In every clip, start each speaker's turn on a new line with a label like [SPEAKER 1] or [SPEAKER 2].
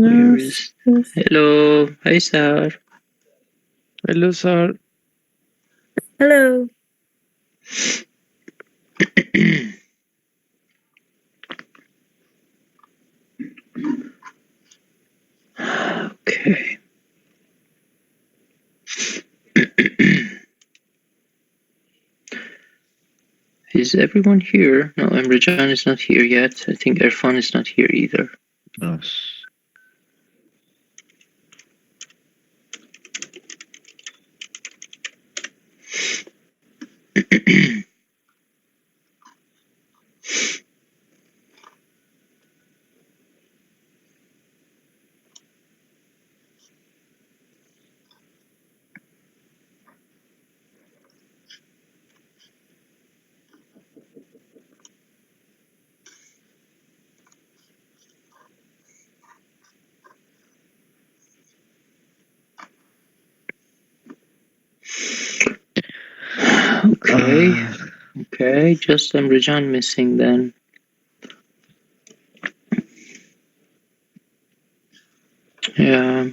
[SPEAKER 1] Where is... Hello. Hi, sir.
[SPEAKER 2] Hello, sir.
[SPEAKER 3] Hello.
[SPEAKER 1] Okay. Is everyone here? No, Emrejan is not here yet. I think Erfan is not here either.
[SPEAKER 2] Yes.
[SPEAKER 1] Okay. Okay, just Emrejan missing then. Yeah.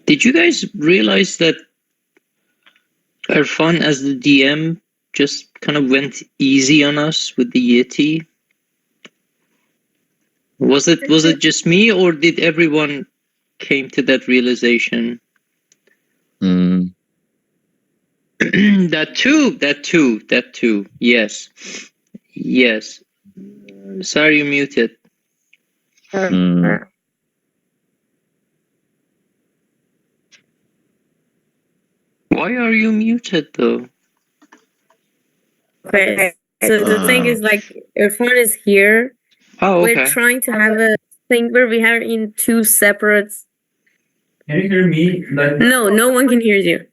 [SPEAKER 1] Did you guys realize that Erfan as the DM just kind of went easy on us with the Yeti? Was it just me, or did everyone came to that realization? That too. Yes. Sorry, you muted. Why are you muted though?
[SPEAKER 3] Okay. So the thing is, like, your phone is here.
[SPEAKER 1] Oh, okay.
[SPEAKER 3] We're trying to have a thing where we have it in two separate.
[SPEAKER 4] Can you hear me?
[SPEAKER 3] No, no one can hear you.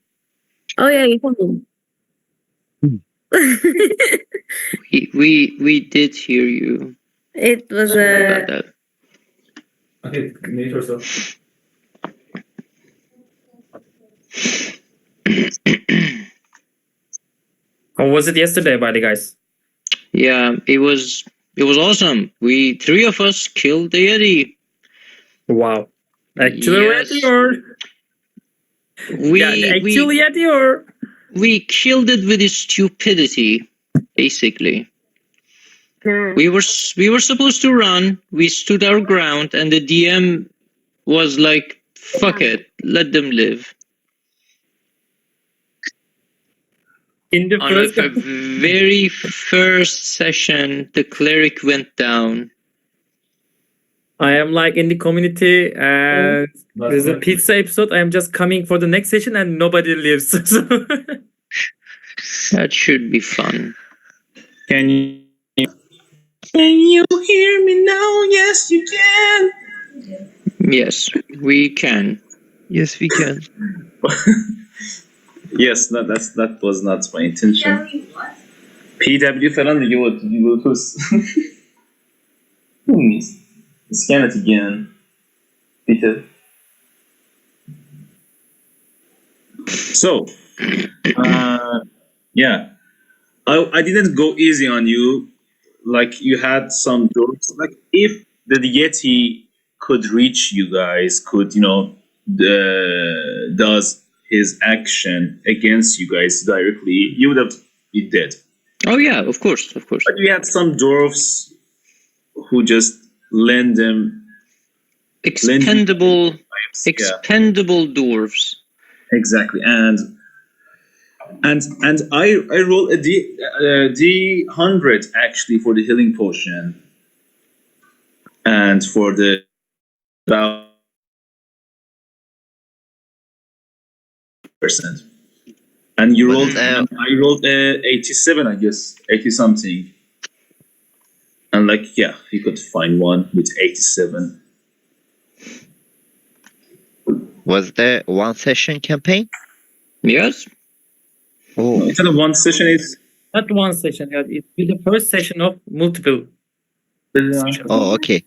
[SPEAKER 3] Oh yeah, you can.
[SPEAKER 1] We did hear you.
[SPEAKER 3] It was
[SPEAKER 1] Sorry about that.
[SPEAKER 4] Okay, mute yourself. How was it yesterday, by the guys?
[SPEAKER 1] Yeah, it was awesome. Three of us killed the Yeti.
[SPEAKER 4] Wow. Actually
[SPEAKER 1] Yes.
[SPEAKER 4] Yeti or? Yeti or?
[SPEAKER 1] We killed it with his stupidity, basically. We were supposed to run. We stood our ground, and the DM was like, "Fuck it, let them live."
[SPEAKER 4] In the
[SPEAKER 1] On
[SPEAKER 4] first
[SPEAKER 1] the very first session, the cleric went down.
[SPEAKER 4] I am like in the community and there's a pizza episode. I am just coming for the next session and nobody lives. So
[SPEAKER 1] That should be fun.
[SPEAKER 4] Can you hear me now? Yes, you can.
[SPEAKER 1] Yes, we can.
[SPEAKER 2] Yes, we can.
[SPEAKER 5] Yes, that was not my intention. PW falan you will lose. Scan it again. Peter. So, yeah, I didn't go easy on you. Like you had some jokes. Like if the Yeti could reach you guys, could does his action against you guys directly, you would have been dead.
[SPEAKER 1] Oh yeah, of course.
[SPEAKER 5] But we had some dwarves who just lend them
[SPEAKER 1] expendable dwarves.
[SPEAKER 5] Exactly, and I rolled a D100 actually for the healing potion, and for the about %. And you rolled, and I rolled 87, I guess, 80 something. And like, yeah, you could find one with 87.
[SPEAKER 6] Was there one session campaign?
[SPEAKER 1] Yes.
[SPEAKER 6] Oh,
[SPEAKER 5] Instead of one session, it's
[SPEAKER 4] not one session. Yeah, it's the first session of multiple.
[SPEAKER 6] oh, okay.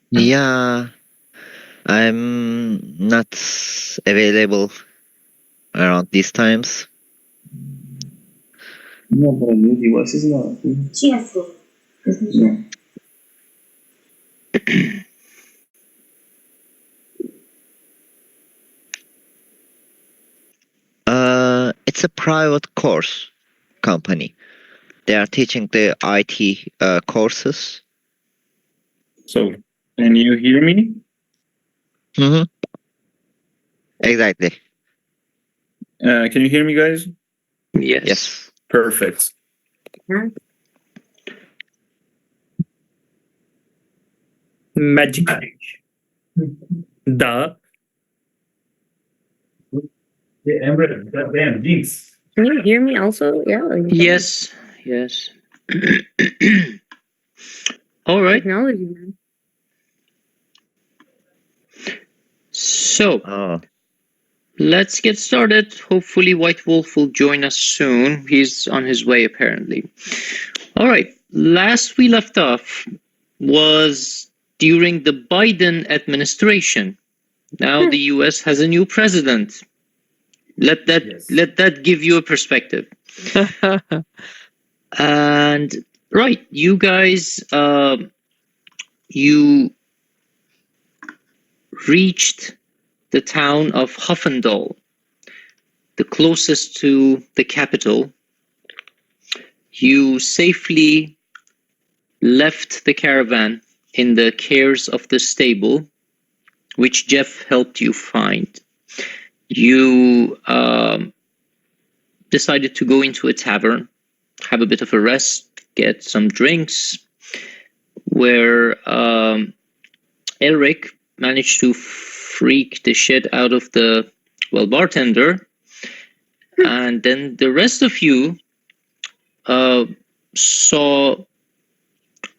[SPEAKER 6] Yeah. I'm not available around these times.
[SPEAKER 5] No, but new device is not. No.
[SPEAKER 6] It's a private course company. They are teaching the IT courses.
[SPEAKER 5] So, can you hear me?
[SPEAKER 6] Mm-hmm. Exactly.
[SPEAKER 5] Can you hear me, guys?
[SPEAKER 1] Yes.
[SPEAKER 6] Yes.
[SPEAKER 5] Perfect.
[SPEAKER 4] Magic. Duh.
[SPEAKER 5] Yeah, Emre, damn, jinx.
[SPEAKER 3] Can you hear me also? Yeah.
[SPEAKER 1] Yes. Yes. All right.
[SPEAKER 3] Technology, man.
[SPEAKER 1] So
[SPEAKER 6] Oh.
[SPEAKER 1] let's get started. Hopefully, White Wolf will join us soon. He's on his way, apparently. All right. Last we left off was during the Biden administration. Now the US has a new president. Let that give you a perspective. And right, you guys, you reached the town of Huffendal, the closest to the capital. You safely left the caravan in the cares of the stable, which Jeff helped you find. You decided to go into a tavern, have a bit of a rest, get some drinks, where Elric managed to freak the shit out of the bartender, and then the rest of you saw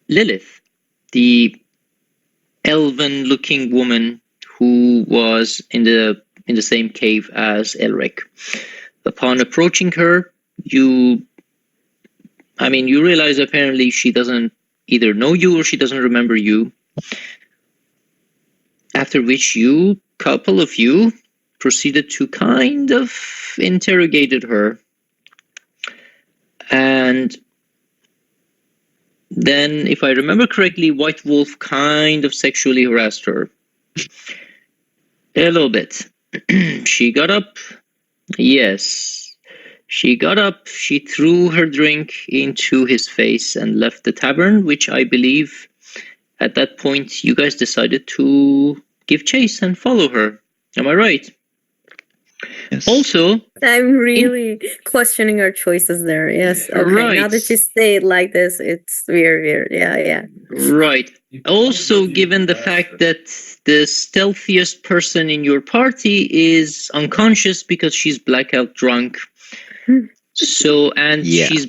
[SPEAKER 1] Lilith, the elven-looking woman who was in the same cave as Elric. Upon approaching her, you realize apparently she doesn't either know you or she doesn't remember you. After which couple of you, proceeded to kind of interrogated her. And then, if I remember correctly, White Wolf kind of sexually harassed her. A little bit. She got up. Yes. She got up, she threw her drink into his face and left the tavern, which I believe at that point you guys decided to give chase and follow her. Am I right?
[SPEAKER 6] Yes.
[SPEAKER 1] Also,
[SPEAKER 3] I'm really questioning our choices there. Yes. Okay. Now
[SPEAKER 1] Right.
[SPEAKER 3] that you say it like this, it's weird. Yeah.
[SPEAKER 1] right. Also, given the fact that the stealthiest person in your party is unconscious because she's blackout drunk. So, and
[SPEAKER 6] Yeah.
[SPEAKER 1] she's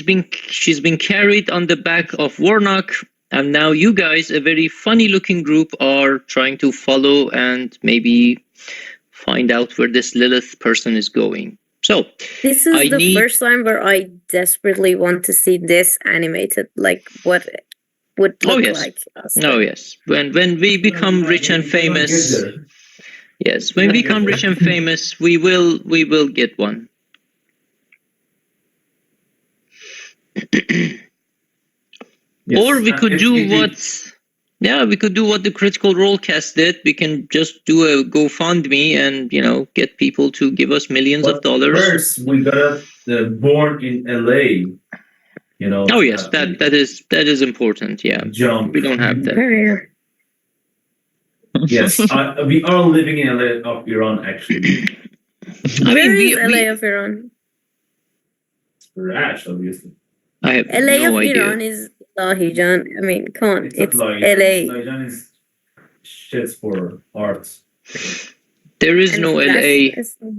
[SPEAKER 1] been carried on the back of Warnock, and now you guys, a very funny looking group, are trying to follow and maybe find out where this Lilith person is going. So
[SPEAKER 3] This is
[SPEAKER 1] I
[SPEAKER 3] the
[SPEAKER 1] need-
[SPEAKER 3] first time where I desperately want to see this animated, like what it would
[SPEAKER 1] Oh,
[SPEAKER 3] look
[SPEAKER 1] yes.
[SPEAKER 3] like.
[SPEAKER 1] Oh yes, when we become rich and famous, yes, when we become rich and famous, we will get one. Or we could do what the Critical Role cast did. We can just do a GoFundMe and get people to give us millions of dollars.
[SPEAKER 5] First, we gotta born in LA.
[SPEAKER 1] Oh yes, that is important. Yeah,
[SPEAKER 5] Jump.
[SPEAKER 1] we don't have that.
[SPEAKER 3] Very-
[SPEAKER 5] Yes, we are living in LA of Iran actually.
[SPEAKER 1] I
[SPEAKER 3] Where
[SPEAKER 1] mean,
[SPEAKER 3] is LA of Iran?
[SPEAKER 5] Rash, obviously.
[SPEAKER 1] I have
[SPEAKER 3] LA
[SPEAKER 1] no
[SPEAKER 3] of
[SPEAKER 1] idea.
[SPEAKER 3] Iran is Lahijan. I mean, come on, it's
[SPEAKER 5] like
[SPEAKER 3] LA.
[SPEAKER 5] Lahijan is shit for art.
[SPEAKER 1] There is
[SPEAKER 3] And
[SPEAKER 1] no
[SPEAKER 3] that's-
[SPEAKER 1] LA.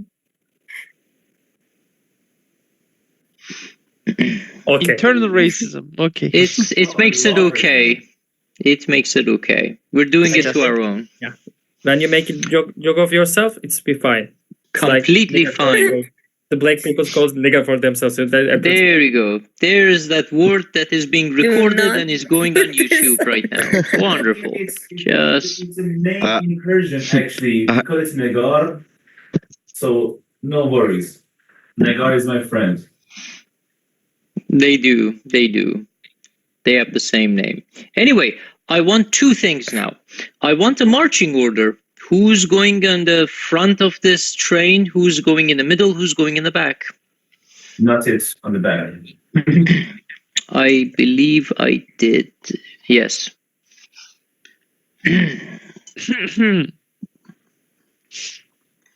[SPEAKER 4] Okay.
[SPEAKER 2] Internal racism. Okay.
[SPEAKER 1] It makes it okay. It makes it okay. We're doing it to our own.
[SPEAKER 4] When you make a joke of yourself, it's be fine. It's like-
[SPEAKER 1] Completely fine.
[SPEAKER 4] The black people calls nigga for themselves. So that,
[SPEAKER 1] There you go. There's that word that is being recorded
[SPEAKER 3] not
[SPEAKER 1] and is going on
[SPEAKER 3] put this
[SPEAKER 1] YouTube right now. Wonderful. Just
[SPEAKER 5] It's a name
[SPEAKER 6] Uh,
[SPEAKER 5] in Persian, actually. We call it Negar. So, no worries. Negar is my friend.
[SPEAKER 1] they do. They do. They have the same name. Anyway, I want two things now. I want a marching order. Who's going on the front of this train? Who's going in the middle? Who's going in the back?
[SPEAKER 5] Not it on the back.
[SPEAKER 1] I believe I did. Yes.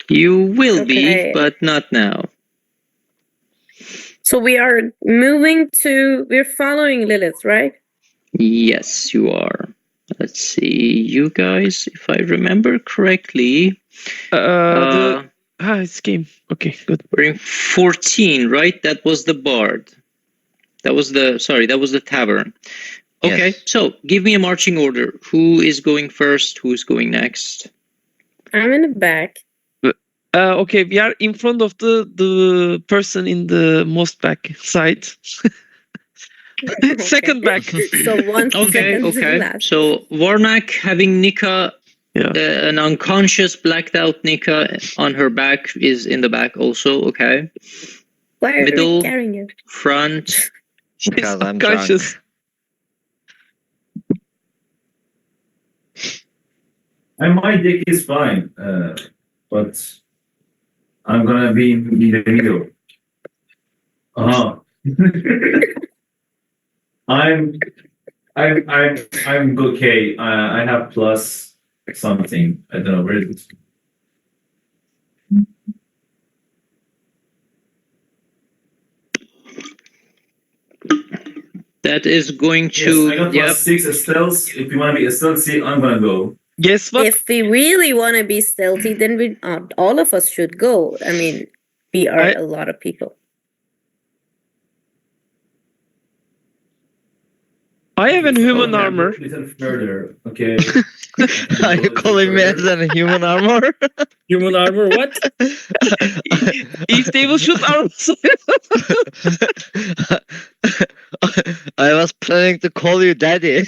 [SPEAKER 1] You will
[SPEAKER 3] Okay.
[SPEAKER 1] be, but not now.
[SPEAKER 3] So we're following Lilith, right?
[SPEAKER 1] Yes, you are. Let's see, you guys, if I remember correctly,
[SPEAKER 2] It's game. Okay, good.
[SPEAKER 1] we're in 14, right? That was the bard. That was the tavern. Okay,
[SPEAKER 6] Yes.
[SPEAKER 1] so give me a marching order. Who is going first? Who's going next?
[SPEAKER 3] I'm in the back.
[SPEAKER 2] Okay, we are in front of the person in the most back side. Second back.
[SPEAKER 3] So one second to the
[SPEAKER 1] Okay.
[SPEAKER 3] last.
[SPEAKER 1] So Warnak having Nika,
[SPEAKER 2] Yeah.
[SPEAKER 1] an unconscious, blacked out Nika on her back is in the back also. Okay.
[SPEAKER 3] Why are
[SPEAKER 1] middle.
[SPEAKER 3] we carrying it?
[SPEAKER 1] Front.
[SPEAKER 6] Because I'm
[SPEAKER 2] unconscious.
[SPEAKER 5] And my deck is fine, but I'm gonna be in the middle. I'm okay. I have plus something. I don't know where is it.
[SPEAKER 1] That is going
[SPEAKER 5] Yes,
[SPEAKER 1] to.
[SPEAKER 5] I got plus 6 stealth. If you want to be a stealthy, I'm gonna go.
[SPEAKER 2] Guess what?
[SPEAKER 3] If we really want to be stealthy, then we all of us should go. I mean, we are
[SPEAKER 2] I-
[SPEAKER 3] a lot of people.
[SPEAKER 2] I have a human
[SPEAKER 5] Oh,
[SPEAKER 2] armor.
[SPEAKER 5] A little further, okay.
[SPEAKER 6] Are you calling me as a human armor?
[SPEAKER 4] human armor, what?
[SPEAKER 2] If they will shoot arms.
[SPEAKER 6] I was planning to call you daddy.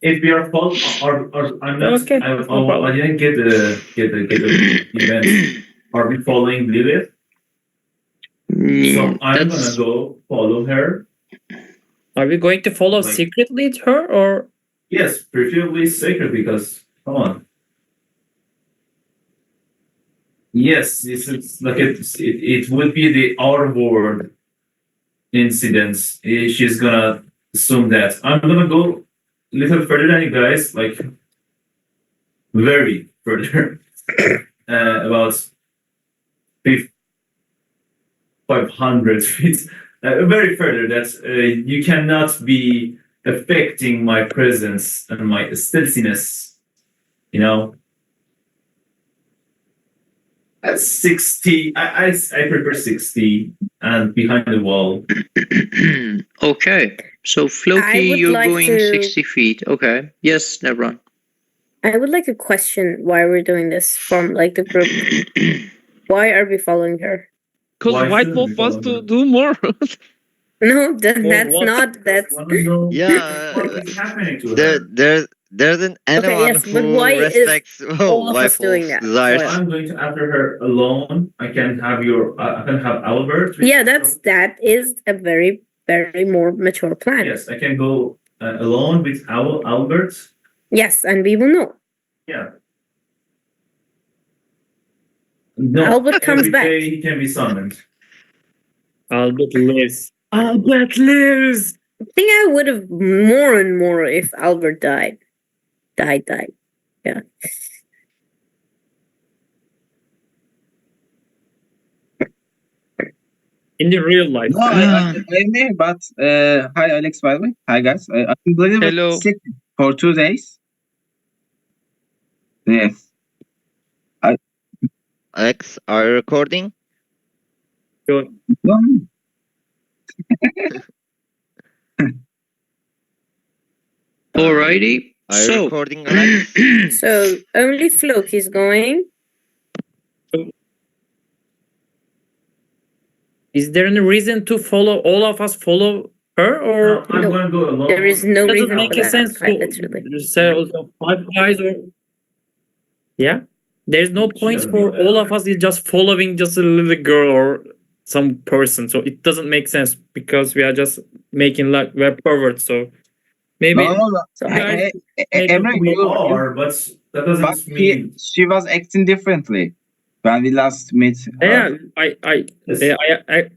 [SPEAKER 5] If we are full, or I'm not.
[SPEAKER 4] Okay,
[SPEAKER 5] I
[SPEAKER 4] no problem.
[SPEAKER 5] didn't get the event. Are we following Lilith? So I'm gonna go follow her.
[SPEAKER 4] Are we going to follow
[SPEAKER 5] Like-
[SPEAKER 4] secretly her or?
[SPEAKER 5] Yes, preferably sacred because come on. Yes, this is like it would be the our ward incidents. She's gonna assume that. I'm gonna go a little further than you guys, like very further. About 500 feet. Very further that you cannot be affecting my presence and my stealthiness, you know. At 60, I prefer 60 and behind the wall.
[SPEAKER 1] Okay. So
[SPEAKER 3] I
[SPEAKER 1] Floki,
[SPEAKER 3] would
[SPEAKER 1] you're
[SPEAKER 3] like
[SPEAKER 1] going
[SPEAKER 3] to-
[SPEAKER 1] 60 feet. Okay. Yes, Nebron.
[SPEAKER 3] I would like to question why we're doing this from like the group. Why are we following her?
[SPEAKER 2] Because
[SPEAKER 5] Why
[SPEAKER 2] White
[SPEAKER 5] shouldn't
[SPEAKER 2] Wolf
[SPEAKER 5] we
[SPEAKER 2] wants
[SPEAKER 5] follow
[SPEAKER 2] to do more.
[SPEAKER 3] No, that's
[SPEAKER 4] what?
[SPEAKER 3] not. That's
[SPEAKER 5] I wanna know
[SPEAKER 6] Yeah,
[SPEAKER 5] what is happening to her.
[SPEAKER 6] there isn't anyone
[SPEAKER 3] yes, but
[SPEAKER 6] who
[SPEAKER 3] why is
[SPEAKER 6] respects
[SPEAKER 3] all of
[SPEAKER 6] White
[SPEAKER 3] us doing
[SPEAKER 6] Wolf's
[SPEAKER 3] that?
[SPEAKER 6] desires.
[SPEAKER 3] So-
[SPEAKER 5] I'm going to after her alone. I can have I can have Albert.
[SPEAKER 3] yeah, that is a very more mature plan.
[SPEAKER 5] Yes, I can go alone with Albert.
[SPEAKER 3] Yes, and we will know.
[SPEAKER 5] Yeah. No,
[SPEAKER 3] Albert comes
[SPEAKER 5] every
[SPEAKER 3] back.
[SPEAKER 5] day he can be summoned.
[SPEAKER 4] Albert lives. Albert lives.
[SPEAKER 3] I think I would have more and more if Albert died. Died. Yeah.
[SPEAKER 4] In the real life.
[SPEAKER 7] No, I may, but hi Alex, by the way. Hi guys. I've been playing with
[SPEAKER 2] Hello.
[SPEAKER 7] sick for 2 days. Yes.
[SPEAKER 6] Alex, are you recording?
[SPEAKER 4] Good.
[SPEAKER 7] No,
[SPEAKER 1] Alrighty.
[SPEAKER 6] Are you
[SPEAKER 1] So-
[SPEAKER 6] recording, Alex?
[SPEAKER 3] So only Floki is going.
[SPEAKER 4] Is there any reason to follow all of us follow her, or
[SPEAKER 5] I'm
[SPEAKER 3] No,
[SPEAKER 5] gonna go alone.
[SPEAKER 3] There is no
[SPEAKER 4] does it
[SPEAKER 3] reason
[SPEAKER 4] make
[SPEAKER 3] for
[SPEAKER 4] a
[SPEAKER 3] that,
[SPEAKER 4] sense
[SPEAKER 3] quite
[SPEAKER 4] to
[SPEAKER 3] literally.
[SPEAKER 4] say also 5 guys or yeah? There's no
[SPEAKER 5] She
[SPEAKER 4] point
[SPEAKER 5] doesn't
[SPEAKER 4] for
[SPEAKER 5] know that.
[SPEAKER 4] all of us is just following just a little girl or some person. So it doesn't make sense because we are just making like we're perverts. So maybe
[SPEAKER 7] No.
[SPEAKER 3] So
[SPEAKER 4] guys make
[SPEAKER 7] Emre,
[SPEAKER 4] a-
[SPEAKER 5] We
[SPEAKER 7] you,
[SPEAKER 5] are, but that
[SPEAKER 7] but
[SPEAKER 5] doesn't mean.
[SPEAKER 7] she was acting differently when we last met.
[SPEAKER 4] yeah, I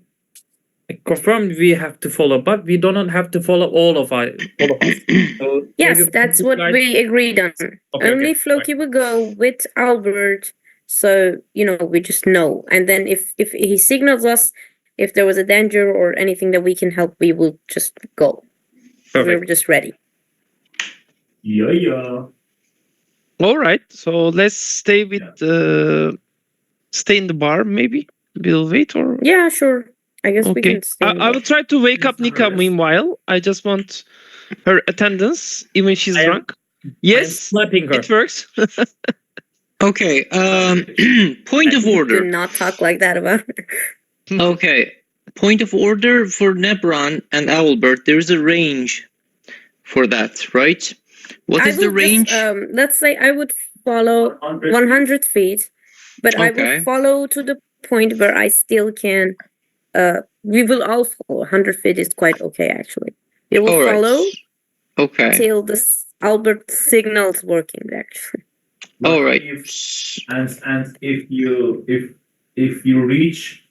[SPEAKER 4] confirmed we have to follow, but we do not have to follow all of us. So
[SPEAKER 3] yes,
[SPEAKER 4] maybe
[SPEAKER 3] that's
[SPEAKER 4] you
[SPEAKER 3] what
[SPEAKER 4] guys-
[SPEAKER 3] we agreed on.
[SPEAKER 4] Okay,
[SPEAKER 3] Only Floki will go with Albert, so we just know. And then if he signals us, if there was a danger or anything that we can help, we will just go.
[SPEAKER 4] Perfect.
[SPEAKER 3] We're just ready.
[SPEAKER 5] Yeah.
[SPEAKER 2] All right. So let's stay with stay in the bar. Maybe we'll wait or
[SPEAKER 3] Yeah, sure. I guess we
[SPEAKER 2] okay.
[SPEAKER 3] can stay.
[SPEAKER 2] I will try to wake up
[SPEAKER 5] Yes,
[SPEAKER 2] Nika.
[SPEAKER 5] yes.
[SPEAKER 2] Meanwhile, I just want her attendance, even she's
[SPEAKER 4] I am-
[SPEAKER 2] drunk.
[SPEAKER 4] I'm
[SPEAKER 2] Yes,
[SPEAKER 4] slapping her.
[SPEAKER 2] it works.
[SPEAKER 1] Okay. Point of
[SPEAKER 3] Do
[SPEAKER 1] order.
[SPEAKER 3] not talk like that about her.
[SPEAKER 1] Okay. Point of order for Nebron and Owlbert. There is a range for that, right? What
[SPEAKER 3] I
[SPEAKER 1] is the
[SPEAKER 3] will
[SPEAKER 1] range?
[SPEAKER 3] Just, let's say I would follow 100 feet, but I will
[SPEAKER 1] Okay.
[SPEAKER 3] follow to the point where I still can. We will all follow. 100 feet is quite okay, actually. We will
[SPEAKER 1] All right.
[SPEAKER 3] follow
[SPEAKER 1] Okay.
[SPEAKER 3] till the Albert signal's working, actually.
[SPEAKER 5] But
[SPEAKER 1] All right.
[SPEAKER 5] And if you reach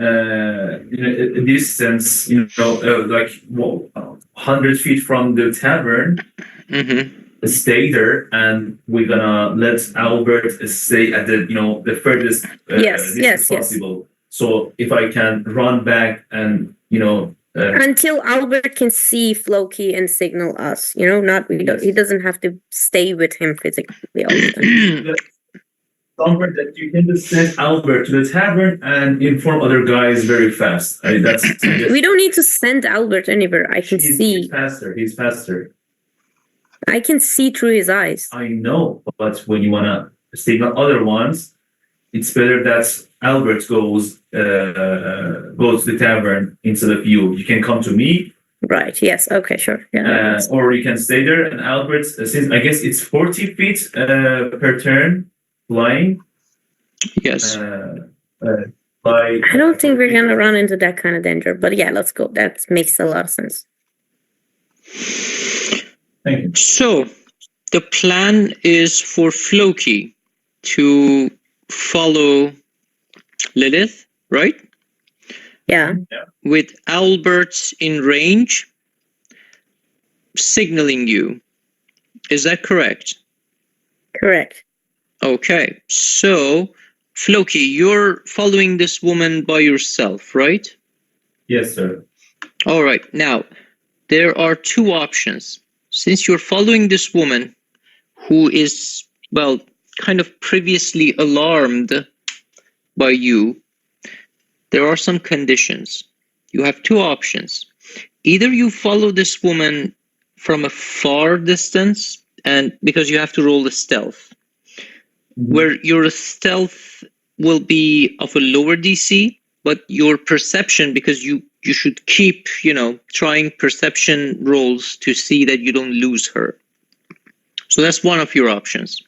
[SPEAKER 5] a distance, like 100 feet from the tavern,
[SPEAKER 1] Mm-hmm.
[SPEAKER 5] stay there, and we're gonna let Albert stay at the furthest
[SPEAKER 3] Yes,
[SPEAKER 5] distance
[SPEAKER 3] yes.
[SPEAKER 5] possible. So if I can run back and
[SPEAKER 3] Until Albert can see Floki and signal us, not he
[SPEAKER 5] Yes.
[SPEAKER 3] doesn't have to stay with him physically all the time.
[SPEAKER 5] somewhere that you can just send Albert to the tavern and inform other guys very fast. I guess
[SPEAKER 3] We don't need to send Albert anywhere. I can
[SPEAKER 5] he's
[SPEAKER 3] see.
[SPEAKER 5] faster. He's faster.
[SPEAKER 3] I can see through his eyes.
[SPEAKER 5] I know, but when you wanna signal other ones, it's better that Albert goes to the tavern instead of you. You can come to me,
[SPEAKER 3] Right. Yes. Okay. Sure. Yeah.
[SPEAKER 5] or you can stay there. And Albert, since I guess it's 40 feet per turn flying.
[SPEAKER 1] Yes.
[SPEAKER 5] By
[SPEAKER 3] I don't think we're gonna run into that kind of danger, but yeah, let's go. That makes a lot of sense.
[SPEAKER 5] Thank you.
[SPEAKER 1] So the plan is for Floki to follow Lilith, right?
[SPEAKER 3] Yeah.
[SPEAKER 1] With Albert in range, signaling you. Is that correct?
[SPEAKER 3] Correct.
[SPEAKER 1] Okay. So, Floki, you're following this woman by yourself, right?
[SPEAKER 5] Yes, sir.
[SPEAKER 1] All right. Now, there are two options. Since you're following this woman who is, well, kind of previously alarmed by you, there are some conditions. You have two options. Either you follow this woman from a far distance, and because you have to roll the stealth, where your stealth will be of a lower DC, but your perception, because you should keep, trying perception rolls to see that you don't lose her. So that's one of your options.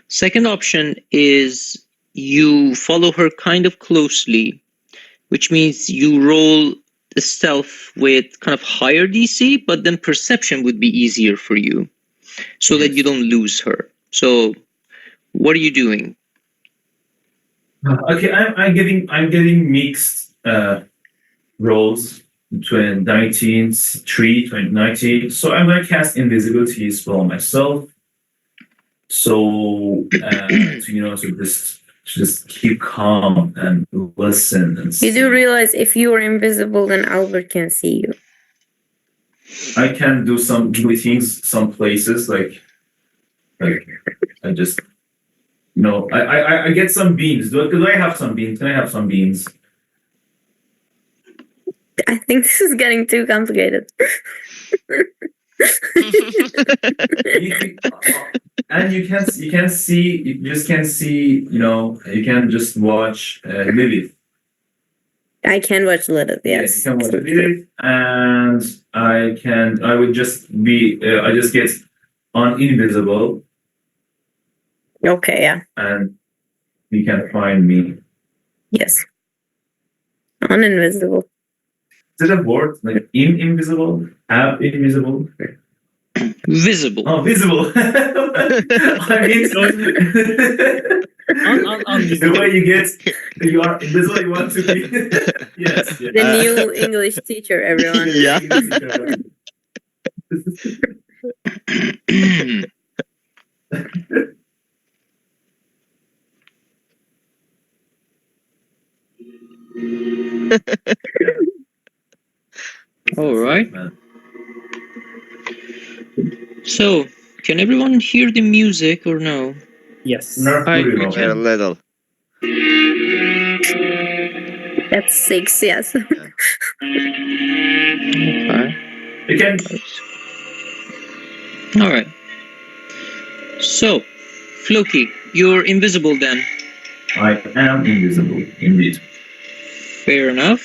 [SPEAKER 1] Second option is you follow her kind of closely, which means you roll the stealth with kind of higher DC, but then perception would be easier for you so that you don't lose her. So what are you doing?
[SPEAKER 5] Okay, I'm getting mixed rolls between 19, 19. So I'm gonna cast invisibility spell on myself. So just keep calm and listen and
[SPEAKER 3] You do realize if you are invisible, then Albert can see you.
[SPEAKER 5] I can do some good things some places like I just I get some beans. Do I have some beans? Can I have some beans?
[SPEAKER 3] I think this is getting too complicated.
[SPEAKER 5] And you can see, you just can see, you can just watch Lilith.
[SPEAKER 3] I can watch Lilith, yes.
[SPEAKER 5] You can watch Lilith, and I would just be, I just get on invisible,
[SPEAKER 3] Okay, yeah.
[SPEAKER 5] and you can find me.
[SPEAKER 3] Yes. Uninvisible.
[SPEAKER 5] Is it a word? Like invisible? Invisible?
[SPEAKER 1] Visible.
[SPEAKER 5] Oh, visible. I mean, the way you are invisible, you want to be. Yes.
[SPEAKER 3] The new English teacher, everyone.
[SPEAKER 6] Yeah.
[SPEAKER 1] All right. So, can everyone hear the music or no?
[SPEAKER 4] Yes.
[SPEAKER 5] Not
[SPEAKER 2] I-
[SPEAKER 5] good
[SPEAKER 2] we
[SPEAKER 5] enough.
[SPEAKER 6] A little.
[SPEAKER 3] That's 6, yes.
[SPEAKER 1] Okay.
[SPEAKER 5] You can.
[SPEAKER 1] All right. So, Floki, you're invisible then.
[SPEAKER 5] I am invisible, indeed.
[SPEAKER 1] Fair enough.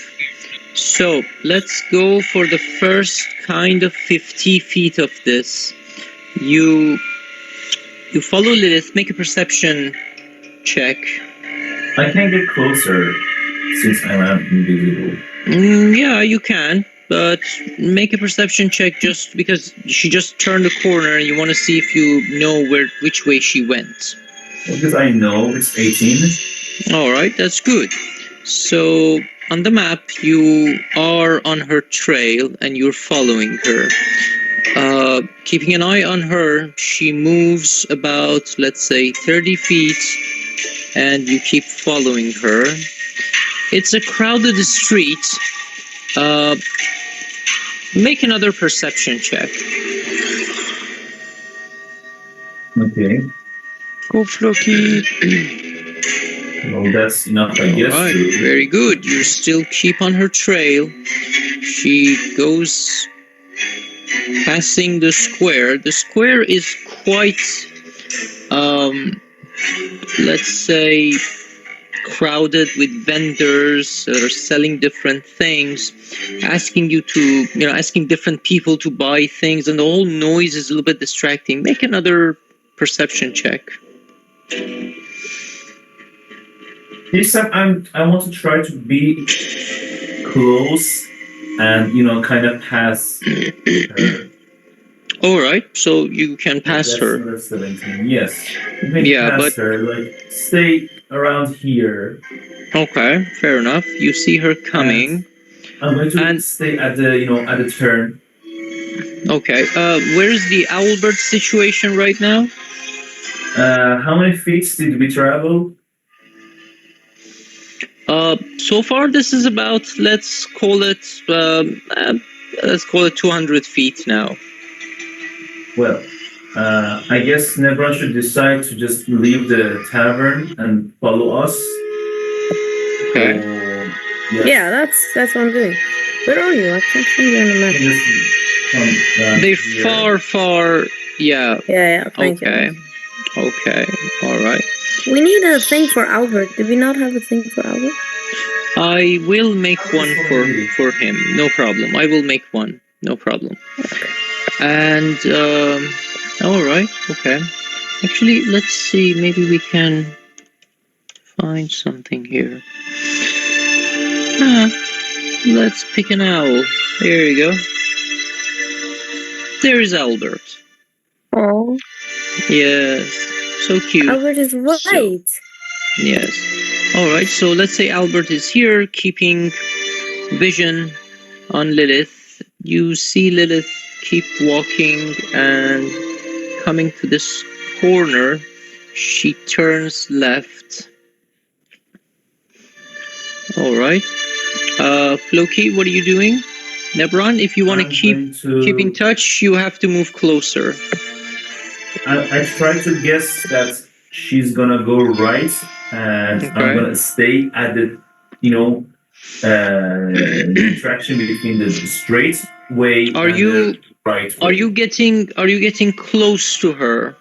[SPEAKER 1] So, let's go for the first kind of 50 feet of this. You follow Lilith, make a perception check.
[SPEAKER 5] I can get closer since I am invisible.
[SPEAKER 1] Yeah, you can, but make a perception check just because she just turned the corner and you want to see if you know which way she went.
[SPEAKER 5] Because I know it's 18.
[SPEAKER 1] All right, that's good. So on the map, you are on her trail and you're following her. Keeping an eye on her, she moves about, let's say, 30 feet, and you keep following her. It's a crowded street. Make another perception check.
[SPEAKER 5] Okay.
[SPEAKER 2] Go Floki.
[SPEAKER 5] Well, that's enough, I guess.
[SPEAKER 1] Alright, very good. You still keep on her trail. She goes passing the square. The square is quite, let's say, crowded with vendors that are selling different things, asking you to, asking different people to buy things, and the whole noise is a little bit distracting. Make another perception check.
[SPEAKER 5] This time I want to try to be close and kind of pass her.
[SPEAKER 1] All right, so you can pass
[SPEAKER 5] That's
[SPEAKER 1] her.
[SPEAKER 5] number 17. Yes. You can
[SPEAKER 1] Yeah,
[SPEAKER 5] pass her. Like stay around here.
[SPEAKER 1] Okay, fair enough. You see her coming.
[SPEAKER 5] I'm going to
[SPEAKER 1] And-
[SPEAKER 5] stay at the at the turn.
[SPEAKER 1] Okay, where's the Albert situation right now?
[SPEAKER 5] How many feet did we travel?
[SPEAKER 1] So far this is about, let's call it 200 feet now.
[SPEAKER 5] Well, I guess Nebron should decide to just leave the tavern and follow us.
[SPEAKER 1] Okay.
[SPEAKER 3] Yeah, that's what I'm doing. Where are you? I can't find you on the map.
[SPEAKER 5] Just come down
[SPEAKER 1] They're
[SPEAKER 5] here.
[SPEAKER 1] far, yeah.
[SPEAKER 3] Yeah, thank
[SPEAKER 1] Okay. Okay, all right.
[SPEAKER 3] you. We need a thing for Albert. Do we not have a thing for Albert?
[SPEAKER 1] I will make one for him. No problem. I will make one. No problem. And all right. Okay. Actually, let's see. Maybe we can find something here. Let's pick an owl. There you go. There is Albert.
[SPEAKER 3] Oh,
[SPEAKER 1] Yes. So cute.
[SPEAKER 3] Albert is right.
[SPEAKER 1] Yes. All right. So let's say Albert is here, keeping vision on Lilith. You see Lilith keep walking and coming to this corner. She turns left. All right. Floki, what are you doing? Nebron, if you want to
[SPEAKER 5] I'm
[SPEAKER 1] keep
[SPEAKER 5] going
[SPEAKER 1] in touch, you have to move closer.
[SPEAKER 5] I try to guess that she's gonna go right, and
[SPEAKER 1] Okay.
[SPEAKER 5] I'm gonna stay at the, the interaction between the straight way.
[SPEAKER 1] Are
[SPEAKER 5] and
[SPEAKER 1] you
[SPEAKER 5] right
[SPEAKER 1] Are
[SPEAKER 5] way.
[SPEAKER 1] you getting close to her?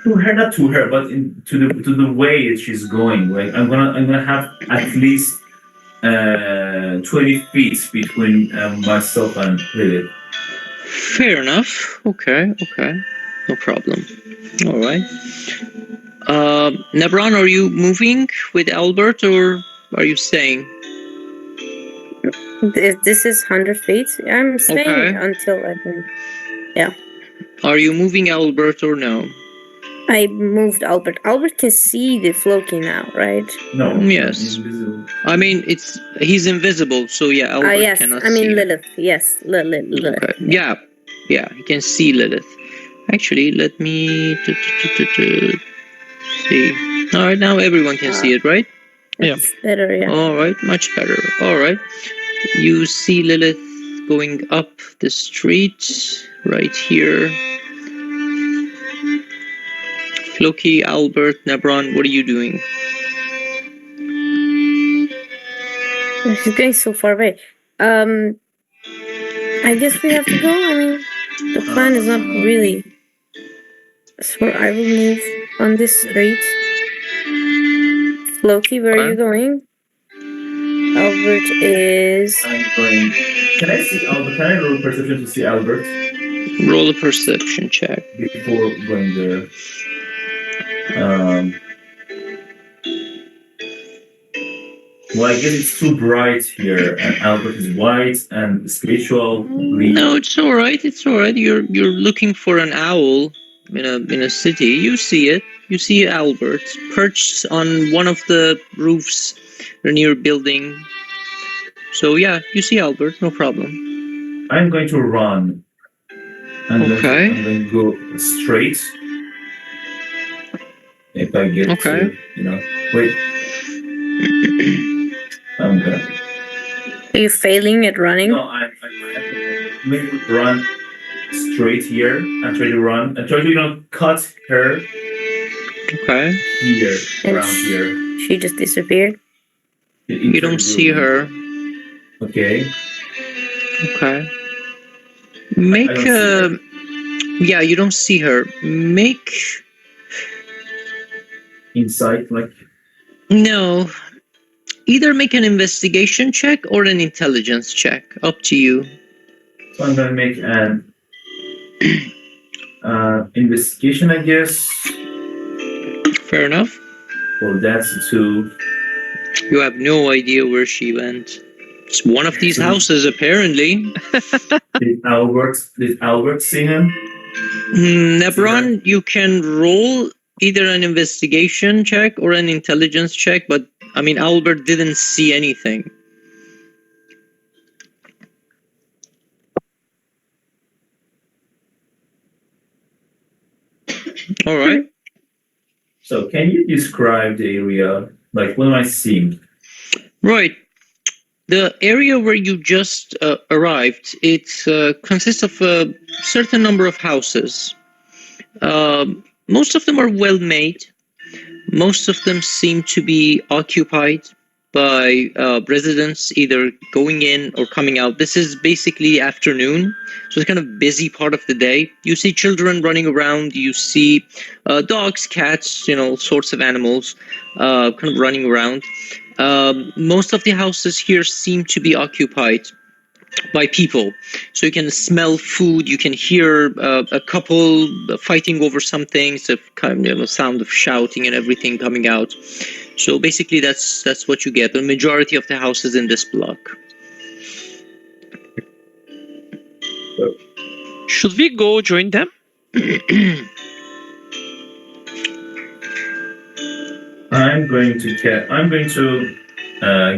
[SPEAKER 5] To her, not to her, but to the way she's going. Like I'm gonna have at least 20 feet between myself and Lilith.
[SPEAKER 1] Fair enough. Okay. No problem. All right. Nebron, are you moving with Albert or are you staying?
[SPEAKER 3] This is 100 feet. I'm staying
[SPEAKER 1] Okay.
[SPEAKER 3] until I can.
[SPEAKER 1] Are you moving Albert or no?
[SPEAKER 3] I moved Albert. Albert can see the Floki now, right?
[SPEAKER 5] No,
[SPEAKER 1] Yes.
[SPEAKER 5] invisible.
[SPEAKER 1] I mean, he's invisible, so yeah, Albert
[SPEAKER 3] Yes.
[SPEAKER 1] cannot
[SPEAKER 3] I mean
[SPEAKER 1] see him.
[SPEAKER 3] Lilith. Yes, Lilith.
[SPEAKER 1] Okay. Yeah, he can see Lilith. Actually, let me see. All right, now everyone can see it, right?
[SPEAKER 2] Yeah.
[SPEAKER 3] It's better. Yeah.
[SPEAKER 1] All right, much better. All right, you see Lilith going up the street right here. Floki, Albert, Nebron, what are you doing?
[SPEAKER 3] She's going so far away. I guess we have to go. I mean, the plan is not really. So I will move on this street. Floki, where are you going? Albert is.
[SPEAKER 5] I'm going. Can I see Albert? Can I roll perception to see Albert
[SPEAKER 1] Roll a perception check.
[SPEAKER 5] before going there? Well, I guess it's too bright here, and Albert is white and spiritual. Green.
[SPEAKER 1] No, it's all right. It's all right. You're looking for an owl in a city. You see it. You see Albert perched on one of the roofs near a building. So yeah, you see Albert. No problem.
[SPEAKER 5] I'm going to run. I'm
[SPEAKER 1] Okay.
[SPEAKER 5] going to go straight. If I get
[SPEAKER 1] Okay.
[SPEAKER 5] to, wait. I'm gonna.
[SPEAKER 3] Are you failing at running?
[SPEAKER 5] No, I'm going to run straight here and try to run and try to cut her
[SPEAKER 1] Okay.
[SPEAKER 5] here,
[SPEAKER 3] And
[SPEAKER 5] around here.
[SPEAKER 3] She just disappeared.
[SPEAKER 1] You don't see her.
[SPEAKER 5] Okay.
[SPEAKER 1] Okay. Make
[SPEAKER 5] I don't see
[SPEAKER 1] yeah, you don't see her. Make
[SPEAKER 5] Insight, like.
[SPEAKER 1] no. Either make an investigation check or an intelligence check. Up to you.
[SPEAKER 5] So I'm gonna make an investigation, I guess.
[SPEAKER 1] Fair enough.
[SPEAKER 5] Well, that's 2.
[SPEAKER 1] You have no idea where she went. It's one of these houses, apparently.
[SPEAKER 5] Did Albert see him?
[SPEAKER 1] Nebron, you can roll either an investigation check or an intelligence check, but I mean, Albert didn't see anything. All right.
[SPEAKER 5] So can you describe the area? Like, what am I seeing?
[SPEAKER 1] Right. The area where you just arrived, it consists of a certain number of houses. Most of them are well made. Most of them seem to be occupied by residents either going in or coming out. This is basically afternoon, so it's kind of busy part of the day. You see children running around. You see dogs, cats, all sorts of animals kind of running around. Most of the houses here seem to be occupied by people. So you can smell food, you can hear a couple fighting over something, so kind of sound of shouting and everything coming out. So basically that's what you get. The majority of the houses in this block.
[SPEAKER 2] Should we go join them?
[SPEAKER 5] I'm going to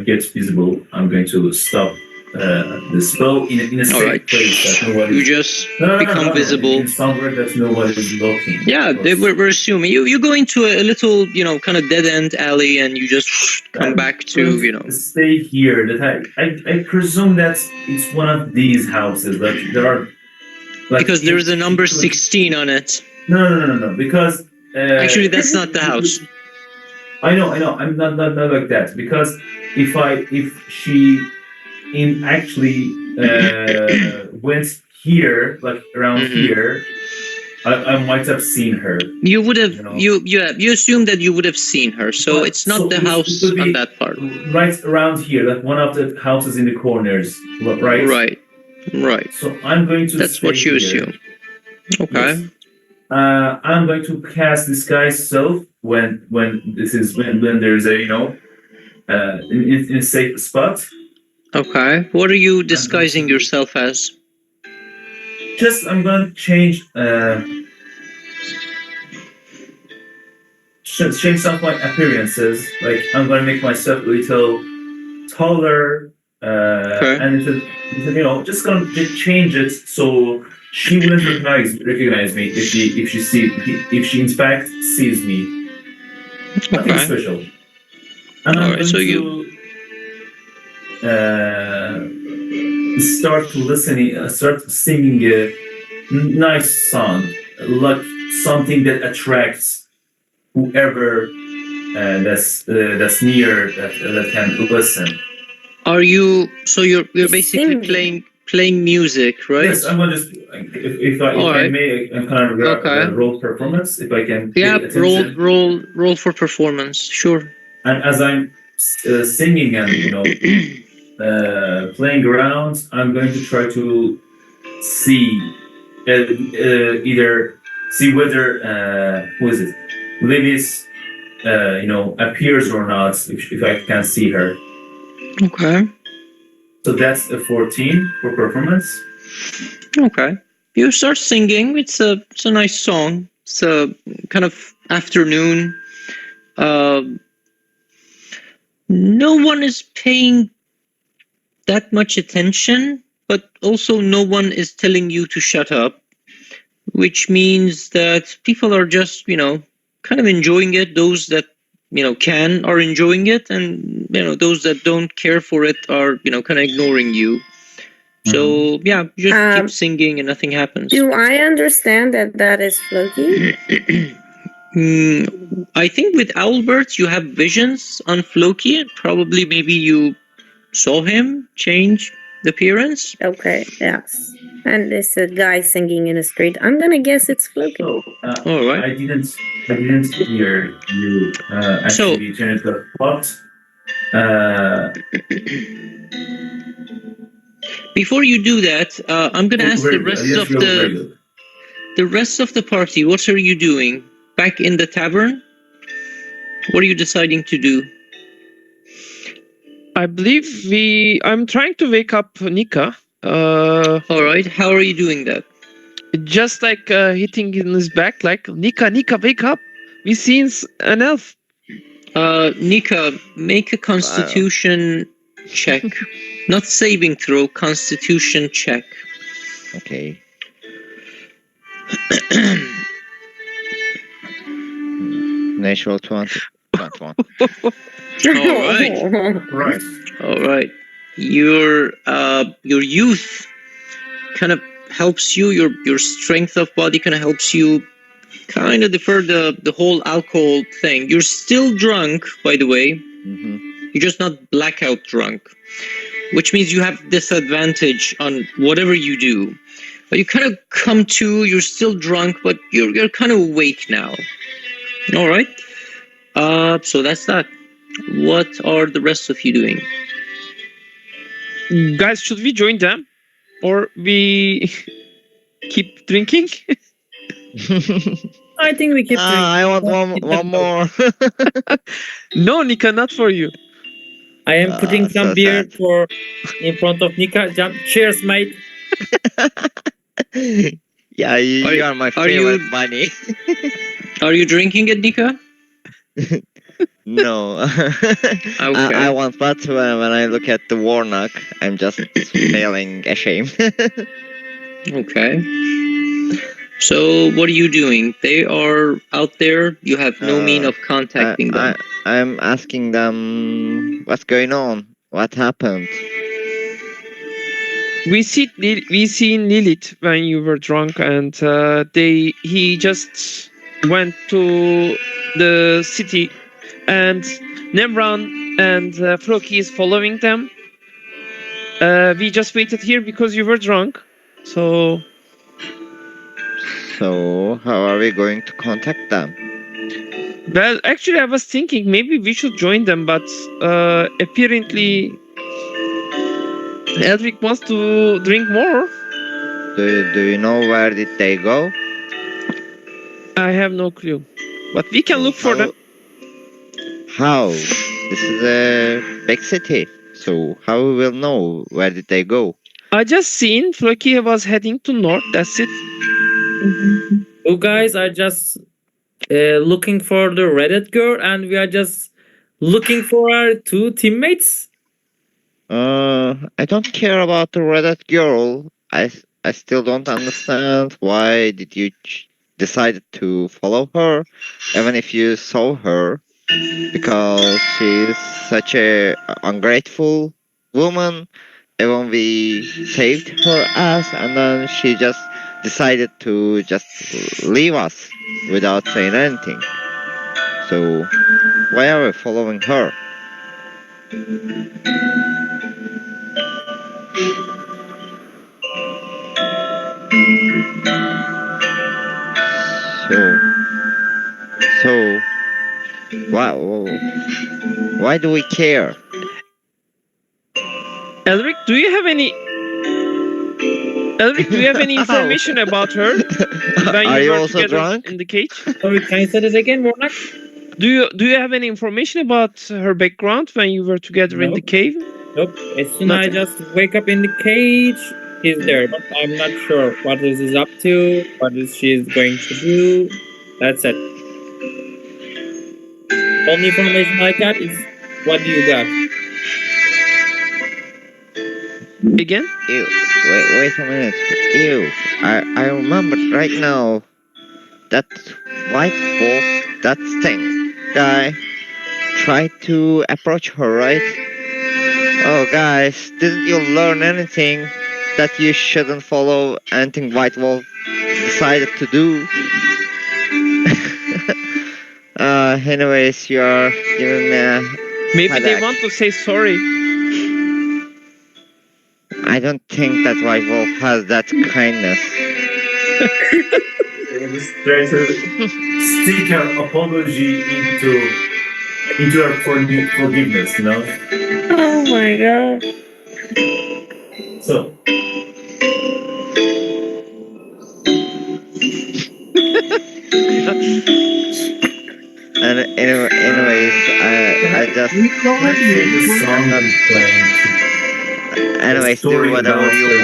[SPEAKER 5] get visible. I'm going to stop the spell in a safe
[SPEAKER 1] Alright.
[SPEAKER 5] place that nobody.
[SPEAKER 1] You just become visible.
[SPEAKER 5] In somewhere that nobody is looking.
[SPEAKER 1] Yeah, we're assuming. You go into a little, kind of dead-end alley and you just come back to,
[SPEAKER 5] Stay here. That I presume that it's one of these houses. Like there are. Like,
[SPEAKER 1] because there's a number 16 on it.
[SPEAKER 5] No. Because
[SPEAKER 1] Actually, that's not the house.
[SPEAKER 5] I know. I'm not like that because if she actually went here, like around
[SPEAKER 1] Mhm.
[SPEAKER 5] here, I might have seen her.
[SPEAKER 1] You would have
[SPEAKER 5] You know.
[SPEAKER 1] you assume that you would have seen her, so
[SPEAKER 5] But-
[SPEAKER 1] it's not
[SPEAKER 5] so
[SPEAKER 1] the
[SPEAKER 5] it
[SPEAKER 1] house
[SPEAKER 5] could be
[SPEAKER 1] on that part.
[SPEAKER 5] right around here, like one of the houses in the corners, right?
[SPEAKER 1] Right. Right.
[SPEAKER 5] So I'm going to.
[SPEAKER 1] That's what
[SPEAKER 5] stay
[SPEAKER 1] you
[SPEAKER 5] here.
[SPEAKER 1] assume. Okay.
[SPEAKER 5] Yes. I'm going to cast disguise self when there's a in a safe spot.
[SPEAKER 1] Okay. What are you disguising yourself as?
[SPEAKER 5] Just I'm going to change some of my appearances. Like I'm going to make myself a little taller,
[SPEAKER 1] Okay.
[SPEAKER 5] and just going to change it so she wouldn't recognize me if she in fact sees me. Nothing
[SPEAKER 1] Okay.
[SPEAKER 5] special. And I'm
[SPEAKER 1] Alright,
[SPEAKER 5] going
[SPEAKER 1] so
[SPEAKER 5] to start singing a nice song, like something that attracts whoever that's near that can listen.
[SPEAKER 1] are you so you're basically
[SPEAKER 3] Singing.
[SPEAKER 1] playing music, right?
[SPEAKER 5] Yes, I'm gonna just if I
[SPEAKER 1] Alright.
[SPEAKER 5] may, I'm kind of
[SPEAKER 1] Okay.
[SPEAKER 5] role performance if I can.
[SPEAKER 1] Yeah,
[SPEAKER 5] get attention.
[SPEAKER 1] roll for performance. Sure.
[SPEAKER 5] And as I'm singing and playing around, I'm going to try to see either see whether who is it, Lilith, appears or not. If I can see her,
[SPEAKER 1] Okay.
[SPEAKER 5] so that's a 14 for performance.
[SPEAKER 1] Okay. You start singing. It's a nice song. It's a kind of afternoon. No one is paying that much attention, but also no one is telling you to shut up, which means that people are just, kind of enjoying it. Those that, can are enjoying it, and, those that don't care for it are, kind of ignoring you. So, yeah, you just keep singing and nothing happens.
[SPEAKER 3] Do I understand that is Floki?
[SPEAKER 1] I think with Albert, you have visions on Floki. Probably maybe you saw him change the appearance.
[SPEAKER 3] Okay, yes. And it's a guy singing in the street. I'm gonna guess it's Floki.
[SPEAKER 5] So
[SPEAKER 1] All right.
[SPEAKER 5] I didn't hear you actually change the plot.
[SPEAKER 1] Before you do that, I'm gonna ask the rest of the party. What are you doing back in the tavern? What are you deciding to do?
[SPEAKER 2] I believe I'm trying to wake up Nika.
[SPEAKER 1] All right. How are you doing that?
[SPEAKER 2] Just like hitting in his back, like Nika, wake up. We seen an elf.
[SPEAKER 1] Nika, make a Constitution check. Not saving throw, Constitution check.
[SPEAKER 6] Okay. Natural 20. 21.
[SPEAKER 5] Right.
[SPEAKER 1] All right. Your youth kind of helps you. Your strength of body kind of helps you kind of defer the whole alcohol thing. You're still drunk, by the way.
[SPEAKER 6] Mm-hmm.
[SPEAKER 1] You're just not blackout drunk, which means you have disadvantage on whatever you do. But you kind of come to. You're still drunk, but you're kind of awake now. All right. So that's that. What are the rest of you doing?
[SPEAKER 2] Guys, should we join them? Or we keep drinking?
[SPEAKER 4] I think we keep doing.
[SPEAKER 6] I want one more.
[SPEAKER 2] No, Nika, not for you.
[SPEAKER 4] I am putting some
[SPEAKER 6] so
[SPEAKER 4] beer
[SPEAKER 6] sad.
[SPEAKER 4] in front of Nika. Cheers, mate.
[SPEAKER 6] Yeah, you are my favorite
[SPEAKER 1] you-
[SPEAKER 6] bunny.
[SPEAKER 1] Are you drinking it, Nika?
[SPEAKER 6] No.
[SPEAKER 1] Okay.
[SPEAKER 6] I want, but when I look at the Warnock, I'm just feeling ashamed.
[SPEAKER 1] Okay. So what are you doing? They are out there. You have no mean of contacting them.
[SPEAKER 6] I'm asking them what's going on, what happened.
[SPEAKER 2] We seen Lilith when you were drunk, and he just went to the city, and Nemran and Floki is following them. We just waited here because you were drunk. So
[SPEAKER 6] how are we going to contact them?
[SPEAKER 2] well, actually, I was thinking maybe we should join them, but apparently Elric wants to drink more.
[SPEAKER 6] Do you know where did they go?
[SPEAKER 2] I have no clue, but we can look for them.
[SPEAKER 6] How? This is a big city, so how we will know where did they go?
[SPEAKER 2] I just seen Floki was heading to north. That's it.
[SPEAKER 4] You guys are just looking for the Reddit girl, and we are just looking for our two teammates.
[SPEAKER 6] I don't care about the Reddit girl. I still don't understand why did you decided to follow her, even if you saw her, because she's such a ungrateful woman. Even we saved her ass, and then she just decided to just leave us without saying anything. So why are we following her? So why do we care?
[SPEAKER 2] Elric, do you have any? Elric, do you have any information about her? When
[SPEAKER 6] Are you
[SPEAKER 2] were
[SPEAKER 6] also
[SPEAKER 2] together
[SPEAKER 6] drunk?
[SPEAKER 2] in the cage?
[SPEAKER 4] Sorry, can you say this again, Warnock?
[SPEAKER 2] Do you have any information about her background when you were together in the
[SPEAKER 4] Nope.
[SPEAKER 2] cave?
[SPEAKER 4] Nope. As soon as I
[SPEAKER 2] Nothing.
[SPEAKER 4] just wake up in the cage, he's there, but I'm not sure what is he up to, what is she's going to do. That's it. Only information I got is what do you got?
[SPEAKER 2] Again?
[SPEAKER 6] Ew, wait a minute. Ew, I remember right now that white wolf, that thing guy, tried to approach her, right? Oh, guys, didn't you learn anything that you shouldn't follow anything white wolf decided to do? Anyways, you're giving me a
[SPEAKER 2] Maybe they
[SPEAKER 6] headache.
[SPEAKER 2] want to say sorry.
[SPEAKER 6] I don't think that white wolf has that kindness.
[SPEAKER 5] Just try to stick an apology into our forgiveness, you know.
[SPEAKER 3] Oh my god.
[SPEAKER 5] So
[SPEAKER 6] And anyways, I just
[SPEAKER 5] the song I'm playing.
[SPEAKER 6] anyways do whatever you want.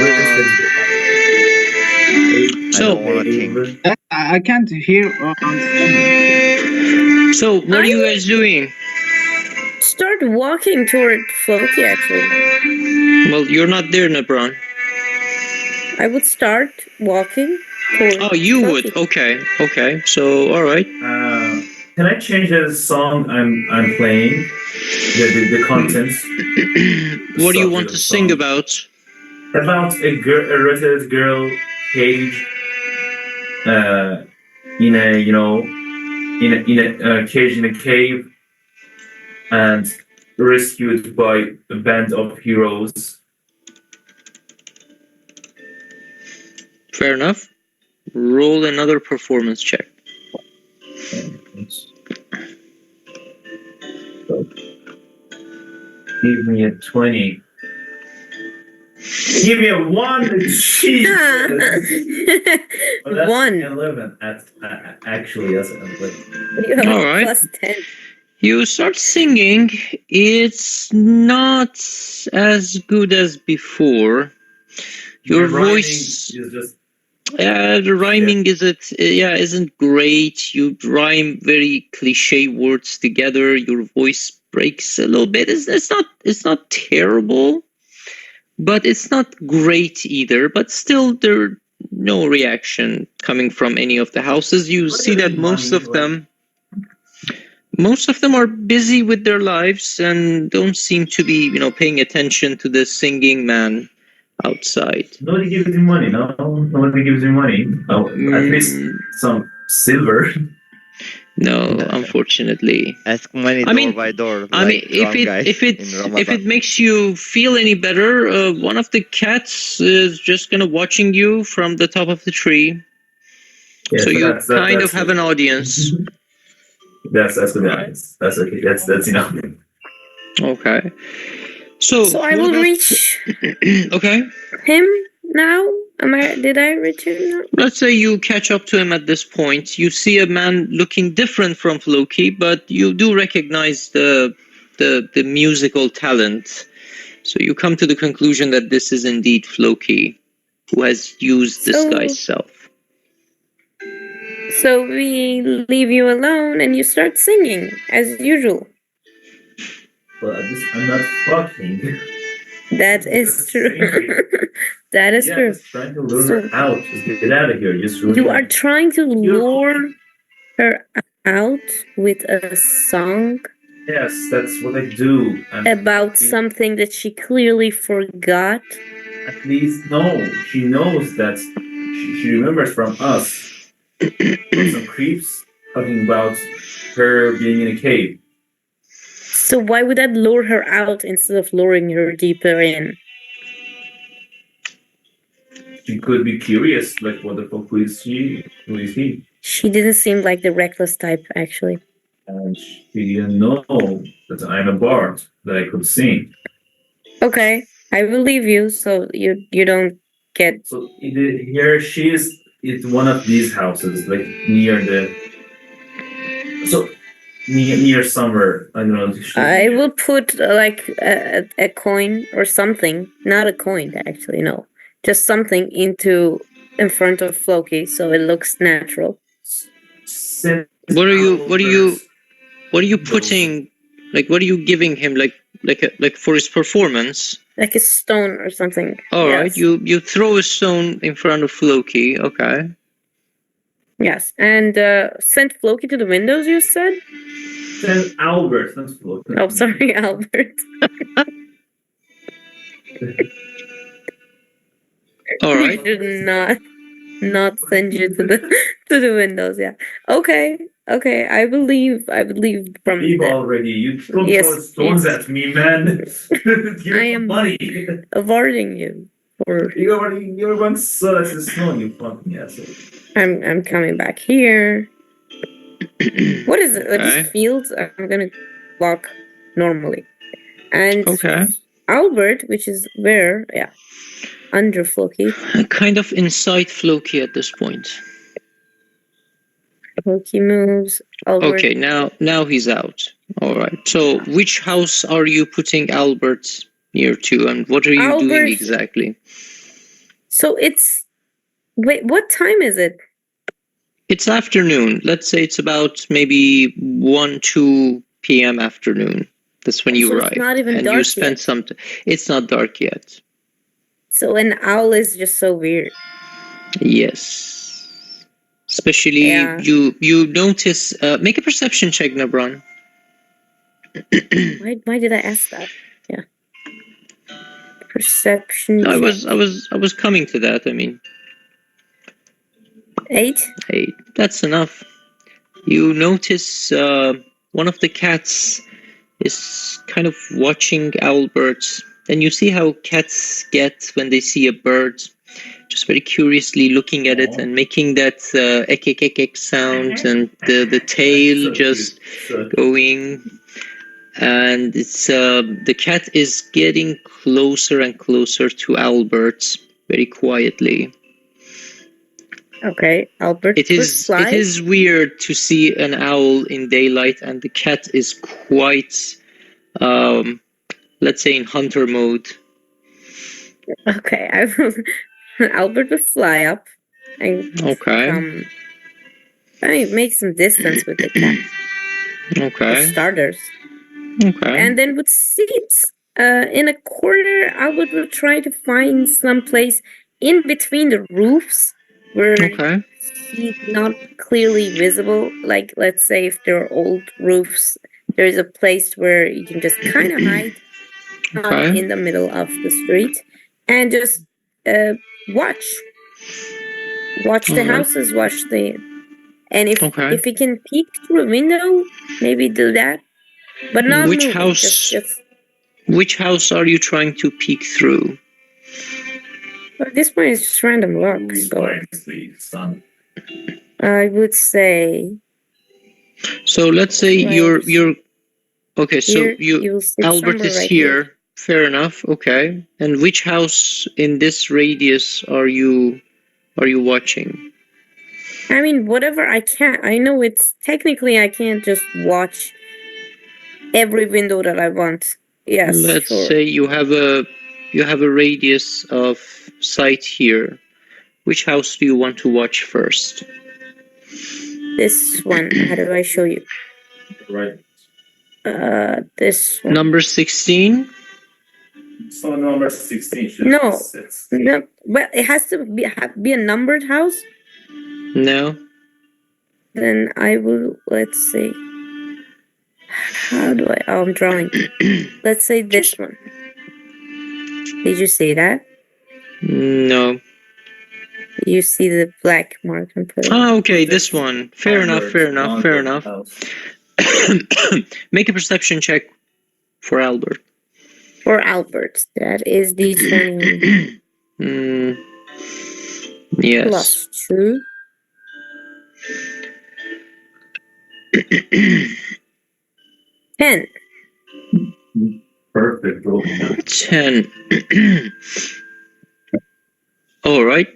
[SPEAKER 6] I don't wanna think.
[SPEAKER 7] I can't hear or understand.
[SPEAKER 1] So, what are you guys doing?
[SPEAKER 3] Start walking toward Floki, actually.
[SPEAKER 1] Well, you're not there, Nebron.
[SPEAKER 3] I would start walking toward
[SPEAKER 1] Oh, you
[SPEAKER 3] Floki.
[SPEAKER 1] would. Okay. So, all right.
[SPEAKER 5] Can I change the song I'm playing? The contents.
[SPEAKER 1] What do you
[SPEAKER 5] subject
[SPEAKER 1] want
[SPEAKER 5] of
[SPEAKER 1] to
[SPEAKER 5] the
[SPEAKER 1] sing
[SPEAKER 5] song.
[SPEAKER 1] about?
[SPEAKER 5] About a redheaded girl caged in a cage in a cave and rescued by a band of heroes.
[SPEAKER 1] Fair enough. Roll another performance check.
[SPEAKER 5] Give me a 20. Give me a 1. Jesus. Well, that's
[SPEAKER 3] 1.
[SPEAKER 5] 11. Actually, that's 11.
[SPEAKER 3] You have
[SPEAKER 1] All
[SPEAKER 3] a
[SPEAKER 1] right.
[SPEAKER 3] plus 10.
[SPEAKER 1] You start singing. It's not as good as before. Your
[SPEAKER 5] The rhyming
[SPEAKER 1] voice,
[SPEAKER 5] is just
[SPEAKER 1] the rhyming isn't great. You rhyme very cliche words together. Your voice breaks a little bit. It's not terrible, but it's not great either. But still, there's no reaction coming from any of the houses. You see that most of them are busy with their lives and don't seem to be, paying attention to the singing man outside.
[SPEAKER 5] nobody gives you money. No, nobody gives you money. Oh, at least some silver.
[SPEAKER 1] No, unfortunately.
[SPEAKER 6] Ask money
[SPEAKER 1] I mean-
[SPEAKER 6] door by door.
[SPEAKER 1] I mean,
[SPEAKER 6] like
[SPEAKER 1] if
[SPEAKER 6] drunk guys
[SPEAKER 1] if
[SPEAKER 6] in
[SPEAKER 1] it
[SPEAKER 6] Ramadan.
[SPEAKER 1] makes you feel any better, one of the cats is just kind of watching you from the top of the tree.
[SPEAKER 5] Yeah,
[SPEAKER 1] So you
[SPEAKER 5] that's-
[SPEAKER 1] kind of
[SPEAKER 5] that's
[SPEAKER 1] have
[SPEAKER 5] good.
[SPEAKER 1] an audience.
[SPEAKER 5] That's good. That's okay. That's enough.
[SPEAKER 1] Okay. So,
[SPEAKER 3] So I
[SPEAKER 1] what
[SPEAKER 3] will
[SPEAKER 1] about-
[SPEAKER 3] reach
[SPEAKER 1] Okay.
[SPEAKER 3] him now. Did I reach him now?
[SPEAKER 1] Let's say you catch up to him at this point. You see a man looking different from Floki, but you do recognize the musical talent. So you come to the conclusion that this is indeed Floki, who has used this
[SPEAKER 3] So-
[SPEAKER 1] guy's self.
[SPEAKER 3] So we leave you alone and you start singing as usual.
[SPEAKER 5] But I'm not fucking.
[SPEAKER 3] That is true. That is
[SPEAKER 5] Yeah,
[SPEAKER 3] true.
[SPEAKER 5] just trying to lure
[SPEAKER 3] So-
[SPEAKER 5] her out. Just get out of here. Just ruin
[SPEAKER 3] You
[SPEAKER 5] it.
[SPEAKER 3] are trying to lure her out with a song
[SPEAKER 5] Yes, that's what I do. And
[SPEAKER 3] about something that she clearly forgot.
[SPEAKER 5] at least no, she knows that she remembers from us. From some creeps talking about her being in a cave.
[SPEAKER 3] So why would that lure her out instead of luring her deeper in?
[SPEAKER 5] She could be curious, like what the fuck is she? Who is he?
[SPEAKER 3] She didn't seem like the reckless type, actually.
[SPEAKER 5] And she didn't know that I'm a bard, that I could sing.
[SPEAKER 3] Okay, I believe you, so you don't get.
[SPEAKER 5] So here she is in one of these houses, like near the. So near somewhere, I don't know.
[SPEAKER 3] I will put like a coin or something, not a coin actually, no, just something in front of Floki so it looks natural.
[SPEAKER 1] What are you putting? Like, what are you giving him? Like for his performance?
[SPEAKER 3] Like a stone or something.
[SPEAKER 1] All right,
[SPEAKER 3] Yes.
[SPEAKER 1] you throw a stone in front of Floki. Okay.
[SPEAKER 3] Yes, and send Floki to the windows. You said.
[SPEAKER 5] Send Albert, not Flo.
[SPEAKER 3] Oh, sorry, Albert.
[SPEAKER 1] All
[SPEAKER 3] We
[SPEAKER 1] right.
[SPEAKER 3] should not send you to the to the windows. Yeah. Okay. Okay. I believe from
[SPEAKER 5] Leave
[SPEAKER 3] the
[SPEAKER 5] already. You don't
[SPEAKER 3] Yes,
[SPEAKER 5] throw stones
[SPEAKER 3] yes.
[SPEAKER 5] at me, man. Give
[SPEAKER 3] I
[SPEAKER 5] me
[SPEAKER 3] am-
[SPEAKER 5] money.
[SPEAKER 3] avoiding you. Or
[SPEAKER 5] You're one so that's a stone, you fucking asshole.
[SPEAKER 3] I'm coming back here. What is it? Like
[SPEAKER 1] Okay.
[SPEAKER 3] these fields? I'm gonna walk normally. And
[SPEAKER 1] Okay.
[SPEAKER 3] Albert, which is where? Yeah. Under Floki.
[SPEAKER 1] Kind of inside Floki at this point.
[SPEAKER 3] Floki moves. Albert.
[SPEAKER 1] Okay, now he's out. All right. So, which house are you putting Albert near to, and what are you doing
[SPEAKER 3] Albert-
[SPEAKER 1] exactly?
[SPEAKER 3] So it's wait, what time is it?
[SPEAKER 1] It's afternoon. Let's say it's about maybe 1-2 p.m. afternoon. That's when you
[SPEAKER 3] So it's
[SPEAKER 1] arrive,
[SPEAKER 3] not even
[SPEAKER 1] and you
[SPEAKER 3] dark
[SPEAKER 1] spend
[SPEAKER 3] yet.
[SPEAKER 1] some. It's not dark yet.
[SPEAKER 3] So an owl is just so weird.
[SPEAKER 1] Yes. Especially
[SPEAKER 3] Yeah.
[SPEAKER 1] you notice. Make a perception check, Nabron.
[SPEAKER 3] Why did I ask that? Yeah. Perception.
[SPEAKER 1] I
[SPEAKER 3] check.
[SPEAKER 1] was coming to that. I mean,
[SPEAKER 3] 8?
[SPEAKER 1] 8. That's enough. You notice one of the cats is kind of watching Albert, and you see how cats get when they see a bird, just very curiously looking at it
[SPEAKER 5] Aw.
[SPEAKER 1] and making that ek ek ek ek sound, and the tail just going, and it's the cat is getting closer and closer to Albert very quietly.
[SPEAKER 3] Okay, Albert.
[SPEAKER 1] It is weird to see an owl in daylight, and the cat is quite, let's say, in hunter mode.
[SPEAKER 3] Okay, I will. Albert will fly up and
[SPEAKER 1] Okay.
[SPEAKER 3] come. I mean, make some distance with the cat. For
[SPEAKER 1] Okay.
[SPEAKER 3] starters.
[SPEAKER 1] Okay.
[SPEAKER 3] And then with seats in a corner, Albert will try to find some place in between the roofs where
[SPEAKER 1] Okay.
[SPEAKER 3] he's not clearly visible. Like, let's say if there are old roofs, there's a place where you can just kind of hide, not
[SPEAKER 1] Okay.
[SPEAKER 3] in the middle of the street, and just watch. Watch the
[SPEAKER 1] Alright.
[SPEAKER 3] houses, watch the And
[SPEAKER 1] Okay.
[SPEAKER 3] if he can peek through a window, maybe do that. But not
[SPEAKER 1] Which
[SPEAKER 3] moving,
[SPEAKER 1] house?
[SPEAKER 3] Just
[SPEAKER 1] Which house are you trying to peek through?
[SPEAKER 3] well, this one is just random luck.
[SPEAKER 5] Who's
[SPEAKER 3] So
[SPEAKER 5] wisely, son?
[SPEAKER 3] I would say
[SPEAKER 1] So let's say
[SPEAKER 3] Right.
[SPEAKER 1] you're okay. So
[SPEAKER 3] here you'll see
[SPEAKER 1] Albert
[SPEAKER 3] somewhere
[SPEAKER 1] is
[SPEAKER 3] right
[SPEAKER 1] here. Fair enough. Okay. And which house in this radius are you watching?
[SPEAKER 3] I mean, whatever I can. I know it's technically I can't just watch every window that I want. Yes,
[SPEAKER 1] Let's
[SPEAKER 3] sure.
[SPEAKER 1] say you have a radius of sight here. Which house do you want to watch first?
[SPEAKER 3] This one. How do I show you?
[SPEAKER 5] Right.
[SPEAKER 3] This one.
[SPEAKER 1] Number 16?
[SPEAKER 5] So number 16 should
[SPEAKER 3] No.
[SPEAKER 5] sit.
[SPEAKER 3] No, well, it has to be a numbered house.
[SPEAKER 1] No.
[SPEAKER 3] Then I will. Let's see. How do I? Oh, I'm drawing. Let's say this one. Did you see that?
[SPEAKER 1] No.
[SPEAKER 3] You see the black mark and put it.
[SPEAKER 1] Ah, okay, this one. Fair enough, fair enough, fair enough. Make a perception check for Albert.
[SPEAKER 3] For Albert, that is the 20
[SPEAKER 1] Yes.
[SPEAKER 3] plus 2. Ten.
[SPEAKER 5] Perfect roll.
[SPEAKER 1] 10. All right.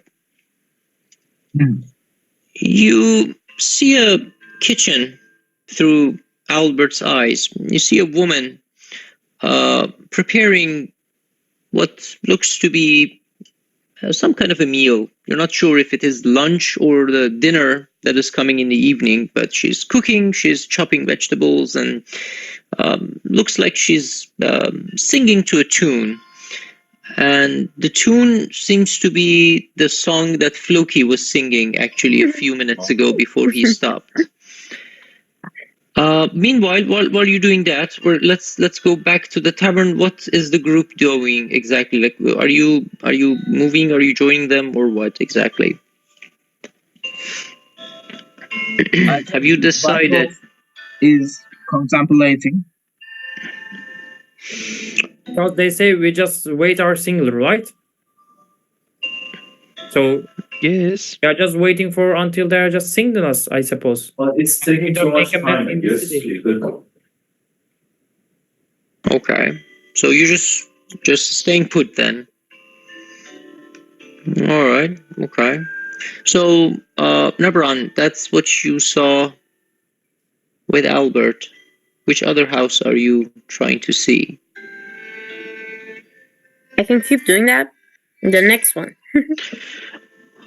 [SPEAKER 1] You see a kitchen through Albert's eyes. You see a woman preparing what looks to be some kind of a meal. You're not sure if it is lunch or the dinner that is coming in the evening, but she's cooking, she's chopping vegetables, and looks like she's singing to a tune. And the tune seems to be the song that Floki was singing actually a few minutes ago before he stopped. Meanwhile, while you're doing that, let's go back to the tavern. What is the group doing exactly? Like, are you moving? Are you joining them, or what exactly? Have you decided?
[SPEAKER 7] Is contemplating.
[SPEAKER 4] Because they say we just wait our single, right? So
[SPEAKER 2] Yes.
[SPEAKER 4] we are just waiting for until they are just singing us, I suppose.
[SPEAKER 5] But it's taking
[SPEAKER 4] Don't
[SPEAKER 5] too much
[SPEAKER 4] make a mess
[SPEAKER 5] time, I
[SPEAKER 4] in the
[SPEAKER 5] guess.
[SPEAKER 4] city.
[SPEAKER 5] You could-
[SPEAKER 1] Okay, so you're just staying put then. All right. Okay. So, Nabran, that's what you saw with Albert. Which other house are you trying to see?
[SPEAKER 3] I can keep doing that. The next one.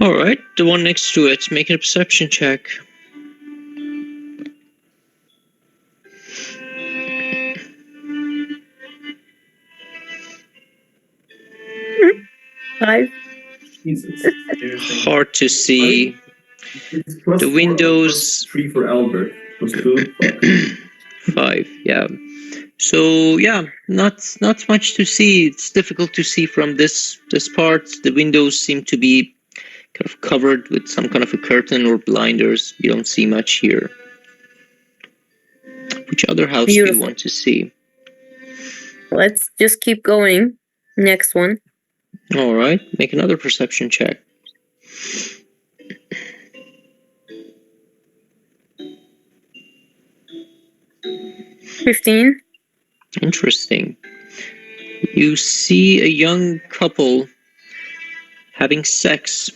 [SPEAKER 1] All right, the one next to it. Make a perception check.
[SPEAKER 3] Five.
[SPEAKER 5] Jesus. Seriously.
[SPEAKER 1] Hard to see.
[SPEAKER 5] It's plus
[SPEAKER 1] The
[SPEAKER 5] 4,
[SPEAKER 1] windows.
[SPEAKER 5] plus 3 for Albert. Plus 2. Fuck.
[SPEAKER 1] 5. Yeah. So yeah, not much to see. It's difficult to see from this part. The windows seem to be kind of covered with some kind of a curtain or blinders. You don't see much here. Which other house do you
[SPEAKER 3] Beautiful.
[SPEAKER 1] want to see?
[SPEAKER 3] Let's just keep going. Next one.
[SPEAKER 1] All right, make another perception check.
[SPEAKER 3] $15.
[SPEAKER 1] Interesting. You see a young couple having sex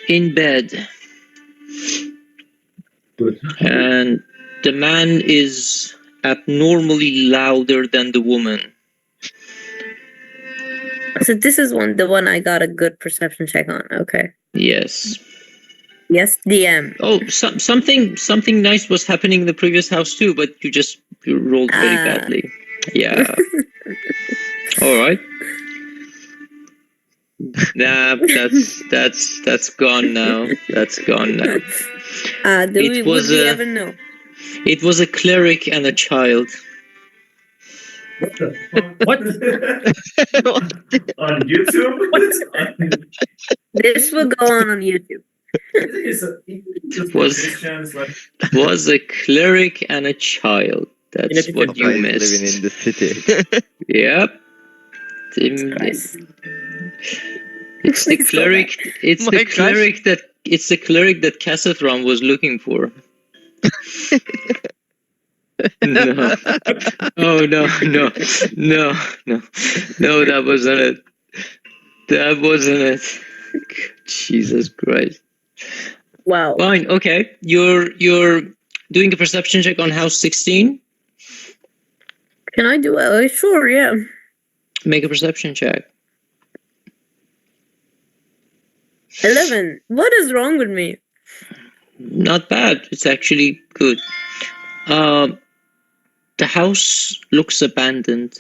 [SPEAKER 1] in bed,
[SPEAKER 5] Good.
[SPEAKER 1] and the man is abnormally louder than the woman.
[SPEAKER 3] So this is the one I got a good perception check on. Okay.
[SPEAKER 1] Yes.
[SPEAKER 3] Yes, DM.
[SPEAKER 1] Oh, something nice was happening in the previous house too, but you rolled very
[SPEAKER 3] Ah.
[SPEAKER 1] badly. Yeah. All right. Nah, that's gone now. That's gone now.
[SPEAKER 3] Would we ever know?
[SPEAKER 1] It was a cleric and a child.
[SPEAKER 4] What?
[SPEAKER 5] On YouTube?
[SPEAKER 3] This will go on YouTube.
[SPEAKER 1] Was-
[SPEAKER 5] Christians, like,
[SPEAKER 1] Was a cleric and a child. That's
[SPEAKER 4] Yine
[SPEAKER 1] what
[SPEAKER 4] bir
[SPEAKER 1] you
[SPEAKER 6] Papa is living
[SPEAKER 1] missed.
[SPEAKER 6] in the city.
[SPEAKER 1] Yep.
[SPEAKER 3] Christ.
[SPEAKER 1] It's the
[SPEAKER 3] Please go
[SPEAKER 1] cleric. It's the
[SPEAKER 2] My gosh.
[SPEAKER 1] cleric that. It's the cleric that Cassithron was looking for. No. Oh no, no, no, no, no! That wasn't it. That wasn't it. Jesus Christ.
[SPEAKER 3] Wow.
[SPEAKER 1] Fine. Okay. You're doing a perception check on house 16.
[SPEAKER 3] Can I do it? Sure, yeah.
[SPEAKER 1] Make a perception check.
[SPEAKER 3] 11. What is wrong with me?
[SPEAKER 1] Not bad. It's actually good. The house looks abandoned,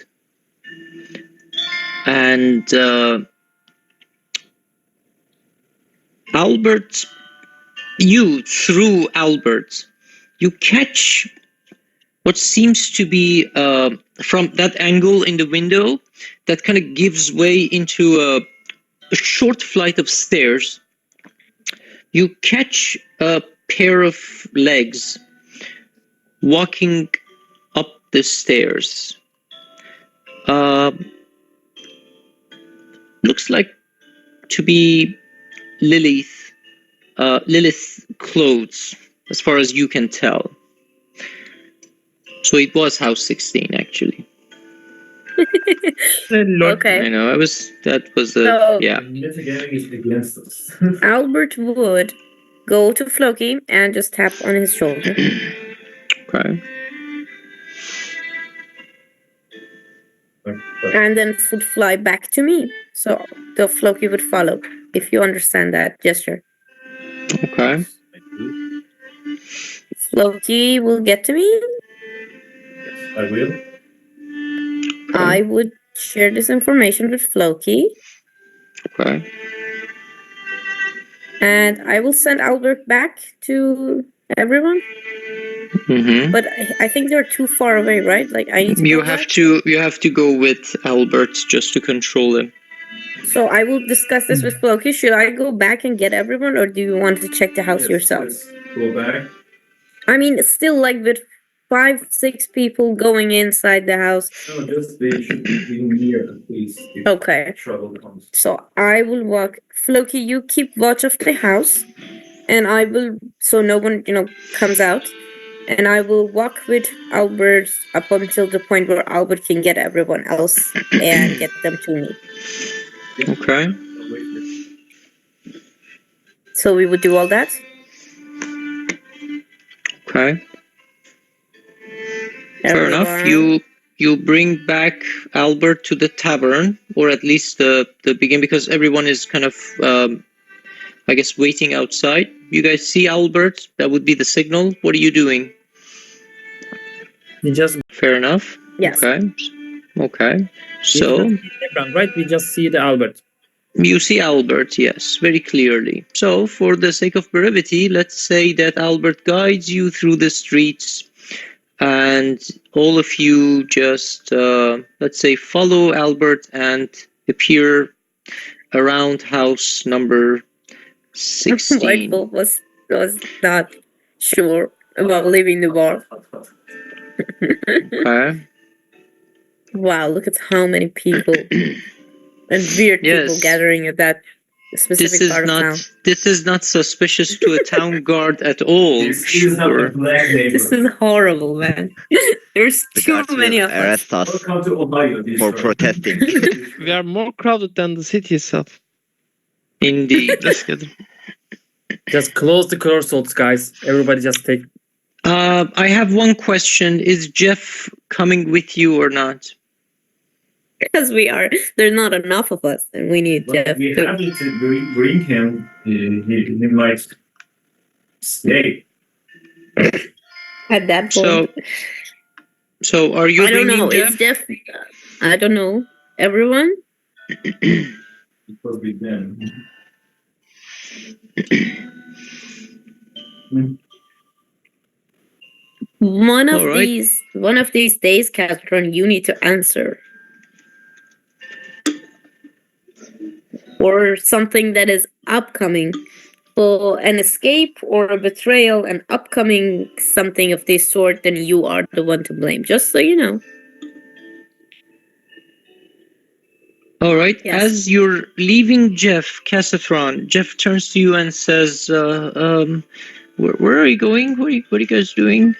[SPEAKER 1] and Albert, through Albert, you catch what seems to be from that angle in the window that kind of gives way into a short flight of stairs. You catch a pair of legs walking up the stairs. Looks like to be Lilith clothes, as far as you can tell. So it was house 16, actually.
[SPEAKER 4] Lord.
[SPEAKER 3] Okay.
[SPEAKER 1] I know. That was
[SPEAKER 3] So-
[SPEAKER 1] yeah.
[SPEAKER 5] Metagaming is against us.
[SPEAKER 3] Albert would go to Floki and just tap on his shoulder.
[SPEAKER 1] Okay.
[SPEAKER 3] And then would fly back to me. So the Floki would follow, if you understand that gesture.
[SPEAKER 1] Okay.
[SPEAKER 3] Floki will get to me.
[SPEAKER 5] Yes, I will.
[SPEAKER 3] I would share this information with Floki.
[SPEAKER 1] Okay.
[SPEAKER 3] And I will send Albert back to everyone.
[SPEAKER 1] Mm-hmm.
[SPEAKER 3] But I think they're too far away, right? Like I need to
[SPEAKER 1] You
[SPEAKER 3] go
[SPEAKER 1] have
[SPEAKER 3] back.
[SPEAKER 1] to go with Albert just to control him.
[SPEAKER 3] So I will discuss this with Floki. Should I go back and get everyone, or do you want to check the house
[SPEAKER 5] Yes,
[SPEAKER 3] yourself?
[SPEAKER 5] let's go back.
[SPEAKER 3] I mean, it's still like with 5-6 people going inside the house.
[SPEAKER 5] No, just they should be near, at least. If
[SPEAKER 3] Okay.
[SPEAKER 5] trouble comes.
[SPEAKER 3] So I will walk. Floki, you keep watch of the house, and I will, so no one, comes out. And I will walk with Albert up until the point where Albert can get everyone else and get them to me.
[SPEAKER 1] Okay.
[SPEAKER 5] I'll wait here.
[SPEAKER 3] So we would do all that.
[SPEAKER 1] Okay. Fair enough.
[SPEAKER 3] Everyone-
[SPEAKER 1] You bring back Albert to the tavern, or at least the beginning, because everyone is kind of I guess waiting outside. You guys see Albert? That would be the signal. What are you doing?
[SPEAKER 4] We just
[SPEAKER 1] Fair enough.
[SPEAKER 3] Yes.
[SPEAKER 1] Okay. Okay.
[SPEAKER 4] we
[SPEAKER 1] So
[SPEAKER 4] just see the background, right? We just see the Albert.
[SPEAKER 1] you see Albert, yes, very clearly. So for the sake of brevity, let's say that Albert guides you through the streets, and all of you just let's say follow Albert and appear around house number 16.
[SPEAKER 3] Whiteful was not sure about leaving the bar.
[SPEAKER 1] Okay.
[SPEAKER 3] Wow, look at how many people and weird people
[SPEAKER 1] Yes.
[SPEAKER 3] gathering at that specific part of town.
[SPEAKER 1] This is not suspicious to a town guard at all.
[SPEAKER 5] This is not a
[SPEAKER 1] Sure.
[SPEAKER 5] black
[SPEAKER 3] This
[SPEAKER 5] neighbor.
[SPEAKER 3] is horrible, man. There's
[SPEAKER 6] The
[SPEAKER 3] too
[SPEAKER 6] guards
[SPEAKER 3] many
[SPEAKER 6] will
[SPEAKER 3] of us.
[SPEAKER 6] arrest us
[SPEAKER 5] Welcome to Ohio.
[SPEAKER 6] for
[SPEAKER 5] Detroit.
[SPEAKER 6] protesting.
[SPEAKER 2] We are more crowded than the city itself.
[SPEAKER 1] Indeed.
[SPEAKER 2] That's good.
[SPEAKER 4] Just close the cursors, guys. Everybody just take.
[SPEAKER 1] I have one question. Is Jeff coming with you or not?
[SPEAKER 3] Because there's not enough of us, and we need
[SPEAKER 5] But
[SPEAKER 3] Jeff
[SPEAKER 5] we
[SPEAKER 3] too.
[SPEAKER 5] have to bring him. He might stay.
[SPEAKER 3] At that
[SPEAKER 1] So,
[SPEAKER 3] point.
[SPEAKER 1] so are you
[SPEAKER 3] I don't
[SPEAKER 1] bringing
[SPEAKER 3] know.
[SPEAKER 1] Jeff?
[SPEAKER 3] Is Jeff? I don't know. Everyone?
[SPEAKER 5] Because we then.
[SPEAKER 3] One of
[SPEAKER 1] Alright.
[SPEAKER 3] these days, Catherine, you need to answer. Or something that is upcoming. for an escape or a betrayal, an upcoming something of this sort, then you are the one to blame. Just so you know.
[SPEAKER 1] All right.
[SPEAKER 3] Yes.
[SPEAKER 1] As you're leaving Cassatron, Jeff turns to you and says, where are you going? What are you guys doing?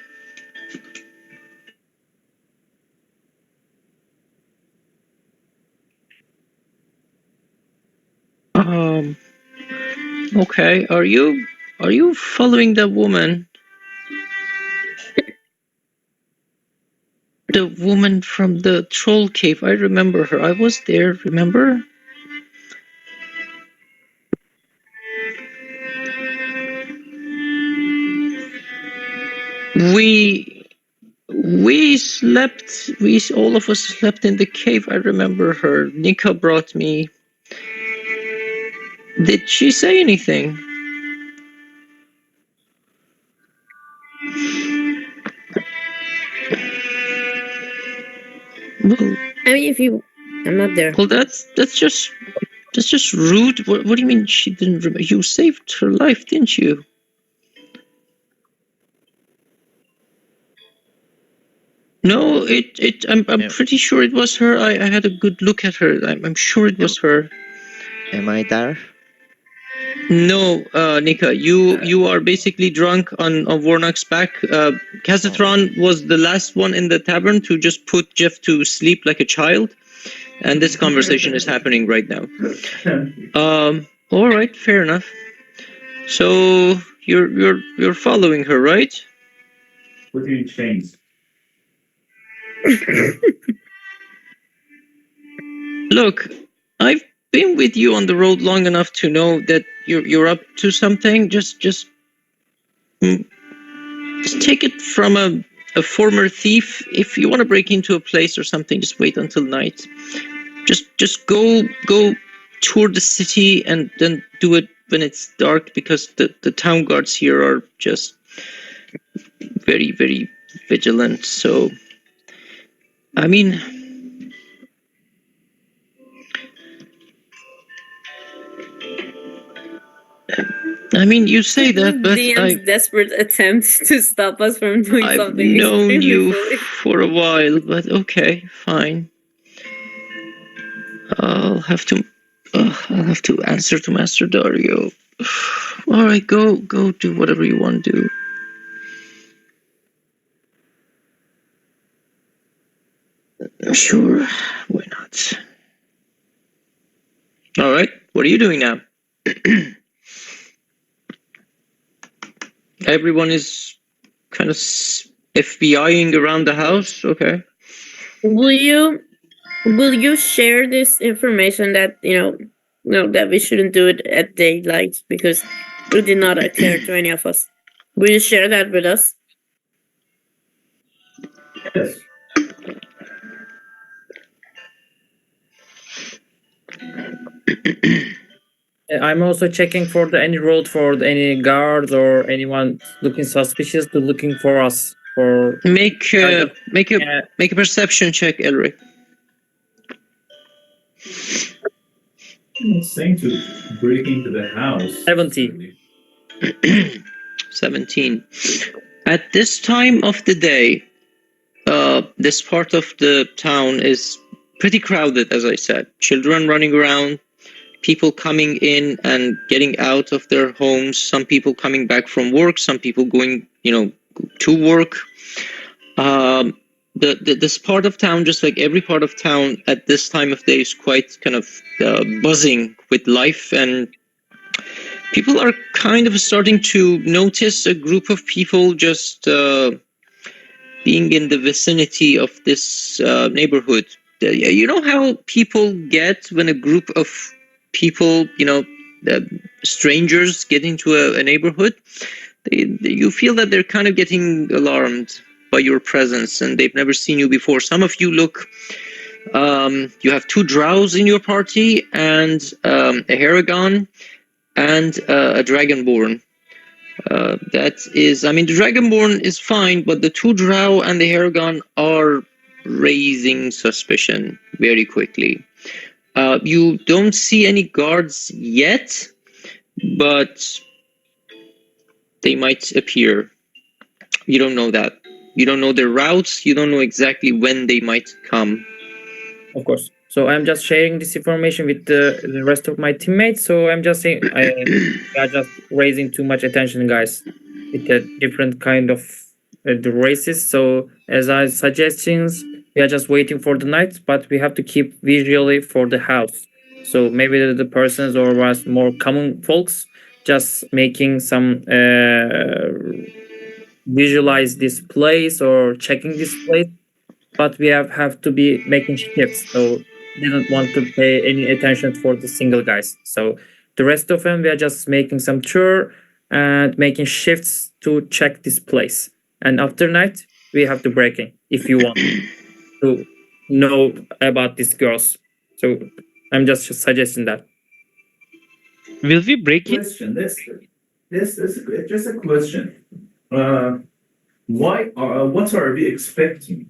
[SPEAKER 1] Okay. Are you following that woman? The woman from the troll cave. I remember her. I was there, remember? We slept, all of us slept in the cave. I remember her. Nika brought me. Did she say anything? Well,
[SPEAKER 3] I mean, if you, I'm not there.
[SPEAKER 1] well, that's just rude. What do you mean she didn't remember? You saved her life, didn't you? No, I'm
[SPEAKER 6] Yeah.
[SPEAKER 1] pretty sure it was her. I had a good look at her. I'm sure it was her.
[SPEAKER 6] Am I there?
[SPEAKER 1] No, Nika, you are basically drunk on Warnock's back. Cassatron was the last one in the tavern to just put Jeff to sleep like a child, and this conversation is happening right now. All right, fair enough. So you're following her, right?
[SPEAKER 5] What do you change?
[SPEAKER 1] Look, I've been with you on the road long enough to know that you're up to something. Just take it from a former thief. If you want to break into a place or something, just wait until night. Just go tour the city and then do it when it's dark, because the town guards here are just very, very vigilant. So, I mean, you say that, but
[SPEAKER 3] DM's desperate attempt to stop us from doing
[SPEAKER 1] I've
[SPEAKER 3] something
[SPEAKER 1] known
[SPEAKER 3] extremely
[SPEAKER 1] you
[SPEAKER 3] foolish.
[SPEAKER 1] for a while, but okay, fine. I'll have to answer to Master Dario. All right, go do whatever you want to do. Sure, why not? All right, what are you doing now? Everyone is kind of FBIing around the house. Okay.
[SPEAKER 3] Will you share this information that that we shouldn't do it at daylight because it did not occur to any of us? Will you share that with us?
[SPEAKER 5] Yes.
[SPEAKER 4] I'm also checking for any road for any guards or anyone looking suspicious to looking for us. For
[SPEAKER 1] Make a perception check, Elric.
[SPEAKER 5] I'm saying to break into the house.
[SPEAKER 4] 17.
[SPEAKER 1] 17. At this time of the day, this part of the town is pretty crowded, as I said. Children running around, people coming in and getting out of their homes, some people coming back from work, some people going, to work. This part of town, just like every part of town at this time of day, is quite kind of buzzing with life, and people are kind of starting to notice a group of people just being in the vicinity of this neighborhood. You know how people get when a group of people, strangers get into a neighborhood? You feel that they're kind of getting alarmed by your presence, and they've never seen you before. Some of you look, you have 2 drows in your party, and a Haragon, and a Dragonborn. That is, the Dragonborn is fine, but the 2 drow and the Haragon are raising suspicion very quickly. You don't see any guards yet, but they might appear. You don't know that. You don't know their routes. You don't know exactly when they might come.
[SPEAKER 4] Of course. So I'm just sharing this information with the rest of my teammates. So I'm just saying we are just raising too much attention, guys, with a different kind of the races. So as I suggestions, we are just waiting for the night, but we have to keep visually for the house. So maybe the persons or was more common folks just making some visualize this place or checking this place, but we have to be making shifts. So didn't want to pay any attention for the single guys. So the rest of them we are just making some tour and making shifts to check this place. And after night we have to breaking if you want to know about these girls. So I'm just suggesting that.
[SPEAKER 2] Will we break it?
[SPEAKER 5] Question. This just a question. What are we expecting?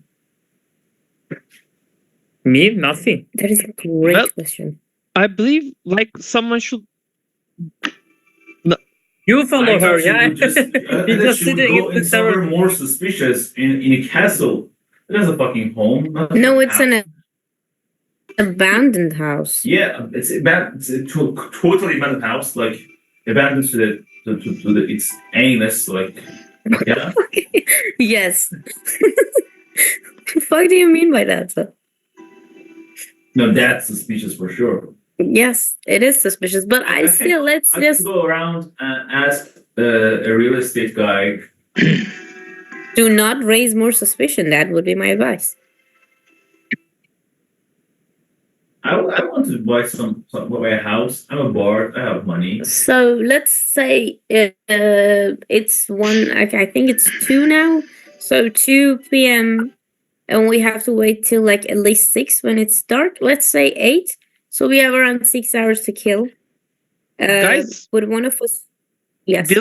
[SPEAKER 4] Me, nothing.
[SPEAKER 3] That is a great
[SPEAKER 2] Well-
[SPEAKER 3] question.
[SPEAKER 2] I believe like someone should.
[SPEAKER 4] You follow
[SPEAKER 5] I
[SPEAKER 4] her,
[SPEAKER 5] thought she
[SPEAKER 4] yeah.
[SPEAKER 5] would just,
[SPEAKER 4] You're
[SPEAKER 5] that
[SPEAKER 4] just
[SPEAKER 5] she would
[SPEAKER 4] sitting
[SPEAKER 5] go
[SPEAKER 4] in the
[SPEAKER 5] in somewhere
[SPEAKER 4] server.
[SPEAKER 5] more suspicious in a castle. That's a fucking home. not
[SPEAKER 3] No,
[SPEAKER 5] a
[SPEAKER 3] it's
[SPEAKER 5] house.
[SPEAKER 3] an abandoned house.
[SPEAKER 5] Yeah, it's a totally abandoned house, like abandoned to the its anus, like yeah.
[SPEAKER 3] Yes. What the fuck do you mean by that, sir?
[SPEAKER 5] No, that's suspicious for sure.
[SPEAKER 3] Yes, it is suspicious, but I
[SPEAKER 5] Okay.
[SPEAKER 3] still let's
[SPEAKER 5] I
[SPEAKER 3] just
[SPEAKER 5] can go around and ask a real estate guy.
[SPEAKER 3] do not raise more suspicion. That would be my advice.
[SPEAKER 5] I want to buy buy a house. I'm a bard. I have money.
[SPEAKER 3] So let's say it's one. I think it's 2 now. So 2 p.m. and we have to wait till like at least 6 when it's dark. Let's say 8. So we have around 6 hours to kill.
[SPEAKER 2] Guys,
[SPEAKER 3] would one of us? Yes.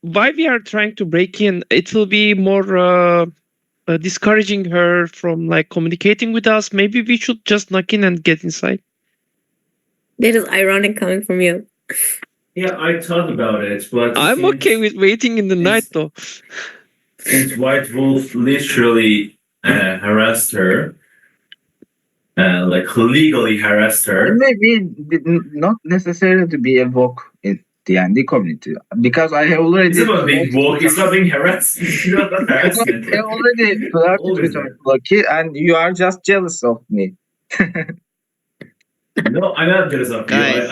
[SPEAKER 2] Why we are trying to break in? It will be more discouraging her from like communicating with us. Maybe we should just knock in and get inside.
[SPEAKER 3] That is ironic coming from you.
[SPEAKER 5] Yeah, I thought about it, but
[SPEAKER 2] I'm okay with waiting in the night though.
[SPEAKER 5] since White Wolf literally harassed her, like legally harassed her.
[SPEAKER 7] Maybe not necessarily to be a vogue in D&D community, because I have already.
[SPEAKER 5] It's about being woke. It's not being harassed. It's not harassment.
[SPEAKER 7] I already flirted
[SPEAKER 5] Always
[SPEAKER 7] with
[SPEAKER 5] there.
[SPEAKER 7] Lucky, and you are just jealous of me.
[SPEAKER 5] No, I'm not jealous of you.
[SPEAKER 6] Guys,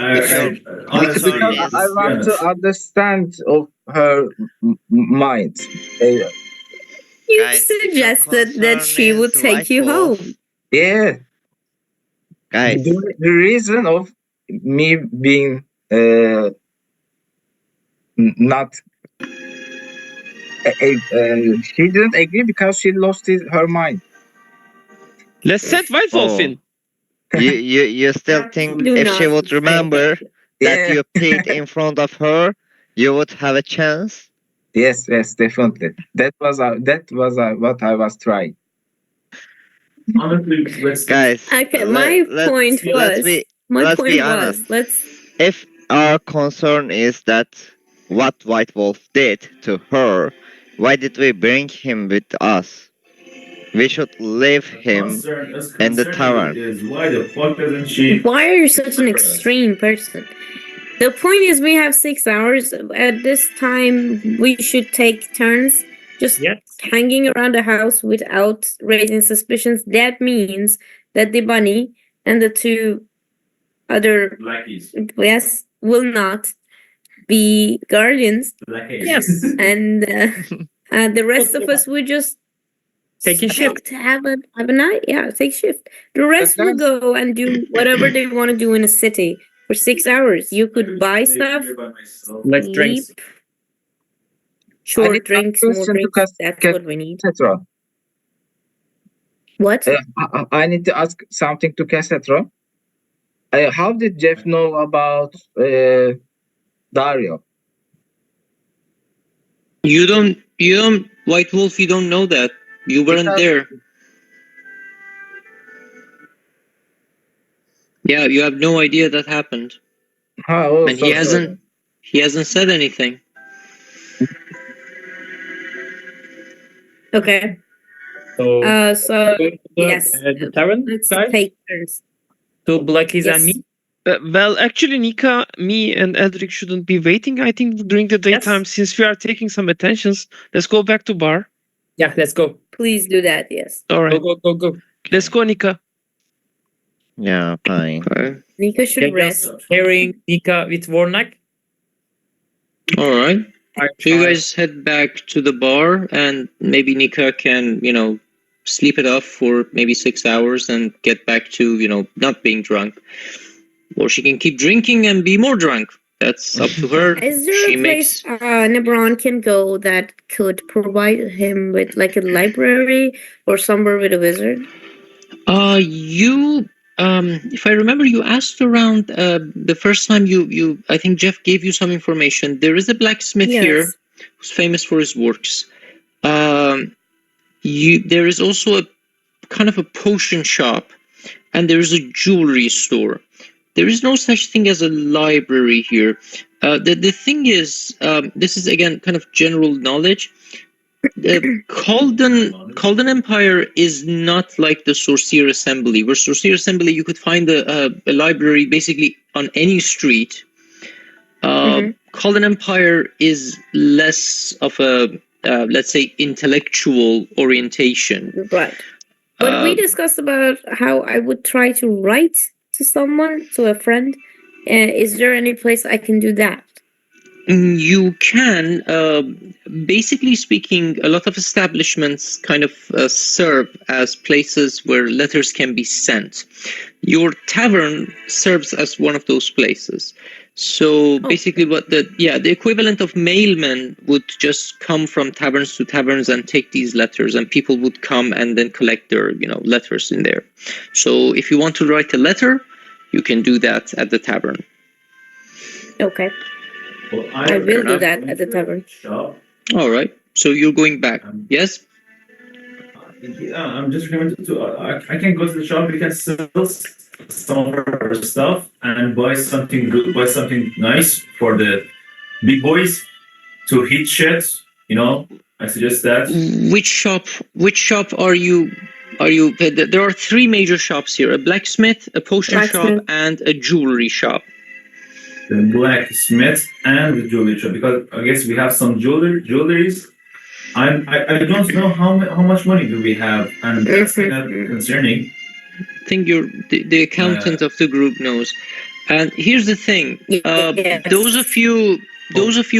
[SPEAKER 5] Honestly,
[SPEAKER 6] concern
[SPEAKER 7] Because
[SPEAKER 6] is-
[SPEAKER 7] I want to understand of her mind.
[SPEAKER 3] You
[SPEAKER 6] Guys, if your
[SPEAKER 3] suggested that
[SPEAKER 6] concern
[SPEAKER 3] she would
[SPEAKER 6] is
[SPEAKER 3] take
[SPEAKER 6] White
[SPEAKER 3] you
[SPEAKER 6] Wolf,
[SPEAKER 3] home.
[SPEAKER 7] Yeah,
[SPEAKER 6] Guys,
[SPEAKER 7] the reason of me being not. She didn't agree because she lost her mind.
[SPEAKER 2] Let's send White Wolf
[SPEAKER 6] Oh.
[SPEAKER 2] in.
[SPEAKER 6] you still think
[SPEAKER 3] Do
[SPEAKER 6] if
[SPEAKER 3] not
[SPEAKER 6] she would
[SPEAKER 3] say
[SPEAKER 6] remember
[SPEAKER 3] that.
[SPEAKER 6] that
[SPEAKER 7] Yeah.
[SPEAKER 6] you peed in front of her, you would have a chance?
[SPEAKER 7] Yes, definitely. That was what I was trying.
[SPEAKER 5] honestly, let's
[SPEAKER 6] Guys,
[SPEAKER 3] Okay,
[SPEAKER 6] let-
[SPEAKER 3] my
[SPEAKER 6] let's
[SPEAKER 3] point
[SPEAKER 6] be-
[SPEAKER 3] was.
[SPEAKER 6] let's be-
[SPEAKER 3] My
[SPEAKER 6] let's be
[SPEAKER 3] point was.
[SPEAKER 6] honest.
[SPEAKER 3] Let's.
[SPEAKER 6] if our concern is that what White Wolf did to her, why did we bring him with us? We should leave him in the tavern.
[SPEAKER 5] Is why the fuck doesn't she?
[SPEAKER 3] Why are you such an extreme person? The point is, we have 6 hours. At this time, we should take turns just
[SPEAKER 4] Yes.
[SPEAKER 3] hanging around the house without raising suspicions. That means that the bunny and the 2 other
[SPEAKER 5] Lackeys.
[SPEAKER 3] yes will not be guardians,
[SPEAKER 5] Lackeys.
[SPEAKER 4] Yes.
[SPEAKER 3] and the rest of us would just
[SPEAKER 4] Taking shift.
[SPEAKER 3] expect to have a night. Yeah, take shift. The rest will
[SPEAKER 7] That's-
[SPEAKER 3] go and do whatever they want to do in a city for 6 hours. You could buy stuff,
[SPEAKER 4] Like drinks.
[SPEAKER 3] sleep, short
[SPEAKER 7] need
[SPEAKER 3] drinks,
[SPEAKER 7] one
[SPEAKER 3] more
[SPEAKER 7] question to
[SPEAKER 3] drinks. That's
[SPEAKER 7] Cas-
[SPEAKER 3] what we need.
[SPEAKER 7] Cassetro.
[SPEAKER 3] What?
[SPEAKER 7] I need to ask something to Cassetro. How did Jeff know about Dario?
[SPEAKER 1] You don't, White Wolf, you don't know that. You weren't
[SPEAKER 7] Because-
[SPEAKER 1] there. Yeah, you have no idea that happened.
[SPEAKER 7] Oh,
[SPEAKER 1] And
[SPEAKER 7] so
[SPEAKER 1] he hasn't said anything.
[SPEAKER 3] Okay.
[SPEAKER 4] So
[SPEAKER 3] So
[SPEAKER 4] go to
[SPEAKER 3] yes,
[SPEAKER 4] the tavern,
[SPEAKER 3] let's
[SPEAKER 4] guys.
[SPEAKER 3] take turns.
[SPEAKER 4] Two blackies and
[SPEAKER 3] Yes.
[SPEAKER 4] me.
[SPEAKER 2] Well, actually, Nika, me, and Eldrick shouldn't be waiting. I think during the daytime, since we are taking some attentions, let's go back to bar.
[SPEAKER 4] Yeah, let's go.
[SPEAKER 3] Please do that. Yes.
[SPEAKER 2] All
[SPEAKER 4] Go,
[SPEAKER 2] right,
[SPEAKER 4] go, go.
[SPEAKER 2] let's go, Nika.
[SPEAKER 6] Yeah, fine.
[SPEAKER 1] Okay.
[SPEAKER 3] Nika should
[SPEAKER 4] They're
[SPEAKER 3] rest.
[SPEAKER 4] just carrying Nika with Warnock.
[SPEAKER 1] All right.
[SPEAKER 4] I'm
[SPEAKER 1] So you
[SPEAKER 4] fine.
[SPEAKER 1] guys head back to the bar, and maybe Nika can, sleep it off for maybe 6 hours and get back to, not being drunk. Or she can keep drinking and be more drunk. That's up to her.
[SPEAKER 3] Is there
[SPEAKER 1] She
[SPEAKER 3] a place
[SPEAKER 1] makes.
[SPEAKER 3] Nebron can go that could provide him with like a library or somewhere with a wizard?
[SPEAKER 1] If I remember, you asked around the first time I think Jeff gave you some information. There is a blacksmith here
[SPEAKER 3] Yes.
[SPEAKER 1] who's famous for his works. There is also a kind of a potion shop, and there is a jewelry store. There is no such thing as a library here. The thing is, this is again kind of general knowledge. The Calden Empire is not like the Sorcerer Assembly, where Sorcerer Assembly you could find a library basically on any street. Calden Empire is less of a let's say intellectual orientation.
[SPEAKER 3] Right. But we discussed about how I would try to write to someone, to a friend. Is there any place I can do that?
[SPEAKER 1] You can, basically speaking, a lot of establishments kind of serve as places where letters can be sent. Your tavern serves as one of those places. So basically the equivalent of mailmen would just come from taverns to taverns and take these letters, and people would come and then collect their, letters in there. So if you want to write a letter, you can do that at the tavern.
[SPEAKER 3] Okay.
[SPEAKER 5] Well,
[SPEAKER 3] I will do that at the tavern.
[SPEAKER 5] Shop.
[SPEAKER 1] All right. So you're going back. Yes?
[SPEAKER 5] I'm just remembering I can go to the shop. We can sell some of our stuff and buy something good, buy something nice for the big boys to hit shit. I suggest that.
[SPEAKER 1] Which shop are you there are three major shops here: a blacksmith, a potion shop, and a jewelry shop.
[SPEAKER 5] The blacksmith and the jewelry shop, because I guess we have some jewelries. I don't know how much money do we have, and that's kind of concerning.
[SPEAKER 1] I think the accountant of the group knows. And here's the thing: those of you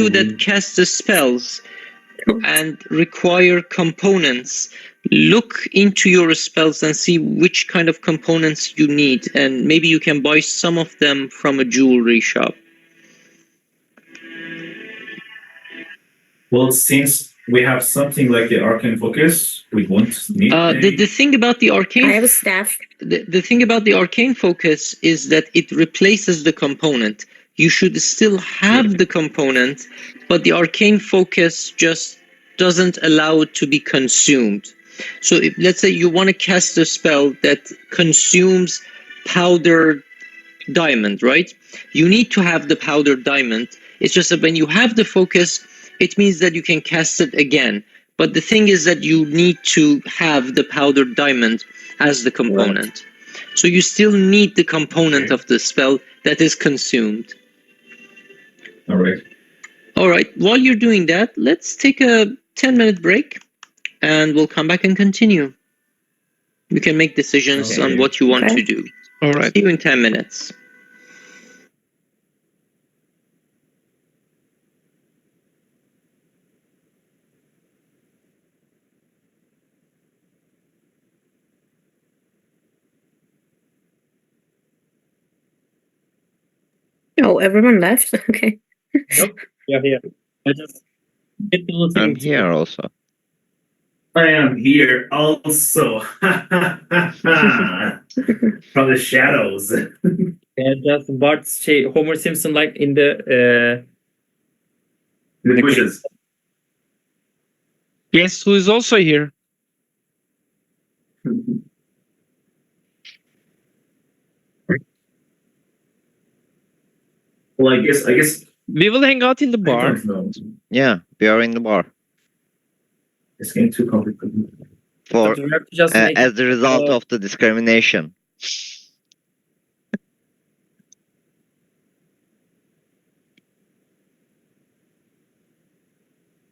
[SPEAKER 1] that cast the spells and require components, look into your spells and see which kind of components you need, and maybe you can buy some of them from a jewelry shop.
[SPEAKER 5] Well, since we have something like the arcane focus, we won't need
[SPEAKER 1] the thing about the arcane,
[SPEAKER 3] I have a staff.
[SPEAKER 1] The thing about the arcane focus is that it replaces the component. You should still have the component, but the arcane focus just doesn't allow it to be consumed. So if, let's say you want to cast a spell that consumes powdered diamond, right? You need to have the powdered diamond. It's just that when you have the focus, it means that you can cast it again. But the thing is that you need to have the powdered diamond as the component. Right. So you still need the component of the spell that is consumed.
[SPEAKER 5] All right.
[SPEAKER 1] All right. While you're doing that, let's take a 10-minute break, and we'll come back and continue. You can make decisions on what you want to do.
[SPEAKER 2] All right.
[SPEAKER 1] See you in 10 minutes.
[SPEAKER 3] Oh, everyone left? Okay.
[SPEAKER 4] Nope. Yeah, here. I just get the little
[SPEAKER 6] I'm
[SPEAKER 4] thing.
[SPEAKER 6] here also.
[SPEAKER 5] I am here also. From the shadows.
[SPEAKER 4] Yeah, that's Bart's Homer Simpson like in
[SPEAKER 5] the bushes.
[SPEAKER 2] Yes, who is also here?
[SPEAKER 5] Well, I guess
[SPEAKER 2] we will hang out in the bar.
[SPEAKER 6] Yeah, we are in the bar.
[SPEAKER 5] It's getting too complicated.
[SPEAKER 6] for
[SPEAKER 4] But we have to just make
[SPEAKER 6] as the result
[SPEAKER 4] uh,
[SPEAKER 6] of the discrimination.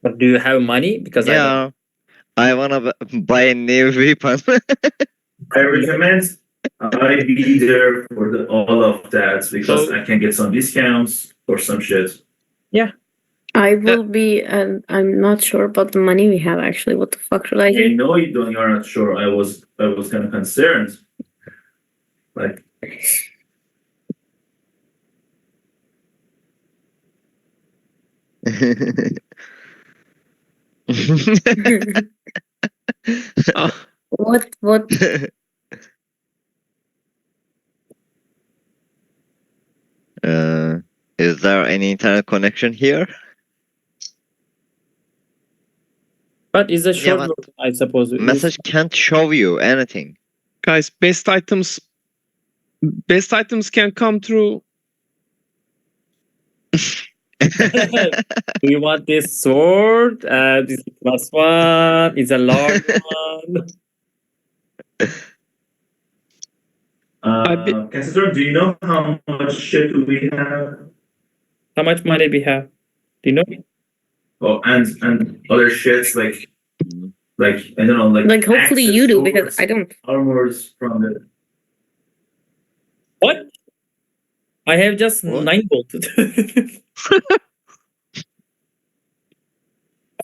[SPEAKER 4] But do you have money? Because I don't.
[SPEAKER 6] Yeah, I wanna buy a new weapon.
[SPEAKER 5] I recommend I be there for all of that because
[SPEAKER 4] So-
[SPEAKER 5] I can get some discounts or some shit.
[SPEAKER 3] I will be. I'm not sure about the money we have. Actually, what the fuck should I
[SPEAKER 5] I
[SPEAKER 3] do?
[SPEAKER 5] know you don't. You're not sure. I was kind of concerned. Like
[SPEAKER 3] What?
[SPEAKER 6] Is there any internet connection here?
[SPEAKER 4] But it's a short
[SPEAKER 6] but
[SPEAKER 4] version, I suppose.
[SPEAKER 6] Message can't show you anything.
[SPEAKER 2] Guys, best items can come through.
[SPEAKER 4] Do you want this sword? This is +1. It's a large one.
[SPEAKER 5] Cassidy, do you know how much shit do we have?
[SPEAKER 4] How much money we have? Do you know?
[SPEAKER 5] Oh, and other shits like I don't know,
[SPEAKER 3] Like, hopefully
[SPEAKER 5] axes,
[SPEAKER 3] you do,
[SPEAKER 5] swords,
[SPEAKER 3] because I don't.
[SPEAKER 5] armors from the.
[SPEAKER 4] What? I have just
[SPEAKER 6] What?
[SPEAKER 4] 9 gold.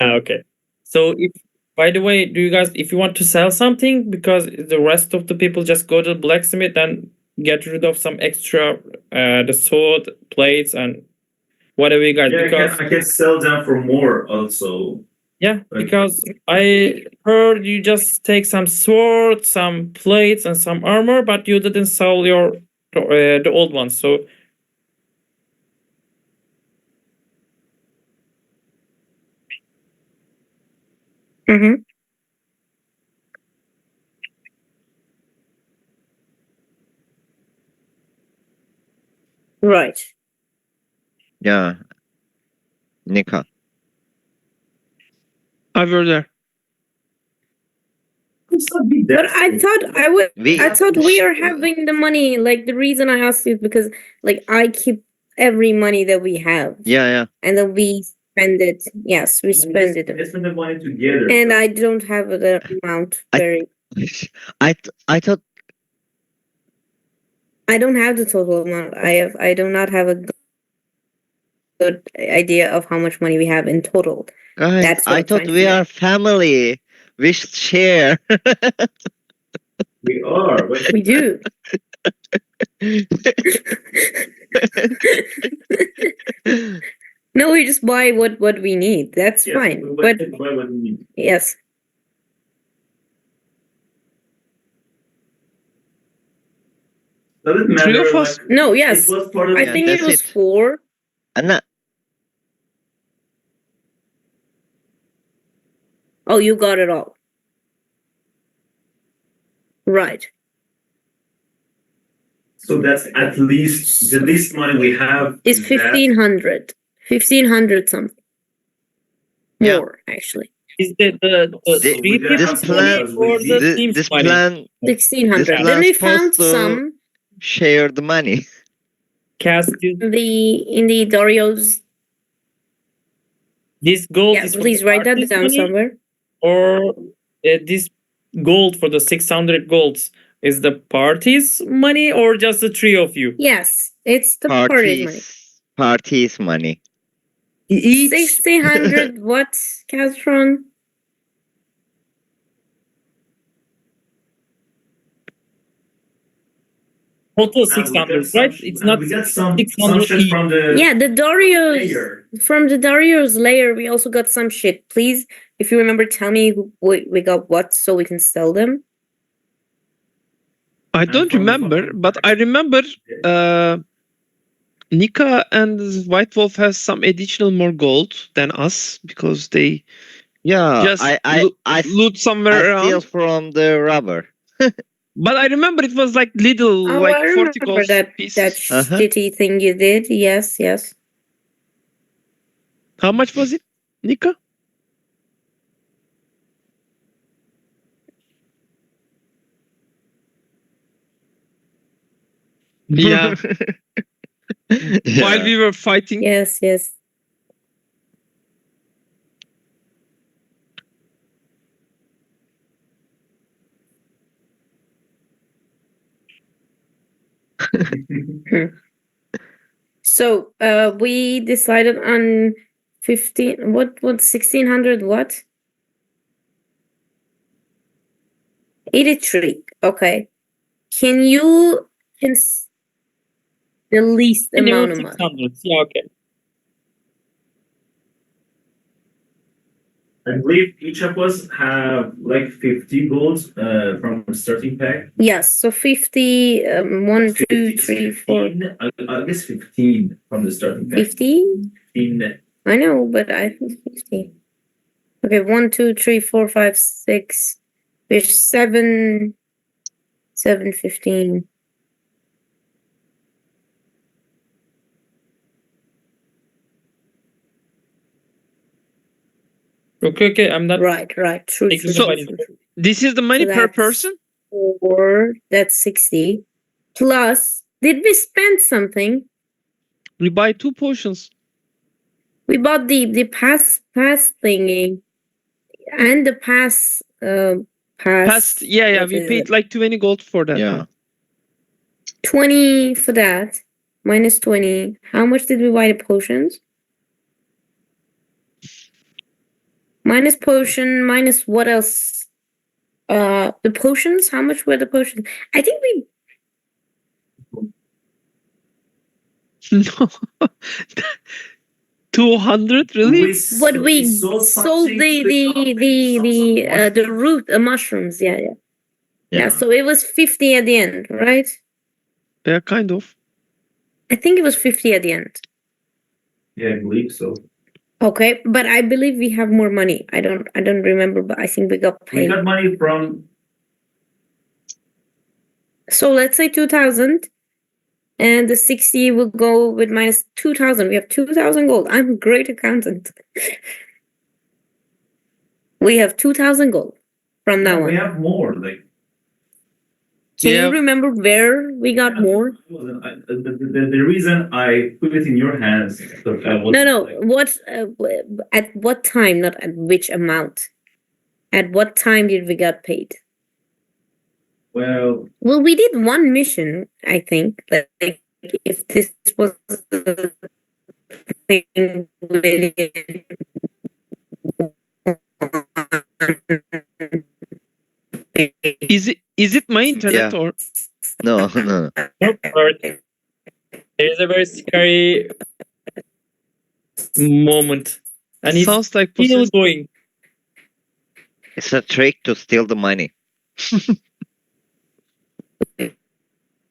[SPEAKER 4] Okay. So if, by the way, do you guys, if you want to sell something, because the rest of the people just go to the blacksmith and get rid of some extra, the sword, plates, and whatever you guys,
[SPEAKER 5] Yeah,
[SPEAKER 4] because
[SPEAKER 5] I can sell them for more also.
[SPEAKER 4] yeah,
[SPEAKER 5] Like-
[SPEAKER 4] because I heard you just take some swords, some plates, and some armor, but you didn't sell your the old ones. So
[SPEAKER 3] Mm-hmm. Right.
[SPEAKER 6] Yeah. Nika.
[SPEAKER 2] I were there.
[SPEAKER 5] It's not be
[SPEAKER 3] But
[SPEAKER 5] that
[SPEAKER 3] I thought I would.
[SPEAKER 6] We
[SPEAKER 3] I thought we are having the money. Like, the reason I asked you is because, like, I keep every money that we have,
[SPEAKER 6] Yeah.
[SPEAKER 3] and then we spend it. Yes, we spend it,
[SPEAKER 5] Let's spend the money together.
[SPEAKER 3] and I don't have the amount. Very.
[SPEAKER 6] I thought
[SPEAKER 3] I don't have the total amount. I do not have a good idea of how much money we have in total.
[SPEAKER 6] guys,
[SPEAKER 3] That's what
[SPEAKER 6] I
[SPEAKER 3] I'm
[SPEAKER 6] thought
[SPEAKER 3] trying to
[SPEAKER 6] we
[SPEAKER 3] figure
[SPEAKER 6] are family. We should share.
[SPEAKER 5] We are. But
[SPEAKER 3] We do. No, we just buy what we need. That's
[SPEAKER 5] yes,
[SPEAKER 3] fine.
[SPEAKER 5] we
[SPEAKER 3] But
[SPEAKER 5] buy what we need.
[SPEAKER 3] yes,
[SPEAKER 5] Does it matter?
[SPEAKER 2] Three of us?
[SPEAKER 5] Like,
[SPEAKER 3] no, yes.
[SPEAKER 5] It was part of
[SPEAKER 3] I
[SPEAKER 6] Yeah,
[SPEAKER 3] think it
[SPEAKER 6] that's
[SPEAKER 3] was
[SPEAKER 6] it.
[SPEAKER 3] 4.
[SPEAKER 6] And that,
[SPEAKER 3] Oh, you got it all. Right.
[SPEAKER 5] So that's at least the least money we have.
[SPEAKER 3] It's
[SPEAKER 5] is that.
[SPEAKER 3] 1,500. 1,500 something.
[SPEAKER 6] Yeah.
[SPEAKER 3] More, actually.
[SPEAKER 4] is the
[SPEAKER 6] Thi-
[SPEAKER 4] three
[SPEAKER 5] this
[SPEAKER 4] people's
[SPEAKER 6] plan-
[SPEAKER 4] money or the
[SPEAKER 5] this
[SPEAKER 4] team's
[SPEAKER 6] this
[SPEAKER 4] money?
[SPEAKER 6] plan
[SPEAKER 3] 1,600.
[SPEAKER 6] This
[SPEAKER 3] Then we
[SPEAKER 6] plan's
[SPEAKER 3] found
[SPEAKER 6] supposed to-
[SPEAKER 3] some
[SPEAKER 6] share the money.
[SPEAKER 4] Cast
[SPEAKER 3] in the Dario's.
[SPEAKER 4] this gold
[SPEAKER 3] Yeah,
[SPEAKER 4] is for
[SPEAKER 3] please
[SPEAKER 4] the
[SPEAKER 3] write that
[SPEAKER 4] party's
[SPEAKER 3] down
[SPEAKER 4] money,
[SPEAKER 3] somewhere.
[SPEAKER 4] or this gold for the 600 golds is the party's money, or just the 3 of you?
[SPEAKER 3] Yes, it's the party's money.
[SPEAKER 6] Parties money.
[SPEAKER 4] Each
[SPEAKER 3] 1,600 what, Catron?
[SPEAKER 4] total
[SPEAKER 5] And we
[SPEAKER 4] 600,
[SPEAKER 5] got some-
[SPEAKER 4] right? It's
[SPEAKER 5] and
[SPEAKER 4] not
[SPEAKER 5] we got some
[SPEAKER 4] 600
[SPEAKER 5] shit
[SPEAKER 4] each.
[SPEAKER 5] from the
[SPEAKER 3] Yeah, the Dario's.
[SPEAKER 5] player.
[SPEAKER 3] From the Dario's layer, we also got some shit. Please, if you remember, tell me we got what so we can sell them.
[SPEAKER 2] I don't
[SPEAKER 5] from the
[SPEAKER 2] remember,
[SPEAKER 5] fucking
[SPEAKER 2] but I remember Nika and White Wolf has some additional more gold than us because they
[SPEAKER 6] Yeah,
[SPEAKER 2] just
[SPEAKER 6] I
[SPEAKER 2] loot somewhere
[SPEAKER 6] steal
[SPEAKER 2] around.
[SPEAKER 6] from the robber.
[SPEAKER 2] But I remember it was like little,
[SPEAKER 3] Oh,
[SPEAKER 2] like
[SPEAKER 3] I
[SPEAKER 2] 40
[SPEAKER 3] remember
[SPEAKER 2] gold
[SPEAKER 3] that
[SPEAKER 2] pieces.
[SPEAKER 6] Uh-huh.
[SPEAKER 3] shitty thing you did. Yes, yes.
[SPEAKER 2] How much was it, Nika? Yeah. While we were fighting.
[SPEAKER 3] Yes, yes. So we decided on 1600 what? 83. Okay. Can you the least amount of money?
[SPEAKER 4] 600. Yeah, okay.
[SPEAKER 5] I believe each of us have like 50 golds from the starting pack.
[SPEAKER 3] Yes, so 50, 1, 2, 3, 4,
[SPEAKER 5] 15, I guess 15 from the starting pack.
[SPEAKER 3] 50?
[SPEAKER 5] 15.
[SPEAKER 3] I know, but I think 50. Okay, 1, 2, 3, 4, 5, 6. There's 7, 15.
[SPEAKER 4] Okay. I'm not.
[SPEAKER 3] Right. True.
[SPEAKER 4] Taking
[SPEAKER 2] So-
[SPEAKER 4] money.
[SPEAKER 2] This is the money
[SPEAKER 3] So
[SPEAKER 2] per
[SPEAKER 3] that's-
[SPEAKER 2] person?
[SPEAKER 3] 4, that's 60. Plus, did we spend something?
[SPEAKER 2] We buy 2 potions.
[SPEAKER 3] We bought the pass thingy and the pass
[SPEAKER 2] Past, yeah,
[SPEAKER 3] what
[SPEAKER 2] we
[SPEAKER 3] is
[SPEAKER 2] paid
[SPEAKER 3] it?
[SPEAKER 2] like 20 gold for that
[SPEAKER 6] Yeah.
[SPEAKER 2] one.
[SPEAKER 3] 20 for that. Minus 20. How much did we buy the potions? Minus potion, minus what else? The potions? How much were the potions? I think we
[SPEAKER 2] No. 200 really?
[SPEAKER 3] what we sold the root mushrooms. Yeah. So it was 50 at the end, right?
[SPEAKER 2] Yeah, kind of.
[SPEAKER 3] I think it was 50 at the end.
[SPEAKER 5] Yeah, I believe so.
[SPEAKER 3] Okay, but I believe we have more money. I don't remember, but I think we got
[SPEAKER 5] We
[SPEAKER 3] paid.
[SPEAKER 5] got money from
[SPEAKER 3] So let's say 2,000, and the 60 will go with minus 2,000. We have 2,000 gold. I'm a great accountant. We have 2,000 gold from now
[SPEAKER 5] we
[SPEAKER 3] on.
[SPEAKER 5] have more. Like
[SPEAKER 3] Can
[SPEAKER 2] Yeah.
[SPEAKER 3] you remember where we got more?
[SPEAKER 5] the reason I put it in your hands.
[SPEAKER 3] No. What at what time? Not at which amount. At what time did we get paid?
[SPEAKER 5] Well,
[SPEAKER 3] Well, we did one mission, I think. Like, if this was the thing
[SPEAKER 2] Is it my internet
[SPEAKER 6] Yeah.
[SPEAKER 2] or
[SPEAKER 6] No.
[SPEAKER 4] Nope, Bert. There is a very scary moment, and it's
[SPEAKER 2] sounds like
[SPEAKER 4] still
[SPEAKER 2] possessed?
[SPEAKER 4] going.
[SPEAKER 6] It's a trick to steal the money.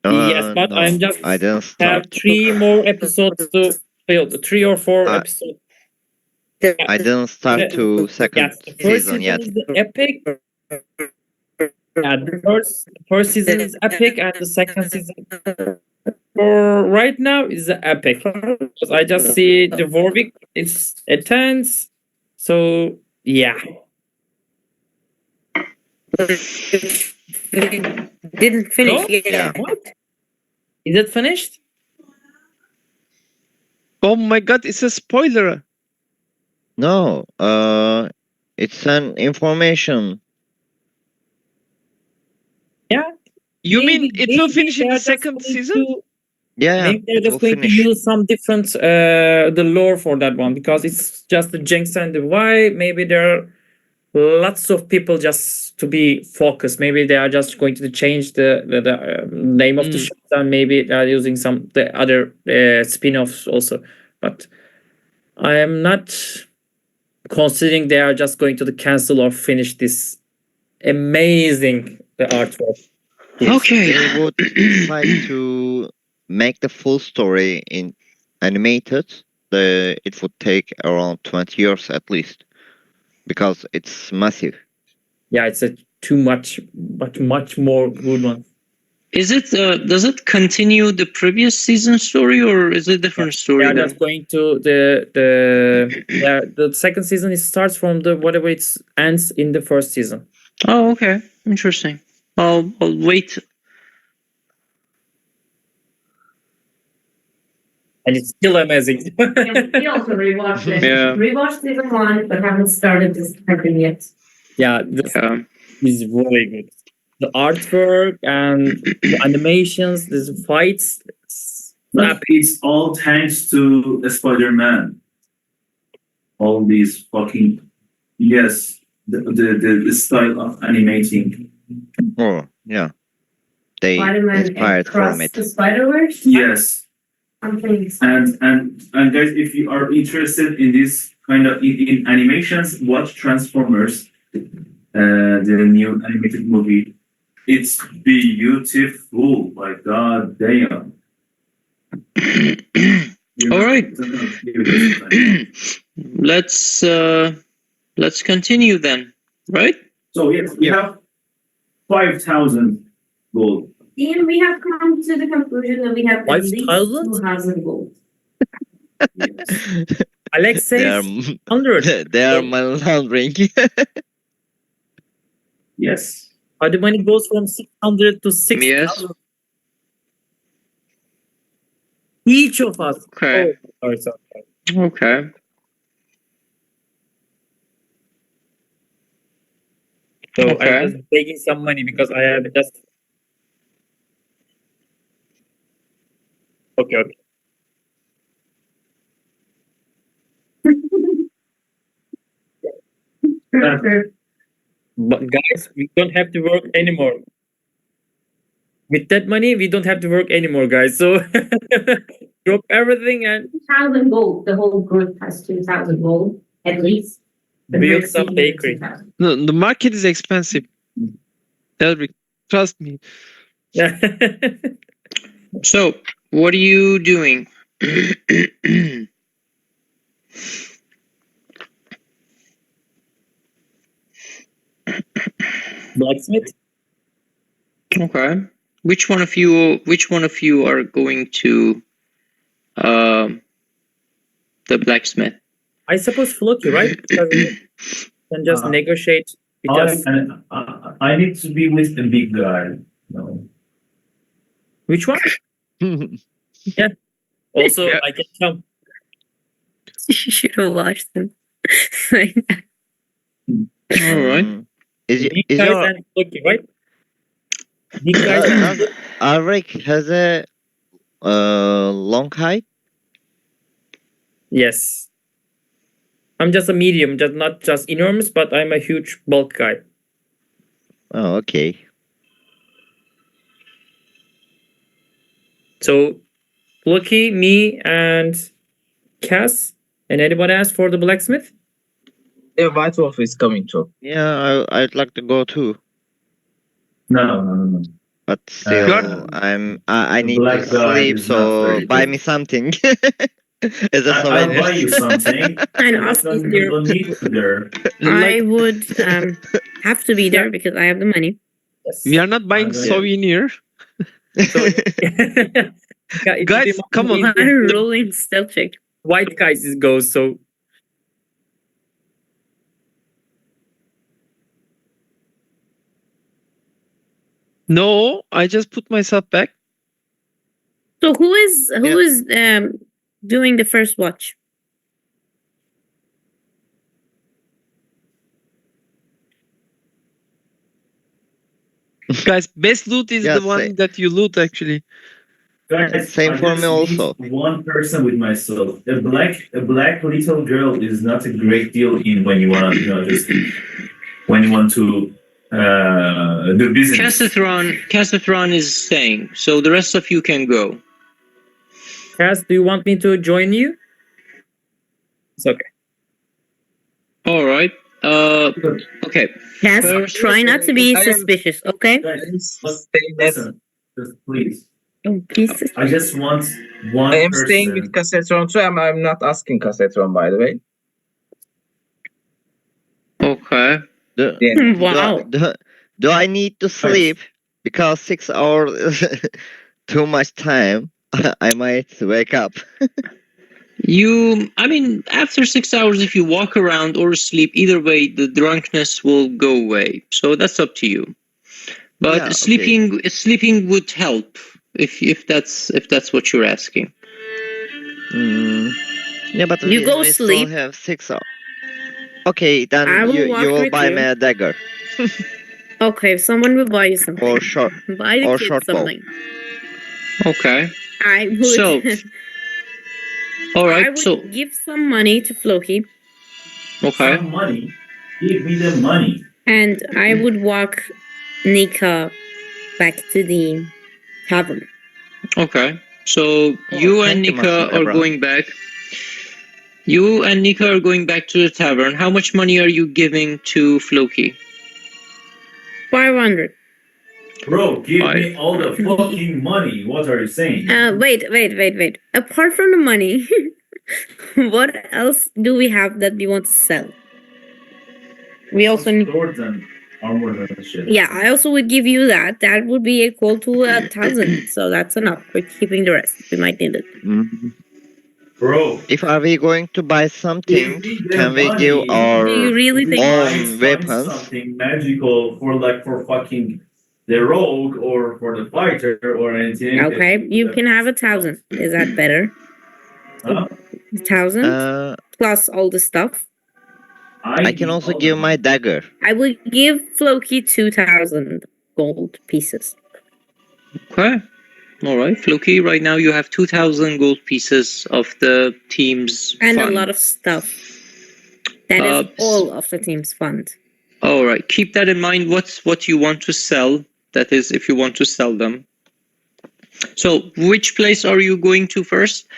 [SPEAKER 4] Yes, but
[SPEAKER 6] No,
[SPEAKER 4] I'm just
[SPEAKER 6] I didn't
[SPEAKER 4] have
[SPEAKER 6] start.
[SPEAKER 4] 3 more episodes to fill. 3 or 4
[SPEAKER 6] Uh,
[SPEAKER 4] episodes.
[SPEAKER 6] I didn't start to second
[SPEAKER 4] Yes, the first
[SPEAKER 6] season
[SPEAKER 4] season
[SPEAKER 6] yet.
[SPEAKER 4] is the epic. Yeah, the first season is epic, and the second season for right now is the epic. Because I just see the Warwick is a tense. So yeah.
[SPEAKER 3] didn't finish
[SPEAKER 4] No?
[SPEAKER 3] yet.
[SPEAKER 6] Yeah.
[SPEAKER 4] What? Is it finished?
[SPEAKER 2] Oh my god, it's a spoiler.
[SPEAKER 6] No, it's an information.
[SPEAKER 4] Yeah.
[SPEAKER 2] You mean
[SPEAKER 4] Maybe-
[SPEAKER 2] it will
[SPEAKER 4] maybe
[SPEAKER 2] finish in
[SPEAKER 4] they
[SPEAKER 2] the
[SPEAKER 4] are just
[SPEAKER 2] second
[SPEAKER 4] going
[SPEAKER 2] season?
[SPEAKER 4] to-
[SPEAKER 6] Yeah,
[SPEAKER 4] Maybe they're
[SPEAKER 6] it will
[SPEAKER 4] just going
[SPEAKER 6] finish.
[SPEAKER 4] to use some different the lore for that one because it's just the Jinx and the Y. Maybe there are lots of people just to be focused. Maybe they are just going to change the name of the show, and maybe they are using some the other spin-offs also. But I am not considering they are just going to cancel or finish this amazing artwork.
[SPEAKER 1] Okay.
[SPEAKER 6] They would decide to make the full story in animated. It would take around 20 years at least, because it's massive.
[SPEAKER 4] Yeah, it's a too much, but much more good one.
[SPEAKER 1] Is it does it continue the previous season story or is it a different
[SPEAKER 4] They
[SPEAKER 1] story
[SPEAKER 4] are
[SPEAKER 1] then?
[SPEAKER 4] just going to the second season. It starts from the whatever it ends in the first season.
[SPEAKER 1] Oh, okay. Interesting. I'll wait.
[SPEAKER 4] and it's still amazing.
[SPEAKER 3] And we also rewatched it.
[SPEAKER 1] Yeah.
[SPEAKER 3] Rewatched season 1, but haven't started this second yet.
[SPEAKER 4] Yeah, this
[SPEAKER 1] Yeah.
[SPEAKER 4] is really good. The artwork and the animations, the fights.
[SPEAKER 5] But it's all thanks to Spider-Man. All these fucking yes, the style of animating.
[SPEAKER 6] Oh, yeah. They
[SPEAKER 3] Spider-Man
[SPEAKER 6] inspired from
[SPEAKER 3] across
[SPEAKER 6] it.
[SPEAKER 3] the Spider-Verse.
[SPEAKER 5] Yes,
[SPEAKER 3] Something.
[SPEAKER 5] and guys, if you are interested in this kind of in animations, watch Transformers, the new animated movie. It's beautiful. My God, damn.
[SPEAKER 1] All right. Let's continue then, right?
[SPEAKER 5] So yes, we have 5,000 gold.
[SPEAKER 3] Ian, we have come to the conclusion that we have at least
[SPEAKER 4] 5,000?
[SPEAKER 3] 2,000 gold.
[SPEAKER 5] Yes.
[SPEAKER 4] Alex
[SPEAKER 6] They are,
[SPEAKER 4] says 100.
[SPEAKER 6] they are money laundering.
[SPEAKER 5] Yes.
[SPEAKER 4] The money goes from 600 to 6,000.
[SPEAKER 1] Yes.
[SPEAKER 4] Each of us.
[SPEAKER 1] Okay.
[SPEAKER 4] Oh, sorry.
[SPEAKER 1] Okay.
[SPEAKER 4] So
[SPEAKER 1] Okay.
[SPEAKER 4] I'm just taking some money because I have just. Okay. But guys, we don't have to work anymore. With that money, we don't have to work anymore, guys. So drop everything and
[SPEAKER 3] 2,000 gold. The whole group has 2,000 gold, at least. The
[SPEAKER 4] build
[SPEAKER 3] next
[SPEAKER 4] some
[SPEAKER 3] season,
[SPEAKER 4] bakery.
[SPEAKER 3] 2,000.
[SPEAKER 2] No, the market is expensive. Elric, trust me.
[SPEAKER 4] Yeah.
[SPEAKER 1] So, what are you doing?
[SPEAKER 4] Blacksmith.
[SPEAKER 1] Okay. Which one of you are going to the blacksmith?
[SPEAKER 4] I suppose Floki, right? Because we can just negotiate with us.
[SPEAKER 5] I need to be with the big guy. No.
[SPEAKER 4] Which one? Also,
[SPEAKER 2] Yeah.
[SPEAKER 4] I can come.
[SPEAKER 3] You should have watched them.
[SPEAKER 1] All right.
[SPEAKER 6] Is,
[SPEAKER 4] Big
[SPEAKER 6] is
[SPEAKER 4] guys
[SPEAKER 6] your
[SPEAKER 4] and Floki, right? Big guys and
[SPEAKER 6] does Alric has a long height?
[SPEAKER 4] yes. I'm just a medium, just not just enormous, but I'm a huge bulk guy.
[SPEAKER 6] Oh, okay.
[SPEAKER 4] So Floki, me, and Cass, and anyone else for the blacksmith?
[SPEAKER 7] Yeah, White Wolf is coming too.
[SPEAKER 6] Yeah, I'd like to go too,
[SPEAKER 5] No.
[SPEAKER 6] but still,
[SPEAKER 2] You're-
[SPEAKER 6] I
[SPEAKER 5] The
[SPEAKER 6] need to
[SPEAKER 5] black guy
[SPEAKER 6] sleep,
[SPEAKER 5] is not
[SPEAKER 6] so
[SPEAKER 5] very
[SPEAKER 6] buy
[SPEAKER 5] good.
[SPEAKER 6] me something. As a
[SPEAKER 5] I'll
[SPEAKER 6] souvenir.
[SPEAKER 5] buy you something.
[SPEAKER 3] And
[SPEAKER 5] You
[SPEAKER 3] ask
[SPEAKER 5] don't,
[SPEAKER 3] if
[SPEAKER 5] you
[SPEAKER 3] you're-
[SPEAKER 5] don't need to there.
[SPEAKER 3] I
[SPEAKER 2] Like,
[SPEAKER 3] would have to be there because I have the money.
[SPEAKER 4] Yes.
[SPEAKER 2] we are not buying
[SPEAKER 5] I'm gonna-
[SPEAKER 2] souvenir.
[SPEAKER 4] Yeah, it
[SPEAKER 2] Guys,
[SPEAKER 4] will be
[SPEAKER 2] come on.
[SPEAKER 4] more
[SPEAKER 3] I'm
[SPEAKER 4] easy.
[SPEAKER 3] rolling stealth check.
[SPEAKER 4] White guys is goes, so
[SPEAKER 2] No, I just put myself back.
[SPEAKER 3] So who is doing the first watch?
[SPEAKER 2] Guys, best loot is
[SPEAKER 6] Yeah,
[SPEAKER 2] the one that you loot actually.
[SPEAKER 5] Guys,
[SPEAKER 6] Same
[SPEAKER 5] I
[SPEAKER 6] for
[SPEAKER 5] just
[SPEAKER 6] me also.
[SPEAKER 5] need one person with myself. A black little girl is not a great deal in when you want to, just when you want to do business.
[SPEAKER 1] Cassithron is staying, so the rest of you can go.
[SPEAKER 4] Cass, do you want me to join you? It's okay.
[SPEAKER 1] All right. Okay.
[SPEAKER 3] Yes,
[SPEAKER 1] First-
[SPEAKER 3] try not to be
[SPEAKER 7] I am-
[SPEAKER 3] suspicious, okay?
[SPEAKER 5] Guys,
[SPEAKER 7] Staying at,
[SPEAKER 5] listen, just please.
[SPEAKER 3] Oh, please.
[SPEAKER 5] I just want one
[SPEAKER 7] I am
[SPEAKER 5] person.
[SPEAKER 7] staying with Cassetron too. I'm not asking Cassetron, by the way.
[SPEAKER 1] Okay.
[SPEAKER 3] Wow.
[SPEAKER 6] Do I need to sleep? Because 6 hours is too much time. I might wake up.
[SPEAKER 1] I mean, after 6 hours, if you walk around or sleep, either way, the drunkenness will go away. So that's up to you. But
[SPEAKER 6] Yeah, okay.
[SPEAKER 1] sleeping would help if that's what you're asking.
[SPEAKER 6] Mm, yeah, but
[SPEAKER 3] You go
[SPEAKER 6] we still
[SPEAKER 3] sleep.
[SPEAKER 6] have 6 hours. Okay, then
[SPEAKER 3] I will
[SPEAKER 6] you
[SPEAKER 3] walk
[SPEAKER 6] will
[SPEAKER 3] with
[SPEAKER 6] buy
[SPEAKER 3] you.
[SPEAKER 6] me a dagger
[SPEAKER 3] Okay, someone will buy you something.
[SPEAKER 6] or short
[SPEAKER 3] Buy the
[SPEAKER 6] or
[SPEAKER 3] kid
[SPEAKER 6] short bow.
[SPEAKER 3] something.
[SPEAKER 1] Okay.
[SPEAKER 3] I would.
[SPEAKER 1] So, all
[SPEAKER 3] I
[SPEAKER 1] right.
[SPEAKER 3] would
[SPEAKER 1] So,
[SPEAKER 3] give some money to Floki,
[SPEAKER 1] okay.
[SPEAKER 5] Some money. Give me the money.
[SPEAKER 3] and I would walk Nika back to the tavern.
[SPEAKER 1] Okay. So you and
[SPEAKER 6] Thank you, Master
[SPEAKER 1] Nika are
[SPEAKER 6] Lebron.
[SPEAKER 1] going back. You and Nika are going back to the tavern. How much money are you giving to Floki?
[SPEAKER 3] 500.
[SPEAKER 5] Bro, give
[SPEAKER 1] Five.
[SPEAKER 5] me all the fucking money. What are you saying?
[SPEAKER 3] Wait. Apart from the money, what else do we have that we want to sell? We also need.
[SPEAKER 5] Swords and armor and shit.
[SPEAKER 3] Yeah, I also would give you that. That would be equal to 1,000. So that's enough. We're keeping the rest. We might need it.
[SPEAKER 6] Mm.
[SPEAKER 5] Bro,
[SPEAKER 6] If are we going to buy something,
[SPEAKER 5] give me the
[SPEAKER 6] can we give
[SPEAKER 5] money.
[SPEAKER 6] our
[SPEAKER 3] Do you really
[SPEAKER 5] We
[SPEAKER 3] think?
[SPEAKER 6] own
[SPEAKER 5] might find
[SPEAKER 6] weapons?
[SPEAKER 5] something magical for fucking the rogue or for the fighter or anything.
[SPEAKER 3] Okay, you can have 1,000. Is that better?
[SPEAKER 5] Huh?
[SPEAKER 3] 1,000 plus all the stuff.
[SPEAKER 6] I can also give my dagger.
[SPEAKER 3] I would give Floki 2,000 gold pieces.
[SPEAKER 1] Okay. All right, Floki. Right now you have 2,000 gold pieces of the team's
[SPEAKER 3] And
[SPEAKER 1] fund.
[SPEAKER 3] a lot of stuff. That is all of the team's fund.
[SPEAKER 1] All right. Keep that in mind. What you want to sell? That is, if you want to sell them. So, which place are you going to first?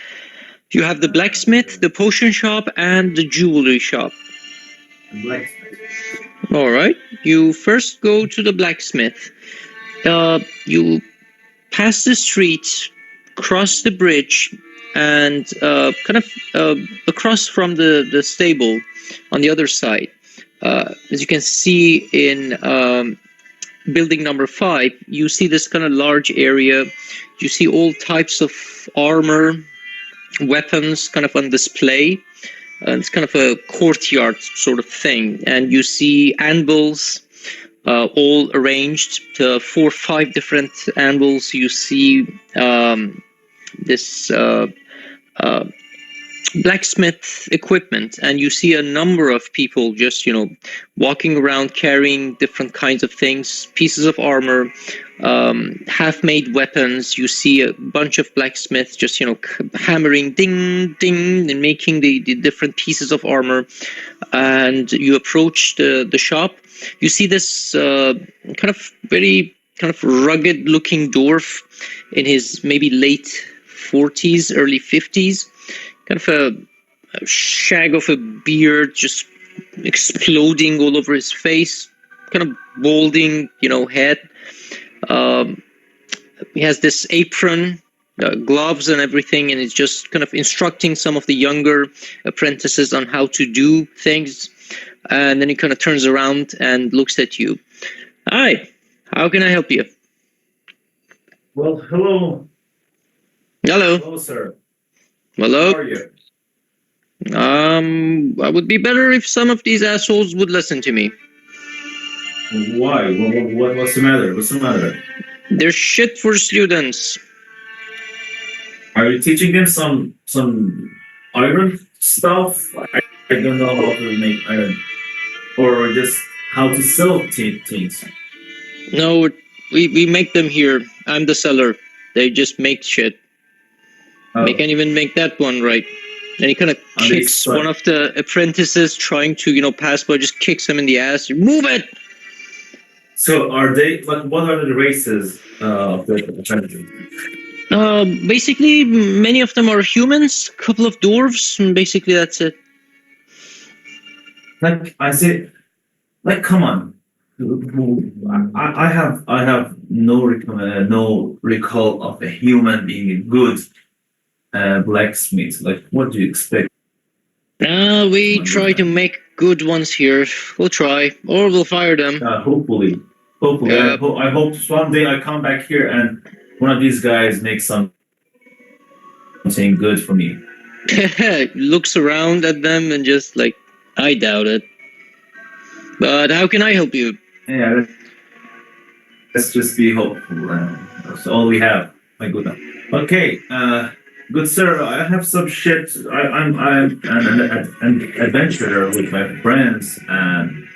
[SPEAKER 1] You have the blacksmith, the potion shop, and the jewelry shop.
[SPEAKER 5] Blacksmith.
[SPEAKER 1] All right. You first go to the blacksmith. You pass the street, cross the bridge, and across from the stable on the other side. As you can see in building number 5, you see this kind of large area. You see all types of armor, weapons kind of on display. It's kind of a courtyard sort of thing. And you see anvils all arranged to 4 or 5 different anvils. You see this blacksmith equipment, and you see a number of people just walking around carrying different kinds of things, pieces of armor, half-made weapons. You see a bunch of blacksmiths just hammering ding ding and making the different pieces of armor. And you approach the shop. You see this very rugged looking dwarf in his maybe late 40s, early 50s. Kind of a shag of a beard just exploding all over his face, kind of balding, head. He has this apron, gloves and everything, and he's just kind of instructing some of the younger apprentices on how to do things. And then he kind of turns around and looks at you. Hi, how can I help you?
[SPEAKER 5] Well, hello.
[SPEAKER 1] Hello.
[SPEAKER 5] Hello, sir.
[SPEAKER 1] Hello.
[SPEAKER 5] How are you?
[SPEAKER 1] I would be better if some of these assholes would listen to me.
[SPEAKER 5] Why? What's the matter? What's the matter?
[SPEAKER 1] They're shit for students.
[SPEAKER 5] Are you teaching them some iron stuff? I don't know how to make iron, or just how to sell things.
[SPEAKER 1] No, we make them here. I'm the seller. They just make shit. They can't even make that one right. And he kind of kicks one of the apprentices trying to, pass by, just kicks him in the ass. Move it!
[SPEAKER 5] So are they, what are the races of the apprentices?
[SPEAKER 1] Basically, many of them are humans, a couple of dwarves, and basically that's it.
[SPEAKER 5] I say, come on. I have no recall of a human being a good blacksmith. What do you expect?
[SPEAKER 1] We try to make good ones here. We'll try, or we'll fire them.
[SPEAKER 5] Hopefully. I hope one day I come back here and one of these guys makes something good for me.
[SPEAKER 1] Looks around at them and just I doubt it. But how can I help you?
[SPEAKER 5] Yeah, let's just be hopeful. That's all we have. My goodness. Okay. good sir, I have some shit. I'm an adventurer with my friends, and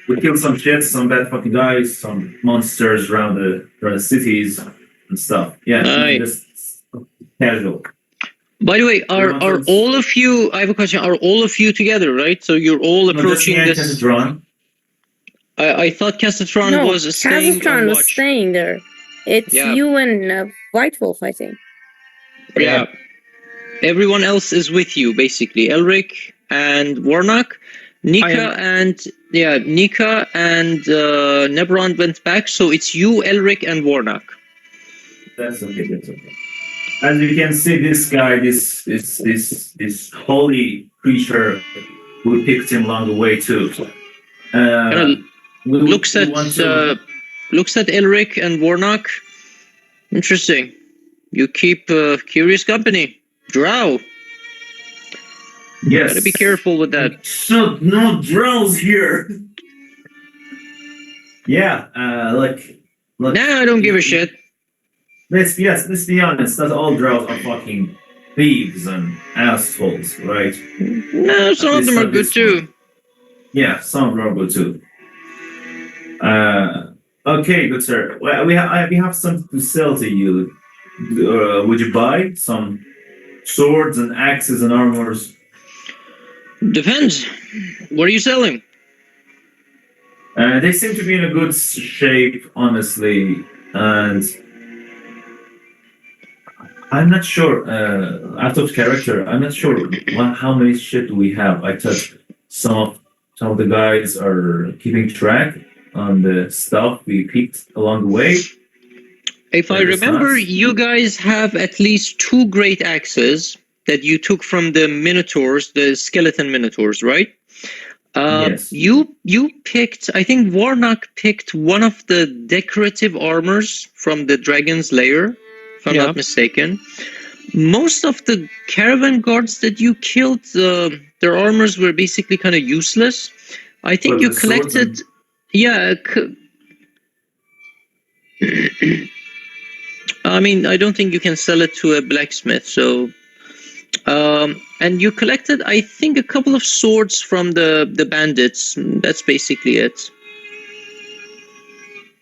[SPEAKER 5] we killed some shit, some bad fucking guys, some monsters around the cities and stuff. Yeah,
[SPEAKER 1] Aye.
[SPEAKER 5] just casual.
[SPEAKER 1] By the way, are
[SPEAKER 5] Everyone sounds-
[SPEAKER 1] all of you? I have a question. Are all of you together, right? So you're all
[SPEAKER 5] No, just
[SPEAKER 1] approaching
[SPEAKER 5] me and
[SPEAKER 1] this.
[SPEAKER 5] Cassandron.
[SPEAKER 1] I thought Cassatron
[SPEAKER 3] No,
[SPEAKER 1] was staying
[SPEAKER 3] Kazatron
[SPEAKER 1] on
[SPEAKER 3] was
[SPEAKER 1] watch.
[SPEAKER 3] staying there. It's
[SPEAKER 1] Yeah.
[SPEAKER 3] you and White Wolf, I think.
[SPEAKER 1] Yeah. Everyone else is with you, basically. Elric and Warnock, Nika and Nebron went back. So it's you, Elric, and Warnock.
[SPEAKER 5] That's okay. That's okay. As you can see, this guy, this holy creature, we picked him along the way too.
[SPEAKER 1] Kinda looks
[SPEAKER 5] we
[SPEAKER 1] at
[SPEAKER 5] want to-
[SPEAKER 1] looks at Elric and Warnock. Interesting. You keep curious company. Drow.
[SPEAKER 5] yes.
[SPEAKER 1] Gotta be careful with that.
[SPEAKER 5] So no drones here. Yeah, like.
[SPEAKER 1] Nah, I don't give a shit.
[SPEAKER 5] Let's be honest. Not all drows are fucking thieves and assholes, right?
[SPEAKER 1] No, some of
[SPEAKER 5] least
[SPEAKER 1] them are
[SPEAKER 5] not
[SPEAKER 1] good
[SPEAKER 5] this
[SPEAKER 1] too.
[SPEAKER 5] one. Yeah, some of them are good too. Okay, good sir. Well, we have something to sell to you. Would you buy some swords and axes and armors?
[SPEAKER 1] Depends. What are you selling?
[SPEAKER 5] They seem to be in a good shape, honestly, and I'm not sure. Out of character, I'm not sure how many shit do we have. I thought some of the guys are keeping track on the stuff we picked along the way.
[SPEAKER 1] If I
[SPEAKER 5] That is
[SPEAKER 1] remember,
[SPEAKER 5] nice.
[SPEAKER 1] you guys have at least 2 great axes that you took from the Minotaurs, the skeleton Minotaurs, right?
[SPEAKER 5] Yes.
[SPEAKER 1] You picked, I think Warnock picked one of the decorative armors from the Dragon's Lair, if I'm
[SPEAKER 2] Yeah.
[SPEAKER 1] not mistaken. Most of the caravan guards that you killed, their armors were basically kind of useless. I think
[SPEAKER 5] But
[SPEAKER 1] you
[SPEAKER 5] the swords
[SPEAKER 1] collected...
[SPEAKER 5] and-
[SPEAKER 1] Yeah. I mean, I don't think you can sell it to a blacksmith, so... and you collected, I think, a couple of swords from the bandits. That's basically it.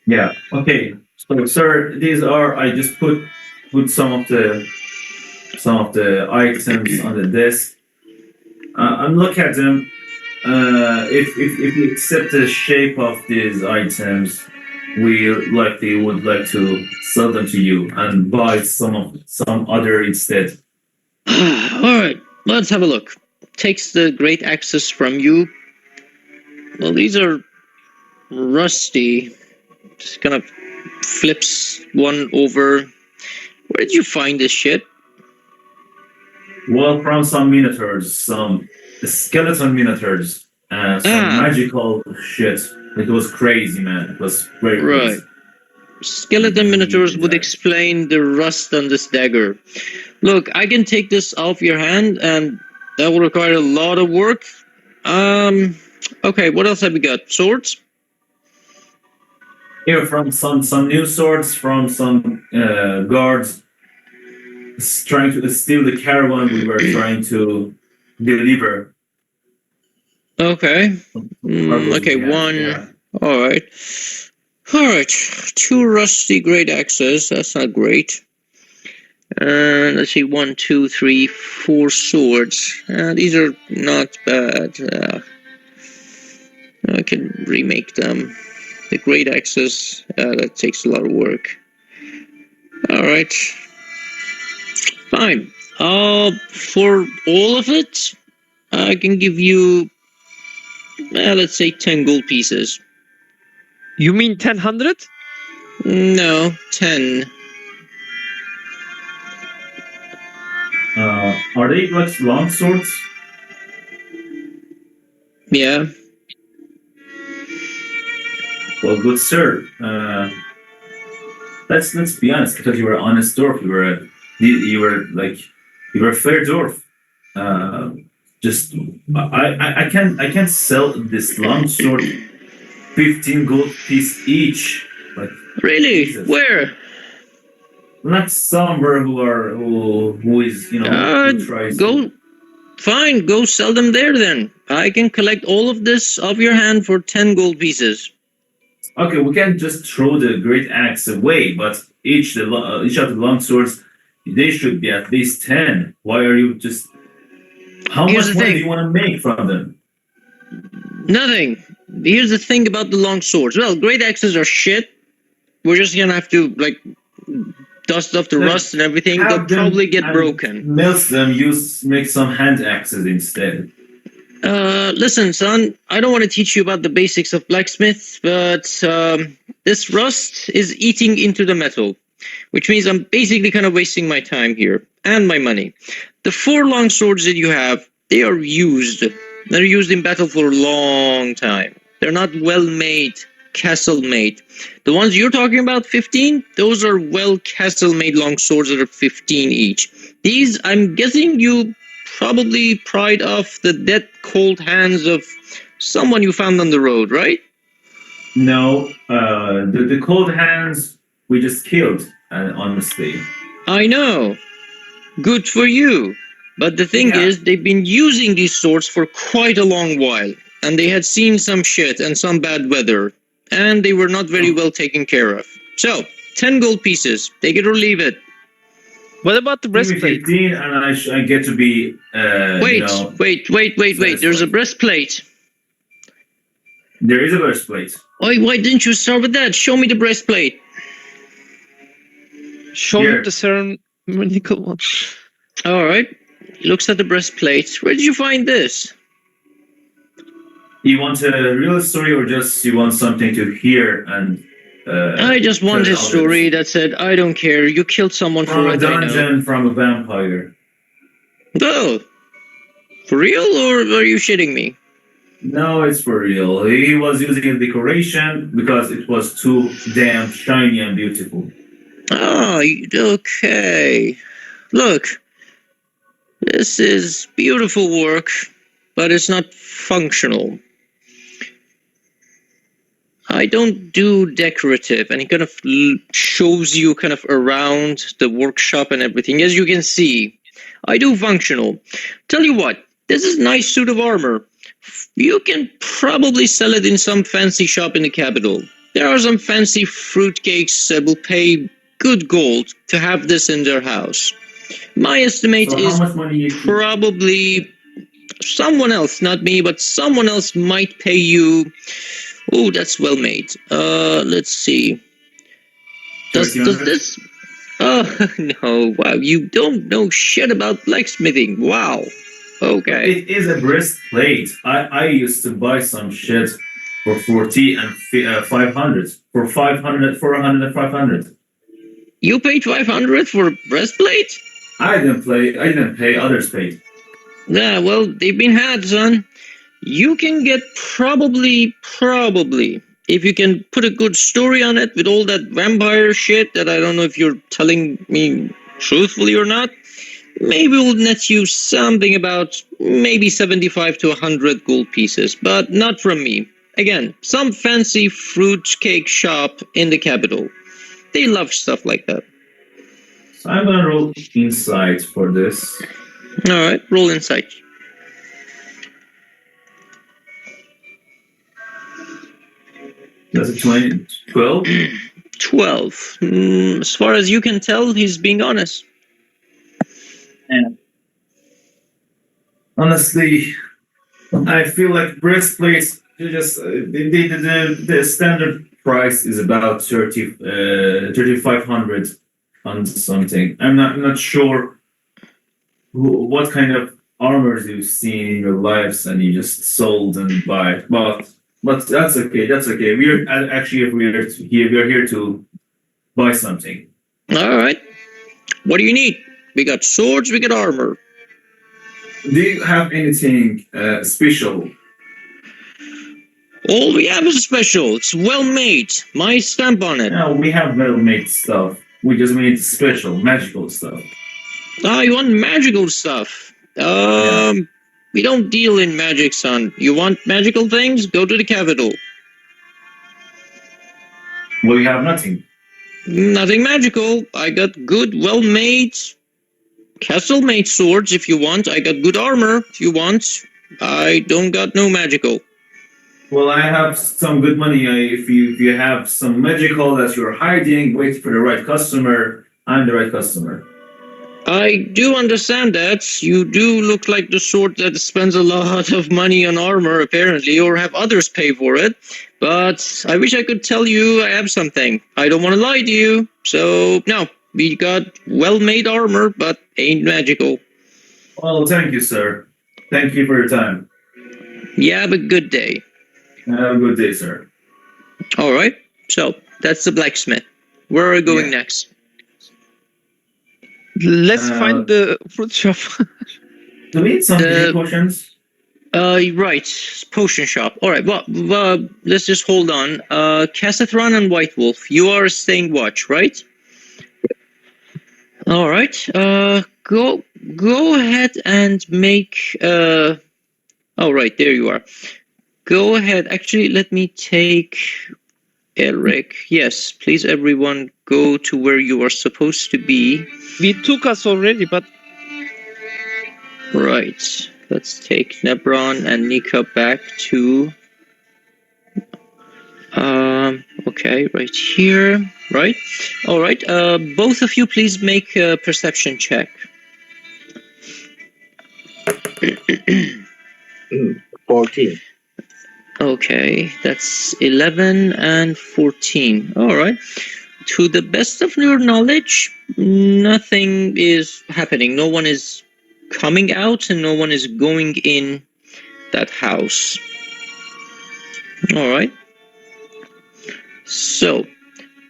[SPEAKER 5] Yeah. Okay. So, sir, these are. I just put some of the items on the desk. I'm look at them. If you accept the shape of these items, we likely would like to sell them to you and buy some other instead.
[SPEAKER 1] All right, let's have a look. Takes the great axes from you. Well, these are rusty. Just kind of flips one over. Where did you find this shit?
[SPEAKER 5] Well, from some minotaurs, some skeleton minotaurs, some magical shit. It was crazy, man. It was very
[SPEAKER 1] Right.
[SPEAKER 5] crazy.
[SPEAKER 1] Skeleton Minotaurs would explain the rust on this dagger. Look, I can take this off your hand, and that will require a lot of work. Okay, what else have we got? Swords?
[SPEAKER 5] Here, from some new swords, from some guards trying to steal the caravan we were trying to deliver.
[SPEAKER 1] Okay. Okay, one.
[SPEAKER 5] Yeah.
[SPEAKER 1] Alright. Alright. 2 rusty great axes. That's not great. Let's see. 1, 2, 3, 4 swords. These are not bad. I can remake them. The great axes. That takes a lot of work. Alright. Fine. For all of it, I can give you, let's say 10 gold pieces.
[SPEAKER 2] You mean 1,000?
[SPEAKER 1] No, 10.
[SPEAKER 5] Are they like long swords?
[SPEAKER 1] Yeah.
[SPEAKER 5] Well, good sir. Let's be honest. Because you were an honest dwarf, you were a fair dwarf. Just I can sell this long sword 15 gold piece each. Like
[SPEAKER 1] Really?
[SPEAKER 5] Jesus.
[SPEAKER 1] Where?
[SPEAKER 5] like somewhere who is who tries
[SPEAKER 1] Go. Fine, go sell them there then. I can collect all of this off your hand for 10 gold pieces.
[SPEAKER 5] Okay, we can just throw the great axe away, but each of the long swords, they should be at least 10. Why are you just? How
[SPEAKER 1] Here's
[SPEAKER 5] much
[SPEAKER 1] the
[SPEAKER 5] money
[SPEAKER 1] thing.
[SPEAKER 5] do you want to make from them?
[SPEAKER 1] Nothing. Here's the thing about the long swords. Well, great axes are shit. We're just gonna have to, like, dust off the
[SPEAKER 5] Then
[SPEAKER 1] rust and everything.
[SPEAKER 5] Have
[SPEAKER 1] They'll
[SPEAKER 5] them
[SPEAKER 1] probably get
[SPEAKER 5] and
[SPEAKER 1] broken.
[SPEAKER 5] Melt them. Make some hand axes instead.
[SPEAKER 1] Listen, son, I don't want to teach you about the basics of blacksmith, but this rust is eating into the metal, which means I'm basically kind of wasting my time here and my money. The 4 long swords that you have, they are used. They're used in battle for a long time. They're not well made, castle made. The ones you're talking about, 15, those are well castle made long swords that are 15 each. These, I'm guessing you probably pried off the dead cold hands of someone you found on the road, right?
[SPEAKER 5] No, the cold hands we just killed. Honestly,
[SPEAKER 1] I know. Good for you. But the thing
[SPEAKER 5] Yeah.
[SPEAKER 1] is, they've been using these swords for quite a long while, and they had seen some shit and some bad weather, and they were not very well taken care of. So, 10 gold pieces. Take it or leave it.
[SPEAKER 2] What about the
[SPEAKER 5] give me
[SPEAKER 2] breastplate?
[SPEAKER 5] 15, and I get to be.
[SPEAKER 1] Wait. There's a
[SPEAKER 5] satisfied.
[SPEAKER 1] breastplate.
[SPEAKER 5] There is a breastplate.
[SPEAKER 1] Why didn't you start with that? Show me the breastplate.
[SPEAKER 2] Show
[SPEAKER 5] Here.
[SPEAKER 2] him the ceremonial one.
[SPEAKER 1] Alright. Looks at the breastplate. Where did you find this?
[SPEAKER 5] You want a real story, or just you want something to hear and?
[SPEAKER 1] I just want
[SPEAKER 5] tell
[SPEAKER 1] his
[SPEAKER 5] others?
[SPEAKER 1] story that said, I don't care, you killed someone for
[SPEAKER 5] From a
[SPEAKER 1] it, I know.
[SPEAKER 5] dungeon, from a vampire.
[SPEAKER 1] Oh. For real, or are you shitting me?
[SPEAKER 5] No, it's for real. He was using a decoration because it was too damn shiny and beautiful.
[SPEAKER 1] Oh, okay. Look. This is beautiful work, but it's not functional. I don't do decorative, and it kind of shows you kind of around the workshop and everything. As you can see, I do functional. Tell you what, this is a nice suit of armor. You can probably sell it in some fancy shop in the capital. There are some fancy fruitcakes that will pay good gold to have this in their house. My estimate
[SPEAKER 5] So
[SPEAKER 1] is
[SPEAKER 5] how much money you keep?
[SPEAKER 1] probably someone else, not me, but someone else might pay you. Oh, that's well made. Let's see. Does
[SPEAKER 5] 1300?
[SPEAKER 1] this? Oh no! Wow, you don't know shit about blacksmithing. Wow. Okay.
[SPEAKER 5] It is a breastplate. I used to buy some shit for 40 and 500. For 500, 400 and 500.
[SPEAKER 1] You paid 500 for a breastplate?
[SPEAKER 5] I didn't pay, others paid.
[SPEAKER 1] Yeah, well, they've been had, son. You can get probably, if you can put a good story on it with all that vampire shit that I don't know if you're telling me truthfully or not, maybe we'll net you something about maybe 75 to 100 gold pieces, but not from me. Again, some fancy fruit cake shop in the capital. They love stuff like that.
[SPEAKER 5] So I'm gonna roll insight for this.
[SPEAKER 1] Alright, roll insight.
[SPEAKER 5] That's a 20, 12.
[SPEAKER 1] 12. As far as you can tell, he's being honest.
[SPEAKER 5] Honestly, I feel like breastplates. Just the standard price is about 3,500 on something. I'm not sure what kind of armors you've seen in your lives and you just sold and buy. But that's okay. That's okay. We're actually we're here to buy something.
[SPEAKER 1] Alright. What do you need? We got swords, we got armor.
[SPEAKER 5] Do you have anything special?
[SPEAKER 1] All we have is special. It's well made. My stamp on it.
[SPEAKER 5] No, we have well-made stuff. We just need special, magical stuff.
[SPEAKER 1] Ah, you want magical stuff? We don't deal in magic, son. You want magical things? Go to the capital.
[SPEAKER 5] We have nothing.
[SPEAKER 1] Nothing magical. I got good, well-made, castle-made swords if you want. I got good armor if you want. I don't got no magical.
[SPEAKER 5] Well, I have some good money. If you have some magical that you're hiding, wait for the right customer. I'm the right customer.
[SPEAKER 1] I do understand that. You do look like the sort that spends a lot of money on armor, apparently, or have others pay for it. But I wish I could tell you I have something. I don't want to lie to you. So, no, we got well-made armor, but ain't magical.
[SPEAKER 5] Well, thank you, sir. Thank you for your time.
[SPEAKER 1] You have a good day.
[SPEAKER 5] Have a good day, sir.
[SPEAKER 1] All right. So, that's the blacksmith. Where are we going
[SPEAKER 5] Yeah.
[SPEAKER 1] next?
[SPEAKER 2] Let's find the fruit shop.
[SPEAKER 5] Do we need some
[SPEAKER 1] The-
[SPEAKER 5] potions?
[SPEAKER 1] Right. Potion shop. All right. Well, let's just hold on. Cassathron and White Wolf, you are staying watch, right? All right. Go ahead and make. Oh, right. There you are. Go ahead. Actually, let me take Elric. Yes, please, everyone, go to where you are supposed to be.
[SPEAKER 2] We took us already, but
[SPEAKER 1] Right. Let's take Nebron and Nika back to. Okay, right here. Right. All right. Both of you, please make a perception check.
[SPEAKER 7] 14.
[SPEAKER 1] Okay, that's 11 and 14. All right. To the best of your knowledge, nothing is happening. No one is coming out and no one is going in that house. All right. So,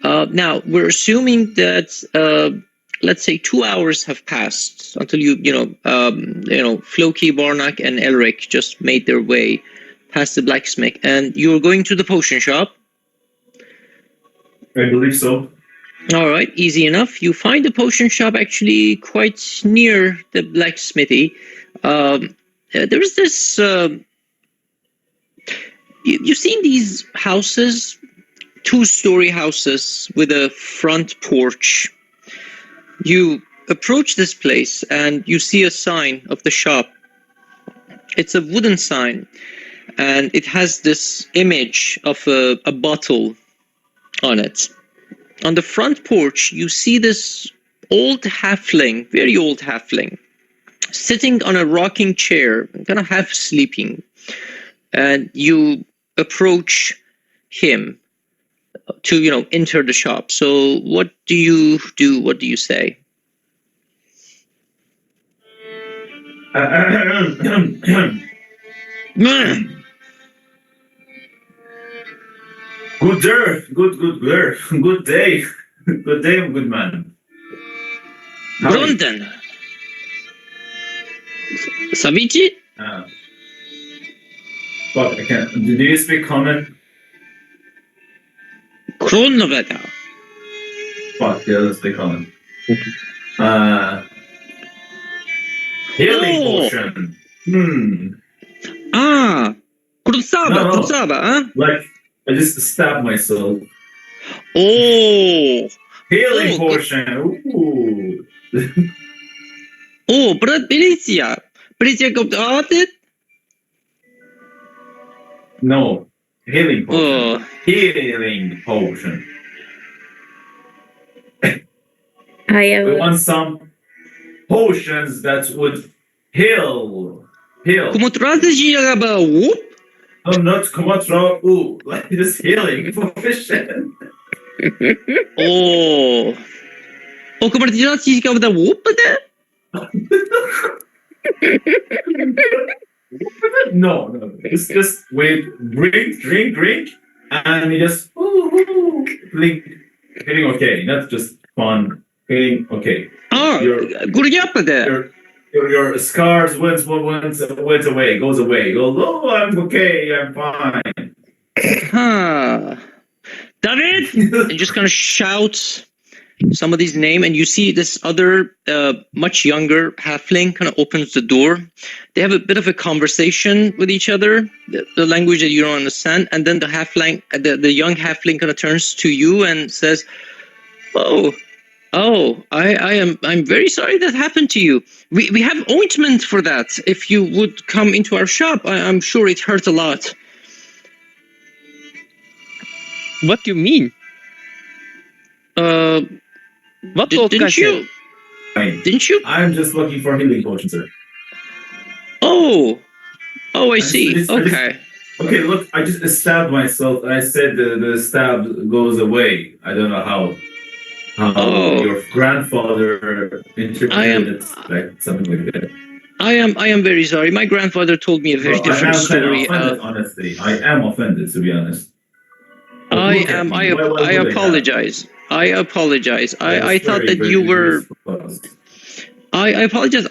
[SPEAKER 1] now we're assuming that, let's say 2 hours have passed until Floki, Barnak, and Elric just made their way past the blacksmith, and you're going to the potion shop.
[SPEAKER 5] I believe so.
[SPEAKER 1] All right, easy enough. You find the potion shop actually quite near the blacksmithy. There's this. You've seen these houses, 2-story houses with a front porch. You approach this place and you see a sign of the shop. It's a wooden sign, and it has this image of a bottle on it. On the front porch, you see this old halfling, very old halfling, sitting on a rocking chair, kind of half sleeping. And you approach him to, enter the shop. So what do you do? What do you say?
[SPEAKER 5] Good day, good day, good day, good man. How are you?
[SPEAKER 1] Brondon. Savici?
[SPEAKER 5] Fuck, I can't. Do you speak common?
[SPEAKER 1] Kronoveta.
[SPEAKER 5] Fuck, yeah, let's speak common. Healing
[SPEAKER 1] Oh.
[SPEAKER 5] potion.
[SPEAKER 1] Kursaba,
[SPEAKER 5] No.
[SPEAKER 1] Kursaba, huh?
[SPEAKER 5] Like, I just stabbed myself.
[SPEAKER 1] Oh.
[SPEAKER 5] Healing
[SPEAKER 1] Oh,
[SPEAKER 5] potion. Ooh.
[SPEAKER 1] Oh, brat Belicia. Belicia komt altijd.
[SPEAKER 5] No. Healing potion.
[SPEAKER 1] Oh.
[SPEAKER 5] Healing potion.
[SPEAKER 3] I
[SPEAKER 5] We want some potions that would heal.
[SPEAKER 1] Como trazes jogaba whoop?
[SPEAKER 5] No, not Komatra. Ooh, like this healing potion.
[SPEAKER 1] Oh. Oh, como trazes jogaba whoop there?
[SPEAKER 5] No. Just wait, drink, and you just feeling okay. Not just fun. Feeling okay.
[SPEAKER 1] Ah,
[SPEAKER 5] Your-
[SPEAKER 1] gurjapa there.
[SPEAKER 5] Your scars went away, goes away. You go, oh, I'm okay, I'm fine.
[SPEAKER 1] Huh. David? And just kind of shouts some of these names, and you see this other much younger halfling kind of opens the door. They have a bit of a conversation with each other, the language that you don't understand, and then the young halfling kind of turns to you and says, I'm very sorry that happened to you. We have ointment for that. If you would come into our shop, I'm sure it hurt a lot.
[SPEAKER 2] What do you mean? What the old guy said?
[SPEAKER 1] Didn't you?
[SPEAKER 5] I'm just looking for healing potions, sir.
[SPEAKER 1] Oh, I see.
[SPEAKER 5] I just-
[SPEAKER 1] Okay.
[SPEAKER 5] Okay, look, I just stabbed myself. I said the stab goes away. I don't know how
[SPEAKER 1] Oh.
[SPEAKER 5] your grandfather interpreted it, like something like that.
[SPEAKER 1] I am very sorry. My grandfather told me a very
[SPEAKER 5] Well, I
[SPEAKER 1] different
[SPEAKER 5] am kind of
[SPEAKER 1] story.
[SPEAKER 5] offended, honestly. I am offended, to be honest. But
[SPEAKER 1] I
[SPEAKER 5] look at
[SPEAKER 1] am.
[SPEAKER 5] me.
[SPEAKER 1] I
[SPEAKER 5] Why would I have?
[SPEAKER 1] apologize. I apologize. I
[SPEAKER 5] was
[SPEAKER 1] thought
[SPEAKER 5] very,
[SPEAKER 1] that you
[SPEAKER 5] very
[SPEAKER 1] were.
[SPEAKER 5] responsible.
[SPEAKER 1] I apologize.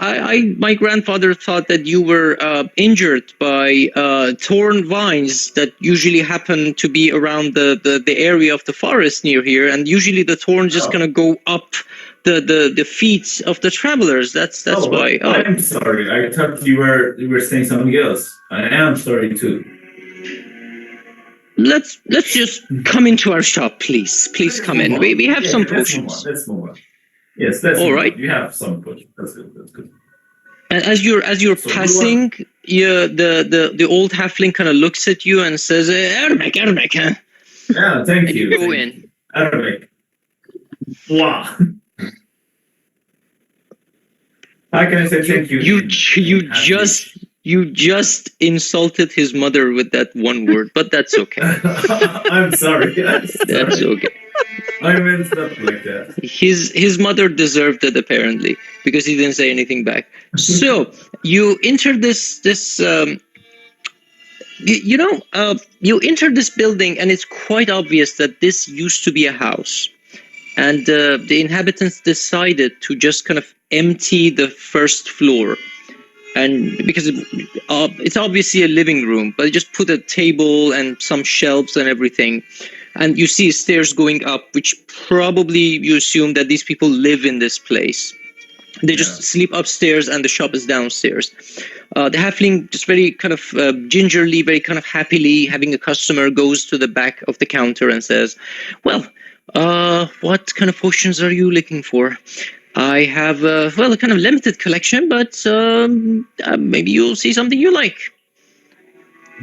[SPEAKER 1] My grandfather thought that you were injured by torn vines that usually happen to be around the area of the forest near here, and usually the thorns just
[SPEAKER 5] Oh.
[SPEAKER 1] gonna go up the feet of the travelers. That's why. Oh,
[SPEAKER 5] I'm sorry. I thought you were saying something else. I am sorry too.
[SPEAKER 1] let's just come into our shop, please. Please come in. We have some potions.
[SPEAKER 5] Let's move on. Yes, that's
[SPEAKER 1] All
[SPEAKER 5] all
[SPEAKER 1] right.
[SPEAKER 5] right. You have some potions. That's good. That's good.
[SPEAKER 1] And as you're
[SPEAKER 5] So
[SPEAKER 1] passing, the old halfling kind of looks at you and says, "Arabic, huh?"
[SPEAKER 5] Yeah, thank
[SPEAKER 1] And
[SPEAKER 5] you.
[SPEAKER 1] you go
[SPEAKER 5] thank
[SPEAKER 1] in.
[SPEAKER 5] you. Arabic. Wow. How can I say thank you?
[SPEAKER 1] You just insulted his mother with that one word, but that's okay.
[SPEAKER 5] I'm sorry.
[SPEAKER 1] That's okay.
[SPEAKER 5] I meant not like that.
[SPEAKER 1] His mother deserved it apparently because he didn't say anything back. So you enter this you enter this building and it's quite obvious that this used to be a house, and the inhabitants decided to just kind of empty the first floor. And because it's obviously a living room, but they just put a table and some shelves and everything. And you see stairs going up, which probably you assume that these people live in this place. They just sleep upstairs and the shop is downstairs. The halfling, just very kind of gingerly, very kind of happily having a customer, goes to the back of the counter and says, "Well, what kind of potions are you looking for? I have a kind of limited collection, but maybe you'll see something you like."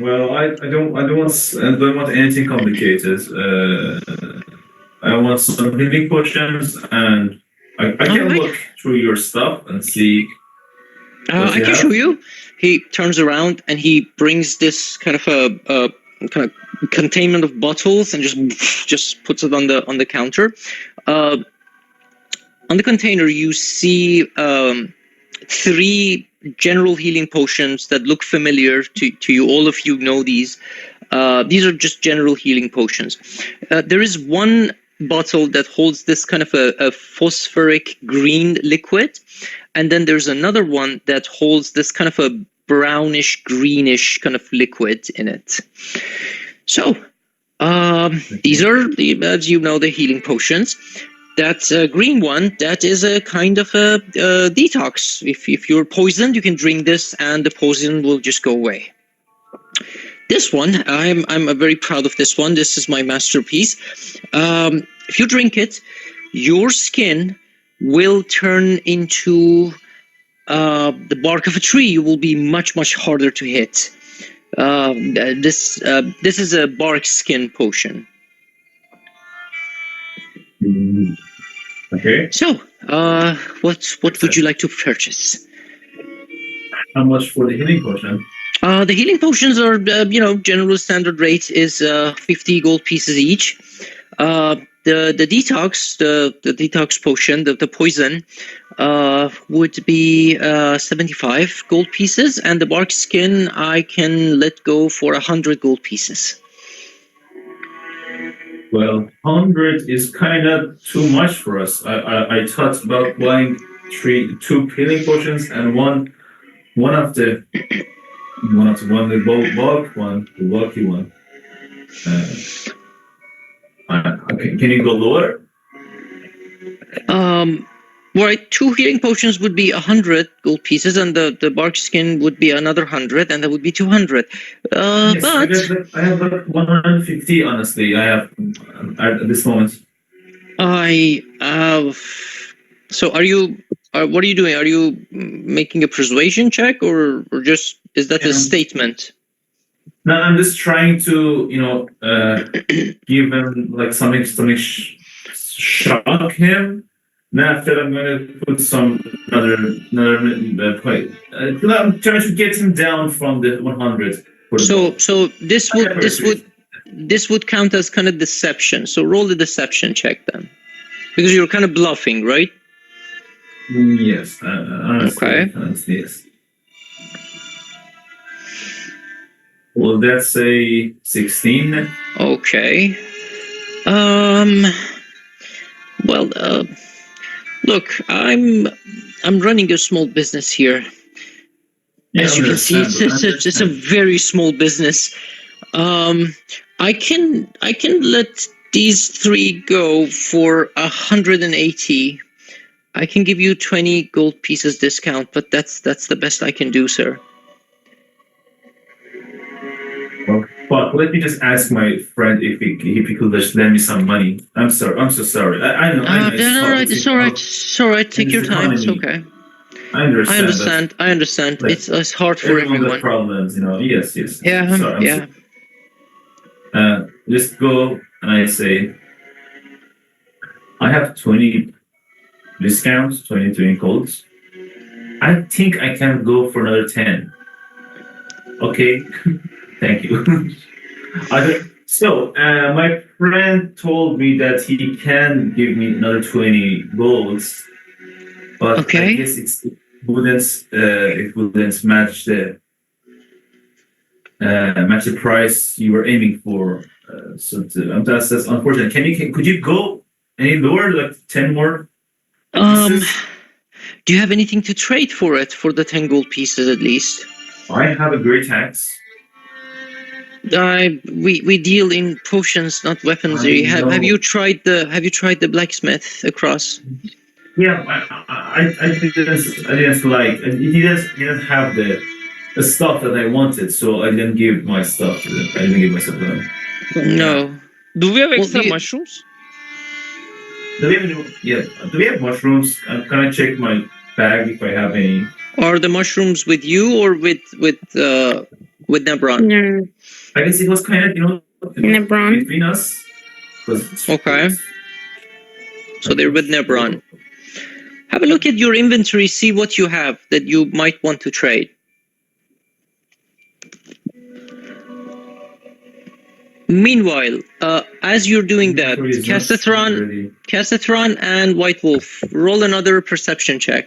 [SPEAKER 5] Well, I don't want anything complicated. I want some healing potions, and I can
[SPEAKER 1] Alright.
[SPEAKER 5] look through your stuff and see.
[SPEAKER 1] I can show you. He turns around and he brings this kind of a kind of containment of bottles and just puts it on the counter. On the container, you see 3 general healing potions that look familiar to you. All of you know these. These are just general healing potions. There is one bottle that holds this kind of a phosphoric green liquid, and then there's another one that holds this kind of a brownish greenish kind of liquid in it. So these are as you know, the healing potions. That green one, that is a kind of a detox. If you're poisoned, you can drink this and the poison will just go away. This one, I'm very proud of this one. This is my masterpiece. If you drink it, your skin will turn into the bark of a tree. You will be much harder to hit. This is a bark skin potion.
[SPEAKER 5] Okay.
[SPEAKER 1] So, what would you like to purchase?
[SPEAKER 5] How much for the healing potion?
[SPEAKER 1] The healing potions are, general standard rate is 50 gold pieces each. The detox, the detox potion, the poison, would be 75 gold pieces, and the bark skin I can let go for 100 gold pieces.
[SPEAKER 5] Well, 100 is kind of too much for us. I thought about buying 2 healing potions and one of the bulky one. Okay, can you go lower?
[SPEAKER 1] Right, 2 healing potions would be 100 gold pieces, and the bark skin would be another 100, and that would be 200.
[SPEAKER 5] Yes,
[SPEAKER 1] But
[SPEAKER 5] I have like 150, honestly. I have at this moment.
[SPEAKER 1] So are you? What are you doing? Are you making a persuasion check, or just is that a statement?
[SPEAKER 5] No, I'm just trying to, give him like something shock him. Then after I'm going to put some another play. I'm trying to get him down from the 100.
[SPEAKER 1] So this would count as kind of deception. So roll the deception check then, because you're kind of bluffing, right?
[SPEAKER 5] Yes. Honestly,
[SPEAKER 1] Okay.
[SPEAKER 5] Yes. Well, that's a 16.
[SPEAKER 1] Okay. Well, look, I'm running a small business here.
[SPEAKER 5] Yeah,
[SPEAKER 1] As you can see, it's a very small business. I can let these 3 go for 180. I can give you 20 gold pieces discount, but that's the best I can do, sir.
[SPEAKER 5] Well, but let me just ask my friend if he could just lend me some money. I'm sorry. I'm so sorry. I know.
[SPEAKER 1] It's all right. Take your time. It's okay.
[SPEAKER 5] I understand.
[SPEAKER 1] I understand.
[SPEAKER 5] Like,
[SPEAKER 1] It's hard for
[SPEAKER 5] everyone
[SPEAKER 1] everyone.
[SPEAKER 5] got problems, Yes.
[SPEAKER 1] Yeah.
[SPEAKER 5] Sorry.
[SPEAKER 1] Yeah.
[SPEAKER 5] Just go and I say, I have 20 discounts, 20 codes. I think I can go for another 10. Okay. Thank you. So, my friend told me that he can give me another 20 golds, but
[SPEAKER 1] Okay.
[SPEAKER 5] I guess it wouldn't match the price you were aiming for. That's unfortunate. Could you go any lower, like 10 more pieces?
[SPEAKER 1] Do you have anything to trade for it, for the 10 gold pieces at least?
[SPEAKER 5] I have a great axe.
[SPEAKER 1] We deal in potions, not weaponry. Have you tried the blacksmith across?
[SPEAKER 5] Yeah, I didn't like. He didn't have the stuff that I wanted, so I didn't give my stuff to them. I didn't give myself to them.
[SPEAKER 1] No.
[SPEAKER 2] Do we have
[SPEAKER 1] Well,
[SPEAKER 2] extra mushrooms?
[SPEAKER 5] Do we have mushrooms? Can I check my bag if I have any?
[SPEAKER 1] Are the mushrooms with you or with Nebron?
[SPEAKER 3] No.
[SPEAKER 5] I guess it was kind of
[SPEAKER 3] Nebron.
[SPEAKER 5] between us.
[SPEAKER 1] Okay. So they're with Nebron. Have a look at your inventory, see what you have that you might want to trade. Meanwhile, as you're doing that, Cassatron and White Wolf, roll another perception check.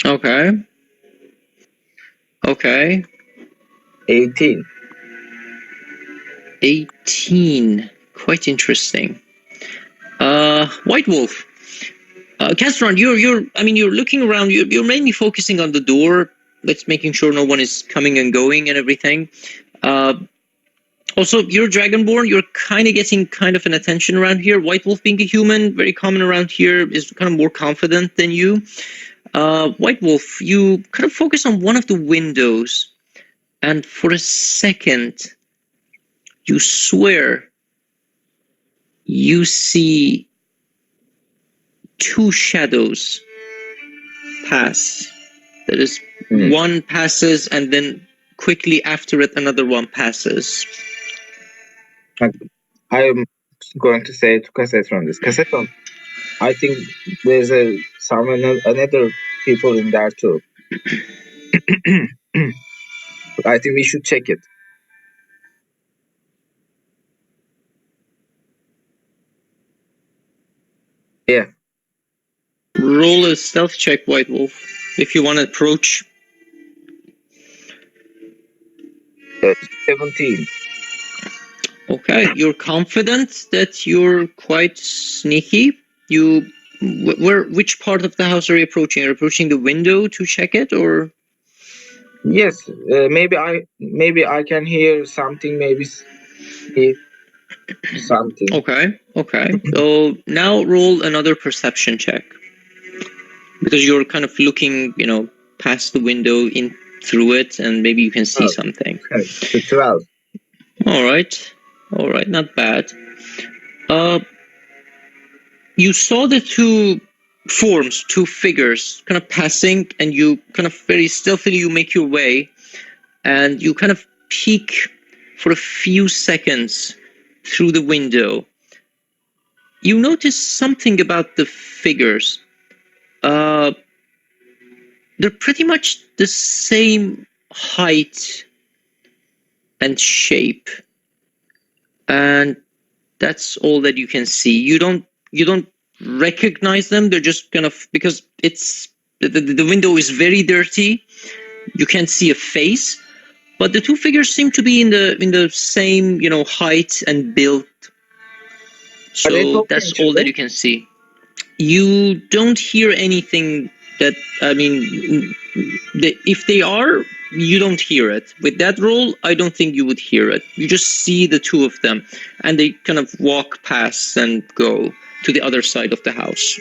[SPEAKER 1] Okay.
[SPEAKER 7] 18.
[SPEAKER 1] 18. Quite interesting. White Wolf. Cassatron, you're looking around. You're mainly focusing on the door. That's making sure no one is coming and going and everything. Also, you're Dragonborn. You're kind of getting kind of an attention around here. White Wolf, being a human, very common around here, is kind of more confident than you. White Wolf, you kind of focus on one of the windows, and for a second, you swear you see 2 shadows pass. That is, one passes, and then quickly after it, another one passes.
[SPEAKER 7] I am going to say to Cassetron this. Cassetron, I think there's another people in there too. I think we should check it. Yeah.
[SPEAKER 1] Roll a stealth check, White Wolf, if you want to approach.
[SPEAKER 7] 17.
[SPEAKER 1] Okay, you're confident that you're quite sneaky. Which part of the house are you approaching? Are you approaching the window to check it, or?
[SPEAKER 7] Yes, maybe I can hear something. Maybe see something.
[SPEAKER 1] Okay. So now roll another perception check, because you're kind of looking, past the window in through it, and maybe you can see something.
[SPEAKER 7] Okay, 12.
[SPEAKER 1] All right, not bad. You saw the two forms, two figures, kind of passing, and you kind of very stealthily you make your way, and you kind of peek for a few seconds through the window. You notice something about the figures. They're pretty much the same height and shape, and that's all that you can see. You don't recognize them. They're just kind of, because it's the window is very dirty. You can't see a face, but the two figures seem to be in the same height and build.
[SPEAKER 7] Are they
[SPEAKER 1] So
[SPEAKER 7] talking
[SPEAKER 1] that's
[SPEAKER 7] to
[SPEAKER 1] all that
[SPEAKER 7] them?
[SPEAKER 1] you can see. You don't hear anything that, I mean, if they are, you don't hear it. With that roll, I don't think you would hear it. You just see the two of them, and they kind of walk past and go to the other side of the house.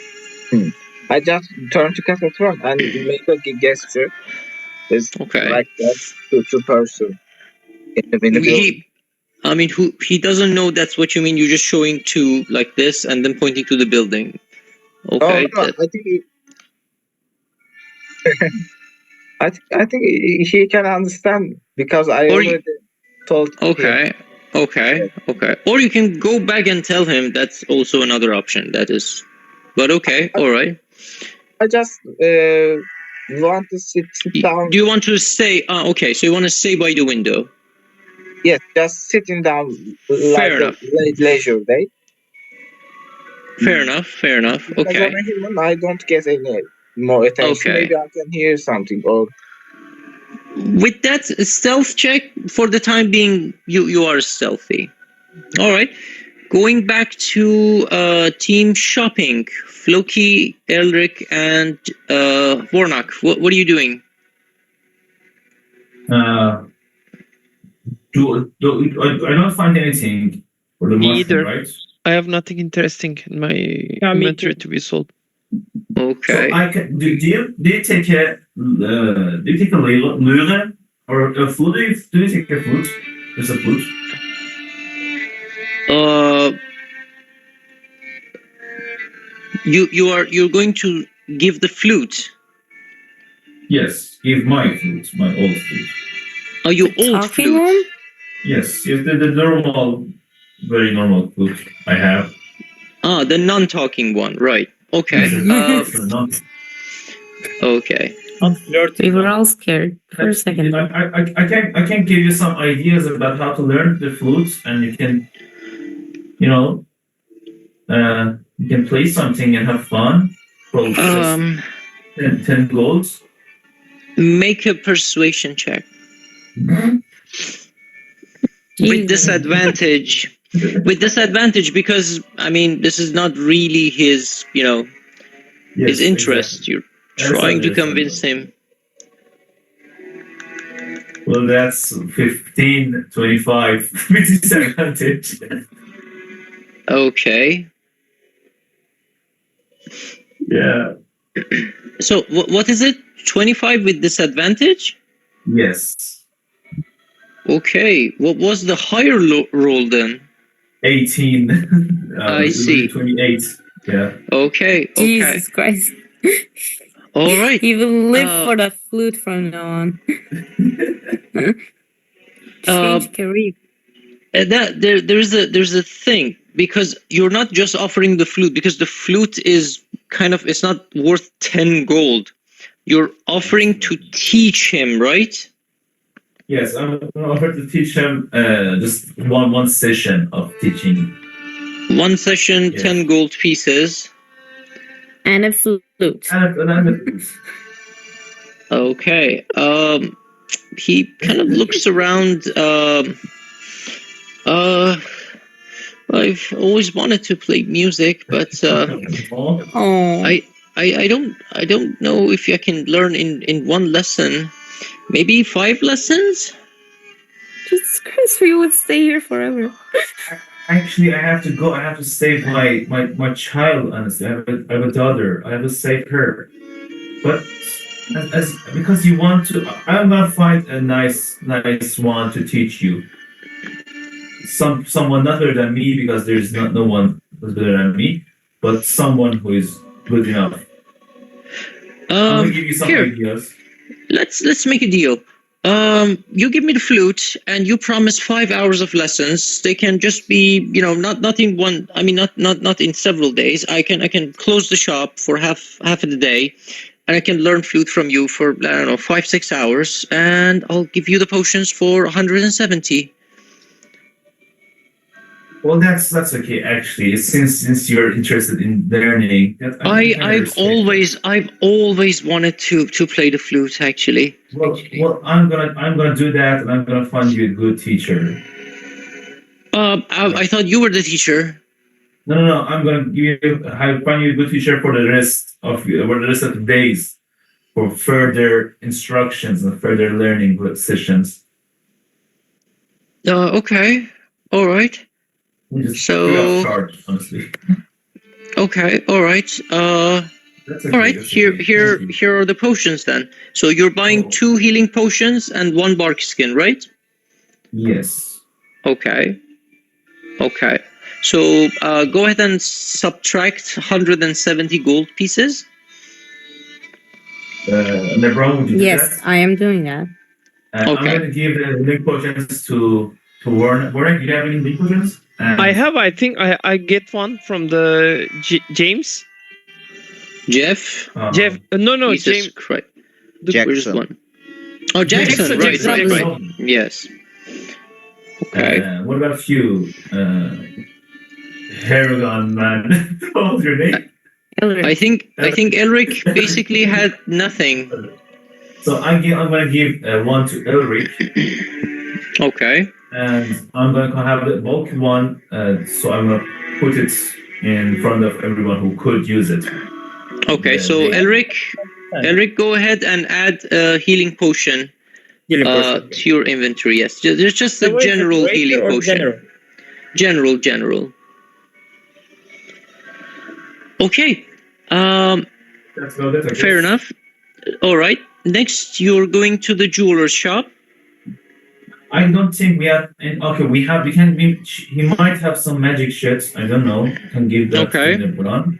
[SPEAKER 7] I just turn to Cassatron and make a gesture. It's
[SPEAKER 1] Okay.
[SPEAKER 7] like that's two person in the building.
[SPEAKER 1] He doesn't know that's what you mean. You're just showing two like this and then pointing to the building. Okay.
[SPEAKER 7] Oh no, I think I think he can understand because I
[SPEAKER 1] Or you-
[SPEAKER 7] already told him.
[SPEAKER 1] Okay. Or you can go back and tell him. That's also another option. That is, but okay, all right.
[SPEAKER 7] I just want to sit down.
[SPEAKER 1] Do you want to stay? Okay, so you want to stay by the window.
[SPEAKER 7] Yes, just sitting down like a
[SPEAKER 1] enough.
[SPEAKER 7] leisure day.
[SPEAKER 1] Fair enough.
[SPEAKER 7] Because
[SPEAKER 1] Okay.
[SPEAKER 7] I'm a human, I don't get any more attention.
[SPEAKER 1] Okay.
[SPEAKER 7] Maybe I can hear something or
[SPEAKER 1] With that stealth check, for the time being, you are stealthy. All right. Going back to team shopping, Floki, Elric, and Warnock. What are you doing?
[SPEAKER 5] I don't find anything for the
[SPEAKER 2] Me
[SPEAKER 5] mushroom,
[SPEAKER 2] either.
[SPEAKER 5] right?
[SPEAKER 2] I have nothing interesting in my
[SPEAKER 4] me
[SPEAKER 2] inventory
[SPEAKER 4] too.
[SPEAKER 2] to be sold.
[SPEAKER 1] Okay.
[SPEAKER 5] So I can. Do you take a lure or a food? Do you take a food? There's a food.
[SPEAKER 1] You're going to give the flute.
[SPEAKER 5] Yes, give my food, my old food.
[SPEAKER 1] Oh, you
[SPEAKER 3] The
[SPEAKER 1] old
[SPEAKER 3] talking
[SPEAKER 1] flute.
[SPEAKER 3] one?
[SPEAKER 5] Yes, the normal, very normal food I have.
[SPEAKER 1] The non-talking one, right? Okay. Okay.
[SPEAKER 4] Not flirty.
[SPEAKER 8] We were all scared for a second.
[SPEAKER 5] I can give you some ideas about how to learn the flute, and you can, you can play something and have fun. For just 10 golds.
[SPEAKER 1] Make a persuasion check. With disadvantage. With disadvantage, because this is not really his, his interest.
[SPEAKER 5] Exactly.
[SPEAKER 1] You're trying to convince him.
[SPEAKER 5] Well, that's 15, 25 with disadvantage.
[SPEAKER 1] Okay.
[SPEAKER 5] Yeah.
[SPEAKER 1] So what is it? 25 with disadvantage?
[SPEAKER 5] Yes.
[SPEAKER 1] Okay. What was the higher roll then?
[SPEAKER 5] 18.
[SPEAKER 1] I see.
[SPEAKER 5] 28. Yeah.
[SPEAKER 1] Okay.
[SPEAKER 8] Jesus Christ.
[SPEAKER 1] All right.
[SPEAKER 8] He will live for the flute from now on. Change career.
[SPEAKER 1] There's a thing, because you're not just offering the flute, because the flute is it's not worth 10 gold. You're offering to teach him, right?
[SPEAKER 5] Yes, I'm going to offer to teach him just one session of teaching.
[SPEAKER 1] One session,
[SPEAKER 5] Yes.
[SPEAKER 1] 10 gold pieces.
[SPEAKER 8] And a flute.
[SPEAKER 1] Okay. He kind of looks around. I've always wanted to play music, but
[SPEAKER 8] Oh.
[SPEAKER 1] I don't know if I can learn in one lesson. Maybe 5 lessons?
[SPEAKER 8] Jesus Christ, we would stay here forever.
[SPEAKER 5] Actually, I have to go. I have to save my child. Honestly, I have a daughter. I have to save her. But because you want to, I'm gonna find a nice one to teach you. someone not better than me, because there's no one who's better than me, but someone who is good enough. I'm gonna give you some
[SPEAKER 1] Here,
[SPEAKER 5] ideas.
[SPEAKER 1] let's make a deal. You give me the flute, and you promise 5 hours of lessons. They can just be, not in one. I mean, not in several days. I can close the shop for half of the day, and I can learn flute from you for, I don't know, 5-6 hours, and I'll give you the potions for 170.
[SPEAKER 5] Well, that's okay. Actually, since you're interested in learning, I kinda
[SPEAKER 1] I've
[SPEAKER 5] respect that.
[SPEAKER 1] always wanted to play the flute. Actually.
[SPEAKER 5] Well, I'm gonna do that, and I'm gonna find you a good teacher.
[SPEAKER 1] I thought you were the teacher.
[SPEAKER 5] No. I'm gonna find you a good teacher for the rest of the days, for further instructions and further learning sessions.
[SPEAKER 1] Okay. All right.
[SPEAKER 5] Just
[SPEAKER 1] So-
[SPEAKER 5] free of charge, honestly.
[SPEAKER 1] Okay. All right.
[SPEAKER 5] That's okay.
[SPEAKER 1] All right.
[SPEAKER 5] that's
[SPEAKER 1] Here
[SPEAKER 5] okay. Thank you.
[SPEAKER 1] here are the potions then. So you're buying
[SPEAKER 5] Oh.
[SPEAKER 1] 2 healing potions and 1 bark skin, right?
[SPEAKER 5] Yes.
[SPEAKER 1] Okay. Okay. So go ahead and subtract 170 gold pieces.
[SPEAKER 5] LeBron, would you do
[SPEAKER 8] Yes,
[SPEAKER 5] that?
[SPEAKER 8] I am doing that.
[SPEAKER 5] I'm
[SPEAKER 1] Okay.
[SPEAKER 5] gonna give the link potions to Warren. Warren, do you have any link potions?
[SPEAKER 2] I think I get one from the James.
[SPEAKER 1] Jeff.
[SPEAKER 2] Jeff. No,
[SPEAKER 1] Jesus
[SPEAKER 2] James.
[SPEAKER 1] Christ.
[SPEAKER 6] Jackson.
[SPEAKER 1] Where's one? Oh, Jackson.
[SPEAKER 2] Jackson,
[SPEAKER 1] Right. Yes. Okay.
[SPEAKER 5] What about you? Haragon man. What's your name?
[SPEAKER 1] I think Elric basically had nothing.
[SPEAKER 5] So I'm gonna give one to Elric,
[SPEAKER 1] Okay.
[SPEAKER 5] and I'm gonna have the bulky one. So I'm gonna put it in front of everyone who could use it.
[SPEAKER 1] Okay. So Elric, go ahead and add a healing potion to your inventory. Yes. There's just a general healing potion. General. Okay.
[SPEAKER 5] That's about it, I guess.
[SPEAKER 1] Fair enough. All right. Next, you're going to the jeweler's shop.
[SPEAKER 5] I don't think we have. Okay, we can. He might have some magic shit. I don't know. Can give that
[SPEAKER 1] Okay.
[SPEAKER 5] to LeBron.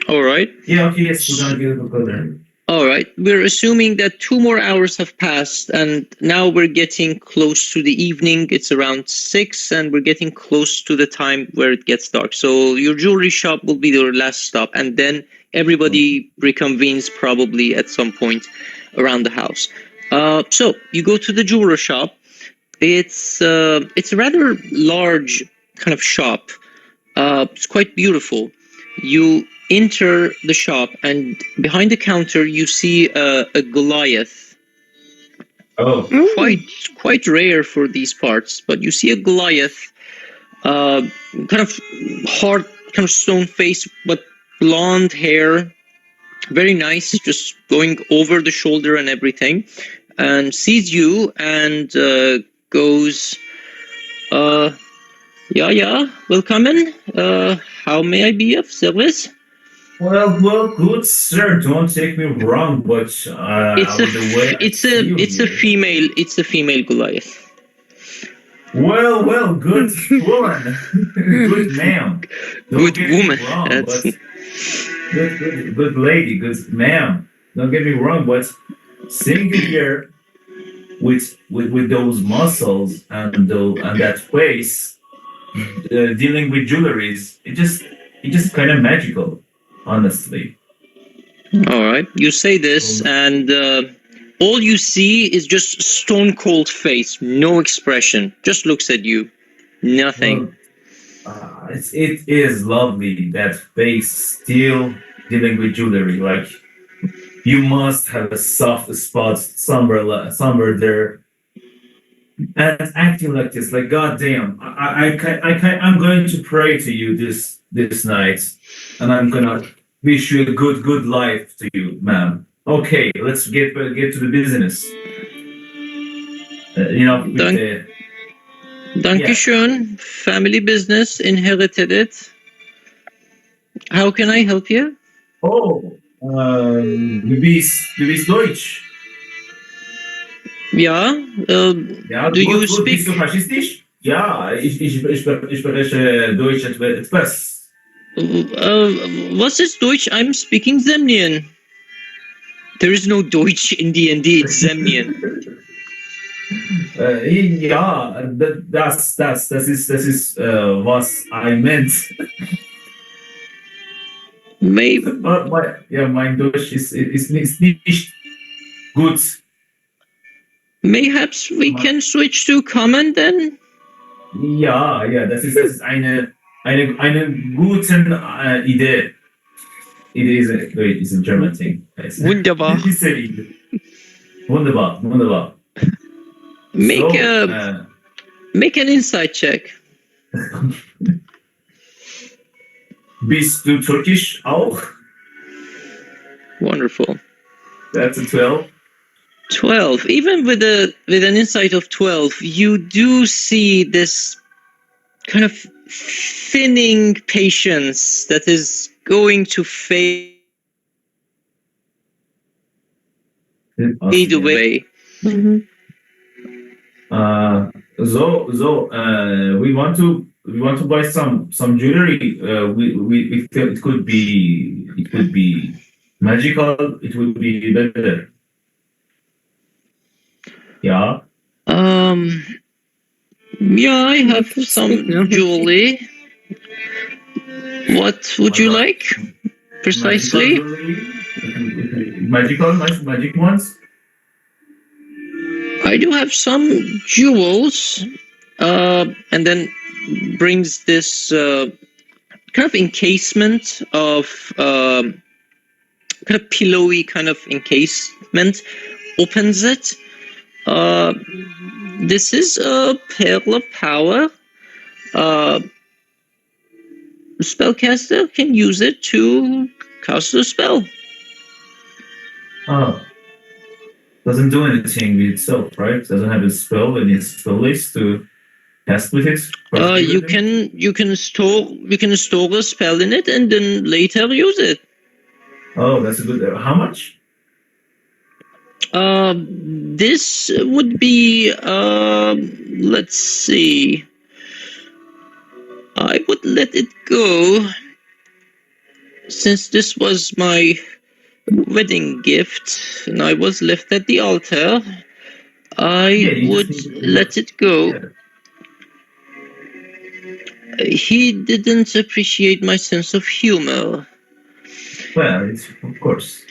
[SPEAKER 1] All right.
[SPEAKER 5] Yeah. Okay. Yes, we're gonna give it a go there.
[SPEAKER 1] All right. We're assuming that 2 more hours have passed, and now we're getting close to the evening. It's around 6, and we're getting close to the time where it gets dark. So your jewelry shop will be your last stop, and then everybody reconvenes probably at some point around the house. So you go to the jeweler shop. It's a rather large kind of shop. It's quite beautiful. You enter the shop, and behind the counter you see a Goliath.
[SPEAKER 5] Oh.
[SPEAKER 1] Quite rare for these parts, but you see a Goliath, kind of hard, kind of stone face, but blonde hair, very nice, just going over the shoulder and everything, and sees you and goes, yeah, welcome in. How may I be of service?
[SPEAKER 5] Well, good sir. Don't take me wrong, but
[SPEAKER 1] It's a female Goliath.
[SPEAKER 5] Well, good woman, good ma'am. Don't
[SPEAKER 1] Good
[SPEAKER 5] get me
[SPEAKER 1] woman.
[SPEAKER 5] wrong,
[SPEAKER 1] That's-
[SPEAKER 5] but good lady, good ma'am. Don't get me wrong, but seeing you here with those muscles and that face, dealing with jewelries, it just kind of magical, honestly.
[SPEAKER 1] All right, you say this, and all you see is just stone cold face, no expression, just looks at you, nothing.
[SPEAKER 5] It is lovely, that face still dealing with jewelry. Like, you must have a soft spot somewhere there, and acting like this, like, goddamn, I'm going to pray to you this night, and I'm gonna wish you a good life to you, ma'am. Okay, let's get to the business. With
[SPEAKER 1] Dank-
[SPEAKER 5] the
[SPEAKER 1] Dankeschön, family business, inherited it. How can I help you?
[SPEAKER 5] du bist Deutsch.
[SPEAKER 1] Ja,
[SPEAKER 5] Ja,
[SPEAKER 1] do you
[SPEAKER 5] gut,
[SPEAKER 1] speak?
[SPEAKER 5] bist du faschistisch? Ja, ich spreche Deutsch etwas.
[SPEAKER 1] Was ist Deutsch? I'm speaking Zemnian. There is no Deutsch in D&D, it's Zemnian.
[SPEAKER 5] Ja, das ist was I meant.
[SPEAKER 1] Maybe,
[SPEAKER 5] Mein Deutsch ist nicht gut.
[SPEAKER 1] mayhaps we can switch to common then?
[SPEAKER 5] Ja, das ist eine gute Idee. It is a German thing.
[SPEAKER 2] Wunderbar.
[SPEAKER 5] Ist eine Idee. Wunderbar.
[SPEAKER 1] Make an insight check.
[SPEAKER 5] Bist du Türkisch auch?
[SPEAKER 1] Wonderful.
[SPEAKER 5] That's a 12.
[SPEAKER 1] 12. Even with an insight of 12, you do see this kind of thinning patience that is going to fade away.
[SPEAKER 8] Mm-hmm.
[SPEAKER 5] We want to buy some jewelry. We feel it could be magical. It would be better. Yeah.
[SPEAKER 1] Yeah, I have some jewelry. What would you like precisely?
[SPEAKER 5] Magic ones.
[SPEAKER 1] I do have some jewels, and then brings this kind of encasement of kind of pillowy kind of encasement, opens it. This is a Pearl of Power. Spellcaster can use it to cast a spell.
[SPEAKER 5] Oh. Doesn't do anything with itself, right? Doesn't have a spell in its spell list to cast with it.
[SPEAKER 1] You can store a spell in it and then later use it.
[SPEAKER 5] Oh, that's a good. How much?
[SPEAKER 1] This would be let's see. I would let it go since this was my wedding gift and I was left at the altar. I would let it go. He didn't appreciate my sense of humor.
[SPEAKER 5] Well, it's, of course.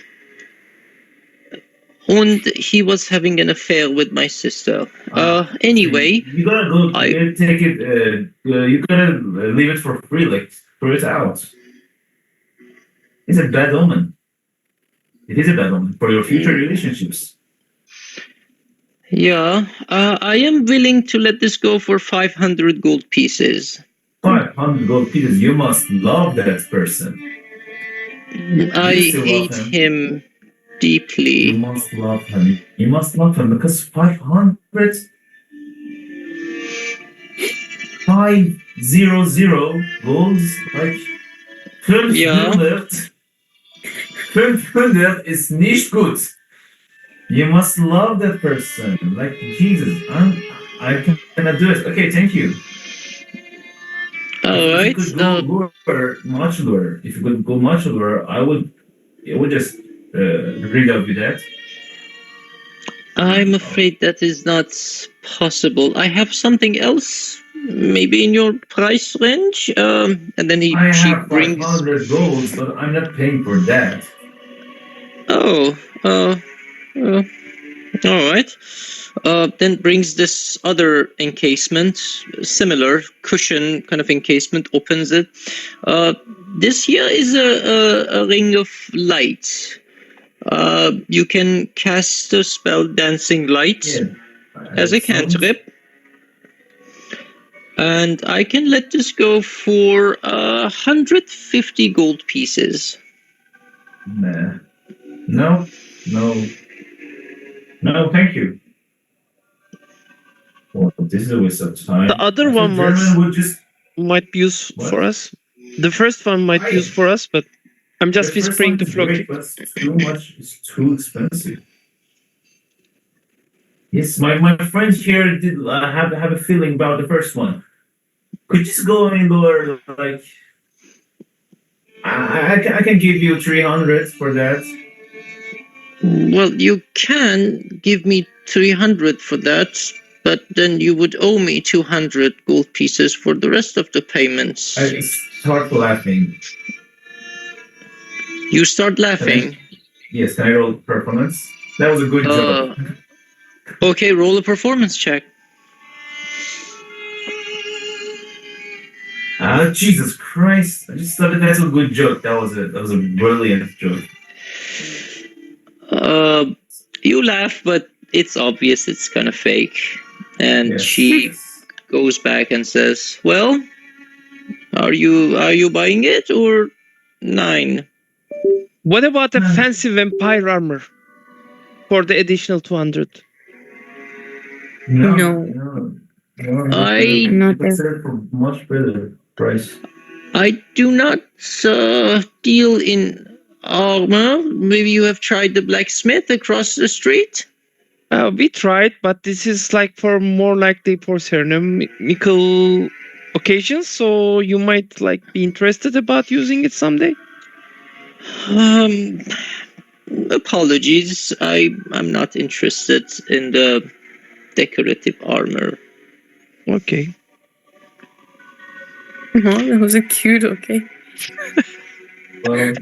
[SPEAKER 1] And he was having an affair with my sister. Anyway,
[SPEAKER 5] You gotta go take it. You gotta leave it for free, like throw it out. It's a bad omen. It is a bad omen for your future relationships.
[SPEAKER 1] Yeah, I am willing to let this go for 500 gold pieces.
[SPEAKER 5] 500 gold pieces. You must love that person.
[SPEAKER 1] I
[SPEAKER 5] still love
[SPEAKER 1] hate him deeply.
[SPEAKER 5] You must love him. You must love him because 500 golds, like 500 is nicht gut. You must love that person. Like Jesus, I cannot do it. Okay, thank you.
[SPEAKER 1] Alright.
[SPEAKER 5] If you could go much lower, I would just read out with that.
[SPEAKER 1] I'm afraid that is not possible. I have something else, maybe in your price range. And then she
[SPEAKER 5] have
[SPEAKER 1] brings
[SPEAKER 5] 500 golds, but I'm not paying for that.
[SPEAKER 1] All right. Then brings this other encasement, similar cushion kind of encasement, opens it. This here is a ring of light. You can cast the spell Dancing Light as a cantrip. And I can let this go for 150 gold pieces.
[SPEAKER 5] Nah. No, thank you. Well, this is a waste of time.
[SPEAKER 2] The other one might be used for us. The first one might be used for us, but I'm just whispering to Floki.
[SPEAKER 5] But it's too much. It's too expensive. Yes, my friend here did have a feeling about the first one. Could you just go any lower? Like, I can give you 300 for that.
[SPEAKER 1] Well, you can give me 300 for that, but then you would owe me 200 gold pieces for the rest of the payments.
[SPEAKER 5] I start laughing.
[SPEAKER 1] You start laughing.
[SPEAKER 5] Yes, can I roll performance? That was a good job.
[SPEAKER 1] Okay, roll a performance check.
[SPEAKER 5] Jesus Christ! I just thought that's a good joke. That was a brilliant joke.
[SPEAKER 1] You laugh, but it's obvious it's kind of fake. And
[SPEAKER 5] Yes.
[SPEAKER 1] she goes back and says, "Well, are you buying it or 9?"
[SPEAKER 2] What about a fancy vampire armor for the additional 200?
[SPEAKER 8] No.
[SPEAKER 1] I
[SPEAKER 8] I'm not
[SPEAKER 5] It's
[SPEAKER 8] there.
[SPEAKER 5] for much better price.
[SPEAKER 1] I do not deal in armor. Maybe you have tried the blacksmith across the street?
[SPEAKER 2] We tried, but this is like for more likely for ceremonial occasions, so you might like be interested about using it someday.
[SPEAKER 1] Apologies. I'm not interested in the decorative armor.
[SPEAKER 2] Okay.
[SPEAKER 8] Oh, that was a cute, okay.
[SPEAKER 5] Well,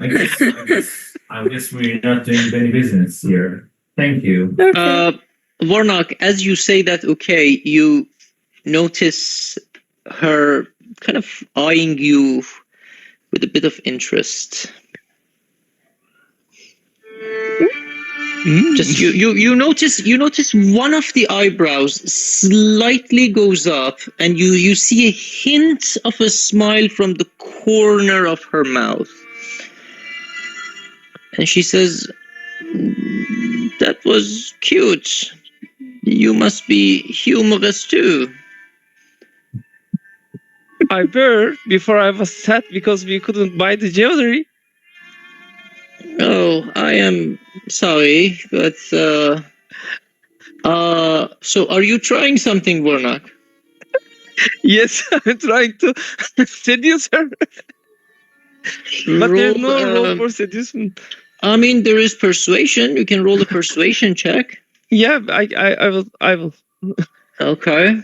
[SPEAKER 5] I guess we're not doing any business here. Thank you.
[SPEAKER 8] Okay.
[SPEAKER 1] Warnock, as you say that, okay, you notice her kind of eyeing you with a bit of interest. Just you notice one of the eyebrows slightly goes up, and you see a hint of a smile from the corner of her mouth. And she says, "That was cute. You must be humorous too."
[SPEAKER 2] I were before I was sad because we couldn't buy the jewelry.
[SPEAKER 1] Oh, I am sorry, but so are you trying something, Warnock?
[SPEAKER 2] Yes, I'm trying to seduce her, but there's no role for seduction.
[SPEAKER 1] I mean, there is persuasion. You can roll a persuasion check.
[SPEAKER 2] Yeah, I will.
[SPEAKER 1] Okay.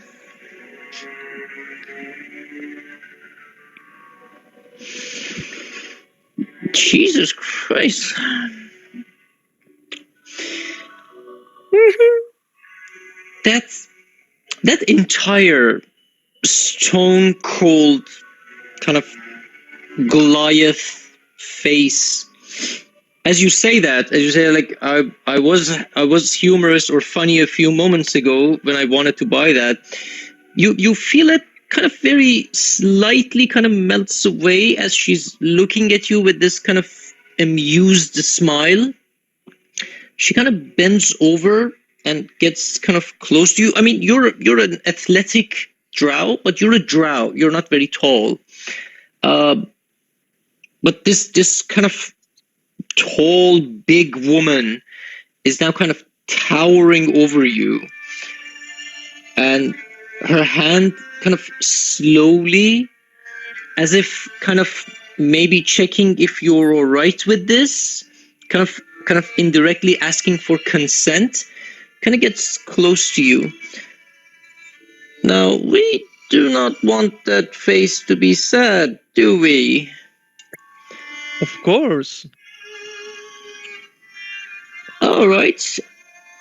[SPEAKER 1] Jesus Christ. That entire stone cold kind of Goliath face. As you say that, as you say, like I was humorous or funny a few moments ago when I wanted to buy that. You feel it kind of very slightly kind of melts away as she's looking at you with this kind of amused smile. She kind of bends over and gets kind of close to you. I mean, you're an athletic drow, but you're a drow. You're not very tall. But this kind of tall, big woman is now kind of towering over you. And her hand kind of slowly, as if kind of maybe checking if you're all right with this, kind of indirectly asking for consent, kind of gets close to you. Now, we do not want that face to be sad, do we?
[SPEAKER 2] Of course.
[SPEAKER 1] All right.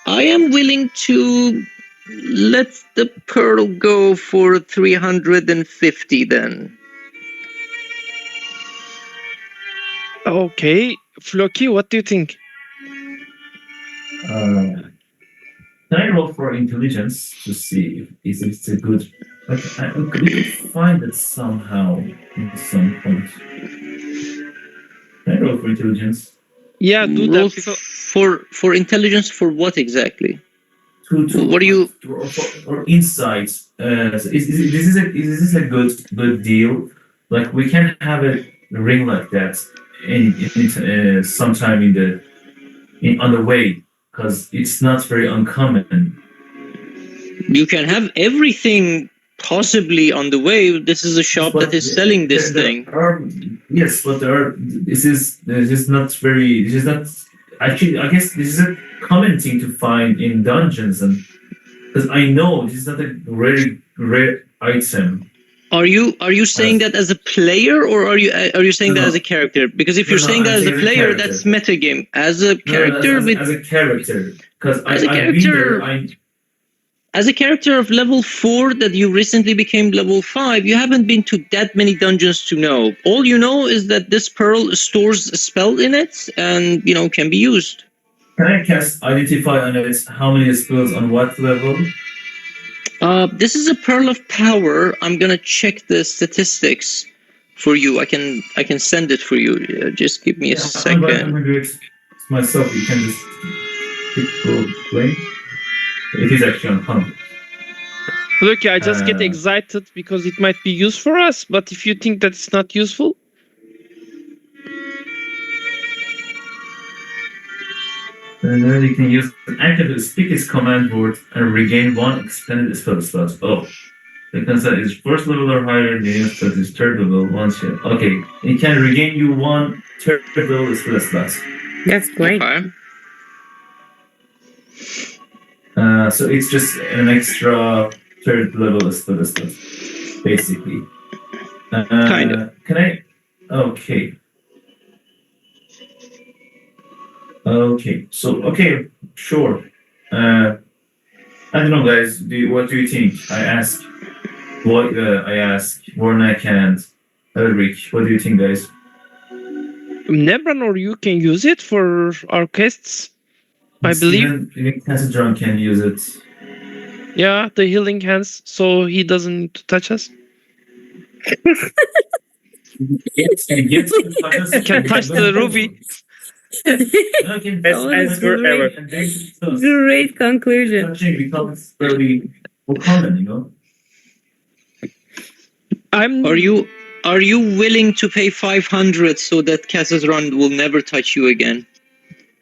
[SPEAKER 1] I am willing to let the pearl go for 350 then.
[SPEAKER 2] Okay, Floki, what do you think?
[SPEAKER 5] Can I roll for intelligence to see if it's a good? Like, we could find it somehow at some point. Can I roll for intelligence?
[SPEAKER 2] Yeah, do
[SPEAKER 1] Roll
[SPEAKER 2] that because
[SPEAKER 1] for intelligence for what exactly?
[SPEAKER 5] What
[SPEAKER 1] do you?
[SPEAKER 5] or insights? Is this a good deal? Like we can have a ring like that in sometime on the way because it's not very uncommon.
[SPEAKER 1] You can have everything possibly on the way. This is a shop that is selling this thing.
[SPEAKER 5] Yes, but this is not very. This is not. Actually, I guess this is a common thing to find in dungeons, and because I know this is not a very rare item.
[SPEAKER 1] Are you saying that as a player, or are you saying that
[SPEAKER 5] No.
[SPEAKER 1] as a character? Because if
[SPEAKER 5] No,
[SPEAKER 1] you're
[SPEAKER 5] no,
[SPEAKER 1] saying that
[SPEAKER 5] I'm
[SPEAKER 1] as a
[SPEAKER 5] saying as a
[SPEAKER 1] player,
[SPEAKER 5] character.
[SPEAKER 1] that's metagame. As a
[SPEAKER 5] No,
[SPEAKER 1] character
[SPEAKER 5] as a character, because
[SPEAKER 1] As a
[SPEAKER 5] I've been there.
[SPEAKER 1] character- as a character of level 4 that you recently became level 5, you haven't been to that many dungeons to know. All you know is that this pearl stores a spell in it and, can be used.
[SPEAKER 5] Can I cast identify on it? How many spells on what level?
[SPEAKER 1] This is a pearl of power. I'm gonna check the statistics for you. I can send it for you. Just give me a
[SPEAKER 5] I'm going
[SPEAKER 1] second.
[SPEAKER 5] to do it myself. You can just play. It is actually on pump.
[SPEAKER 2] Look, I just get
[SPEAKER 5] Uh,
[SPEAKER 2] excited because it might be used for us, but if you think that it's not useful,
[SPEAKER 5] And then you can use actively speak its command word and regain one expended spell slot. Oh. Because that is first level or higher, the unit that is third level once you. Okay. It can regain you one third level spell slot.
[SPEAKER 3] That's great.
[SPEAKER 1] Okay.
[SPEAKER 5] So it's just an extra third level spell slot, basically.
[SPEAKER 1] Kind of.
[SPEAKER 5] Can I? Okay. Okay. So okay, sure. I don't know, guys. What do you think? I ask. What I ask Warnak and Ulrich. What do you think, guys?
[SPEAKER 2] Nebran or you can use it for our quests. I believe.
[SPEAKER 5] Even Cassadron can use it.
[SPEAKER 2] Yeah, the healing hands, so he doesn't need to touch us.
[SPEAKER 5] Yes,
[SPEAKER 2] Can touch the ruby.
[SPEAKER 4] As forever.
[SPEAKER 3] Great conclusion.
[SPEAKER 5] Touching becomes very common,
[SPEAKER 1] Are you willing to pay 500 so that Cassandron will never touch you again?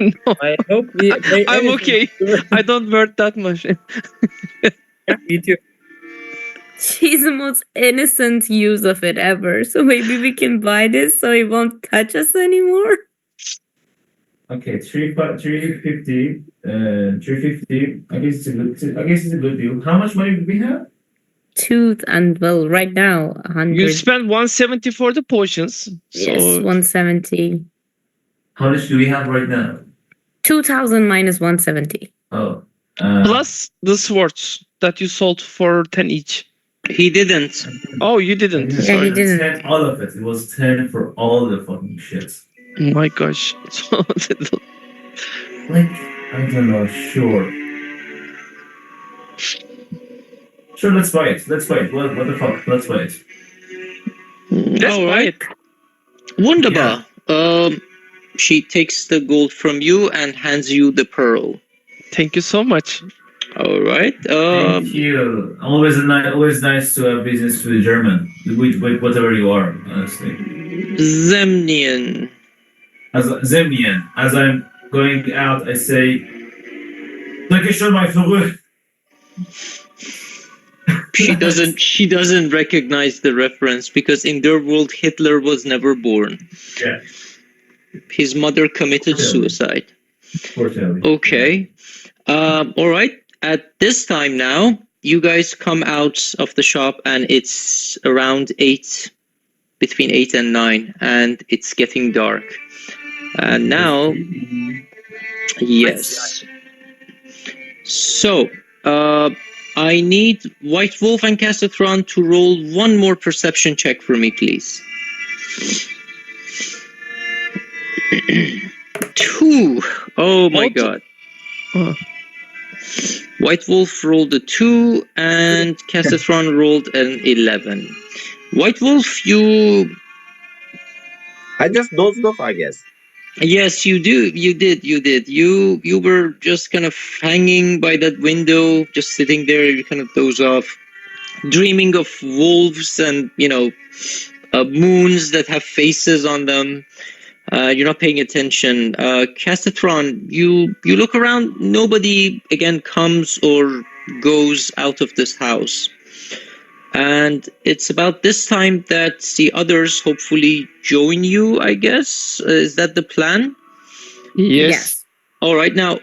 [SPEAKER 4] I hope we pay
[SPEAKER 2] I'm
[SPEAKER 4] anything.
[SPEAKER 2] okay. I don't worth that much.
[SPEAKER 4] Yeah, me too.
[SPEAKER 3] She's the most innocent use of it ever. So maybe we can buy this so he won't touch us anymore.
[SPEAKER 5] Okay, 350. 350. I guess it's a good deal. How much money do we have?
[SPEAKER 3] And well, right now, 100.
[SPEAKER 2] You spend 170 for the potions.
[SPEAKER 3] Yes,
[SPEAKER 2] So
[SPEAKER 3] 170.
[SPEAKER 5] How much do we have right now?
[SPEAKER 3] 2,000 minus 170.
[SPEAKER 5] Oh.
[SPEAKER 2] plus the swords that you sold for 10 each.
[SPEAKER 1] He didn't.
[SPEAKER 2] Oh, you didn't.
[SPEAKER 3] Yeah, he
[SPEAKER 2] Sorry.
[SPEAKER 3] didn't.
[SPEAKER 5] 10, all of it. It was 10 for all the fucking shit.
[SPEAKER 2] Oh my gosh. So little.
[SPEAKER 5] Like, I don't know, sure. Sure, let's buy it. Let's buy it. What the fuck? Let's buy it.
[SPEAKER 2] Let's
[SPEAKER 1] All
[SPEAKER 2] buy
[SPEAKER 1] right.
[SPEAKER 2] it.
[SPEAKER 1] Wunderbar. She takes the gold from you and hands you the pearl.
[SPEAKER 2] Thank you so much.
[SPEAKER 1] All right.
[SPEAKER 5] Thank you. Always nice to have business with German, with whatever you are, honestly.
[SPEAKER 1] Zemnian.
[SPEAKER 5] As Zemnian, as I'm going out, I say, "Dankeschön, my Fleur."
[SPEAKER 1] She doesn't recognize the reference because in their world Hitler was never born.
[SPEAKER 5] Yeah.
[SPEAKER 1] His mother committed suicide.
[SPEAKER 5] Fortunately.
[SPEAKER 1] Okay. All right. At this time now, you guys come out of the shop and it's around 8, between 8 and 9, and it's getting dark. And now, yes. So, I need White Wolf and Cassatron to roll one more perception check for me, please. 2. Oh my god. White Wolf rolled a 2 and Cassatron rolled an 11. White Wolf, you...
[SPEAKER 7] I just dozed off, I guess.
[SPEAKER 1] Yes, you do. You did. You were just kind of hanging by that window, just sitting there. You kind of doze off, dreaming of wolves and moons that have faces on them. You're not paying attention. Cassatron, you look around. Nobody again comes or goes out of this house. And it's about this time that the others hopefully join you, I guess. Is that the plan?
[SPEAKER 2] Yes.
[SPEAKER 1] All right, now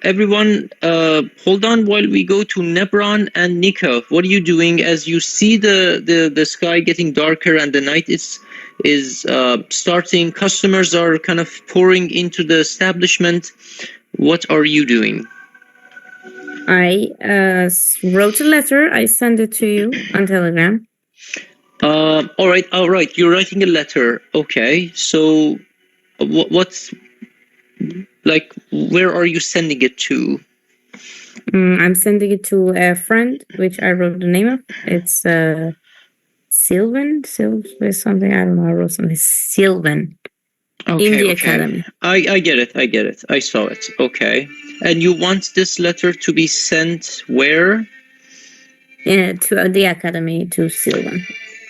[SPEAKER 1] everyone, hold on while we go to Nebron and Nika. What are you doing as you see the sky getting darker and the night is starting? Customers are kind of pouring into the establishment. What are you doing?
[SPEAKER 3] I wrote a letter. I sent it to you on Telegram.
[SPEAKER 1] All right. You're writing a letter. Okay, so what's like? Where are you sending it to?
[SPEAKER 3] I'm sending it to a friend, which I wrote the name of. It's Sylvan, something. I don't know. I wrote something. Sylvan.
[SPEAKER 1] Okay,
[SPEAKER 3] in the
[SPEAKER 1] okay.
[SPEAKER 3] academy.
[SPEAKER 1] I get it. I saw it. Okay. And you want this letter to be sent where?
[SPEAKER 3] To the academy, to Sylvan.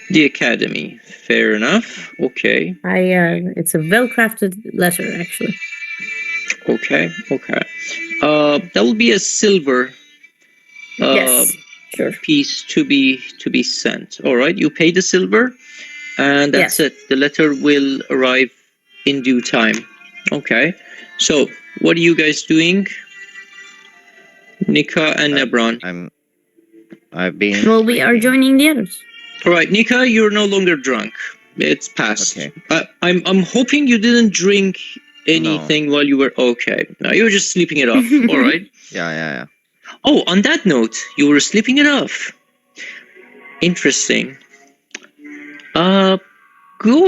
[SPEAKER 1] The academy. Fair enough. Okay.
[SPEAKER 3] It's a well-crafted letter, actually.
[SPEAKER 1] Okay. That will be a silver
[SPEAKER 3] Yes, sure.
[SPEAKER 1] piece to be sent. All right. You pay the silver, and that's
[SPEAKER 3] Yes.
[SPEAKER 1] it. The letter will arrive in due time. Okay. So, what are you guys doing? Nika and Nebron.
[SPEAKER 6] I've been.
[SPEAKER 3] Well, we are joining the others.
[SPEAKER 1] All right, Nika, you're no longer drunk. It's past.
[SPEAKER 6] Okay.
[SPEAKER 1] I'm hoping you didn't drink anything while you were okay. No, you were just sleeping it off. All right.
[SPEAKER 6] Yeah.
[SPEAKER 1] Oh, on that note, you were sleeping it off. Interesting. Go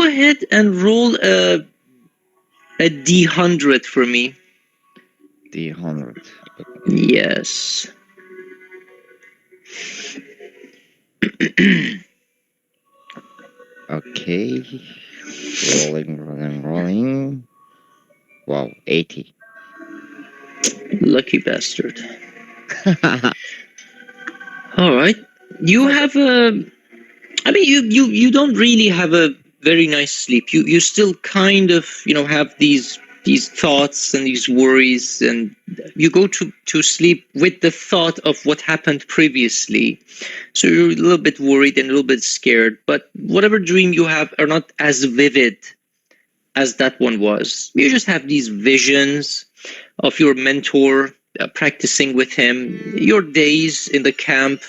[SPEAKER 1] ahead and roll a D100 for me.
[SPEAKER 6] D100.
[SPEAKER 1] Yes.
[SPEAKER 6] Okay. Rolling. Wow, 80.
[SPEAKER 1] Lucky bastard. All right. You have a. I mean, you don't really have a very nice sleep. You still kind of have these thoughts and these worries, and you go to sleep with the thought of what happened previously. So you're a little bit worried and a little bit scared. But whatever dream you have are not as vivid as that one was. You just have these visions of your mentor, practicing with him, your days in the camp,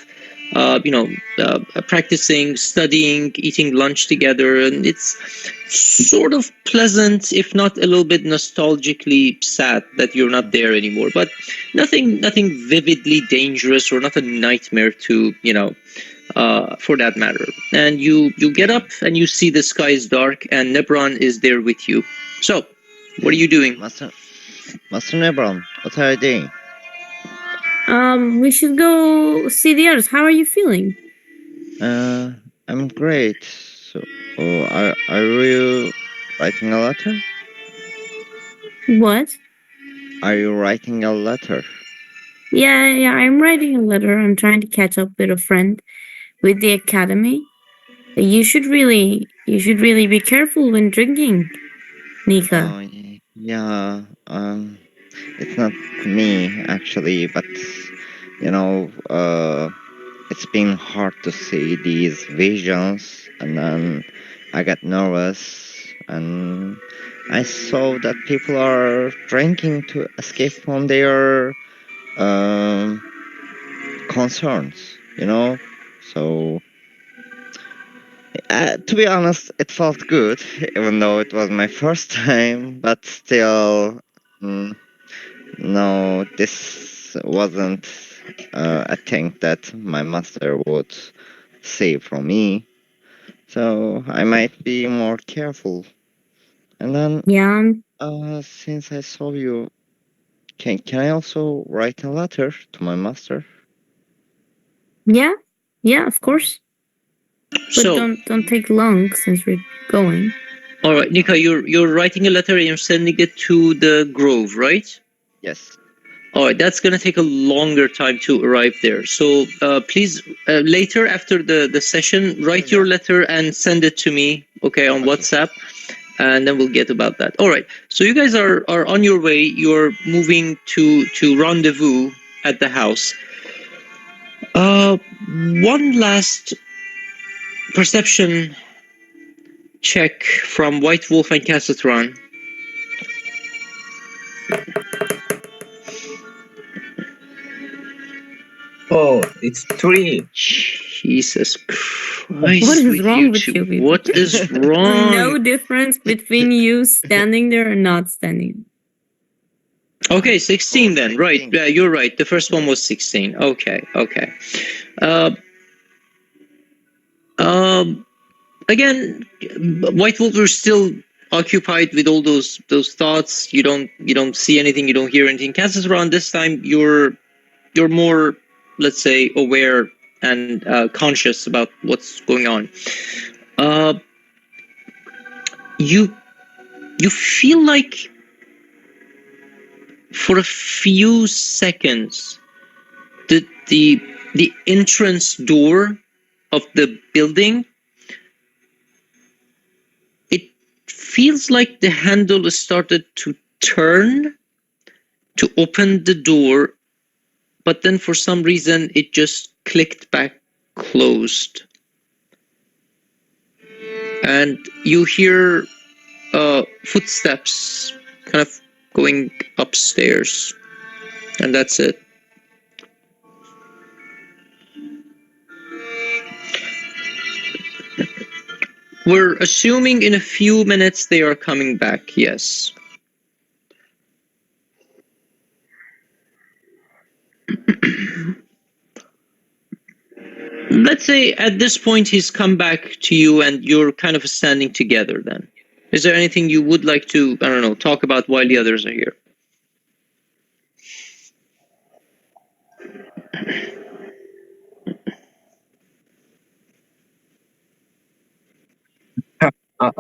[SPEAKER 1] practicing, studying, eating lunch together, and it's sort of pleasant, if not a little bit nostalgically sad that you're not there anymore. But nothing vividly dangerous or not a nightmare to for that matter. And you get up and you see the sky is dark and Nebron is there with you. So, what are you doing?
[SPEAKER 6] Master Nebron, what are you doing?
[SPEAKER 3] We should go see the others. How are you feeling?
[SPEAKER 6] I'm great. So, are you writing a letter?
[SPEAKER 3] What?
[SPEAKER 6] Are you writing a letter?
[SPEAKER 3] Yeah, I'm writing a letter. I'm trying to catch up with a friend with the academy. You should really be careful when drinking, Nika.
[SPEAKER 6] Oh, yeah. It's not me actually, but it's been hard to see these visions, and then I got nervous, and I saw that people are drinking to escape from their concerns, so to be honest, it felt good, even though it was my first time, but still, no, this wasn't a thing that my master would say from me, so I might be more careful. And then,
[SPEAKER 3] Yeah.
[SPEAKER 6] Since I saw you, can I also write a letter to my master?
[SPEAKER 3] Yeah, of course. But
[SPEAKER 1] So
[SPEAKER 3] don't take long since we're going.
[SPEAKER 1] all right, Nika, you're writing a letter and you're sending it to the Grove, right?
[SPEAKER 6] Yes.
[SPEAKER 1] All right, that's going to take a longer time to arrive there. So please, later after the session, write your letter and send it to me, okay, on WhatsApp, and then we'll get about that. All right, so you guys are on your way. You're moving to rendezvous at the house. One last perception check from White Wolf and Cassitron.
[SPEAKER 7] Oh, it's 3.
[SPEAKER 1] Jesus Christ.
[SPEAKER 3] What is wrong
[SPEAKER 1] you
[SPEAKER 3] with
[SPEAKER 1] two?
[SPEAKER 3] you people?
[SPEAKER 1] What is wrong?
[SPEAKER 3] No difference between you standing there and not standing.
[SPEAKER 1] Okay, 16 then.
[SPEAKER 6] 16.
[SPEAKER 1] Right. Yeah, you're right. The first one was 16. Okay. Again, White Wolf are still occupied with all those thoughts. You don't see anything. You don't hear anything. Cassitron, this time you're more, let's say, aware and conscious about what's going on. You feel like for a few seconds the entrance door of the building, it feels like the handle started to turn to open the door, but then for some reason it just clicked back closed. And you hear footsteps kind of going upstairs, and that's it. We're assuming in a few minutes they are coming back, yes. Let's say at this point he's come back to you and you're kind of standing together then. Is there anything you would like to, I don't know, talk about while the others are here?
[SPEAKER 7] I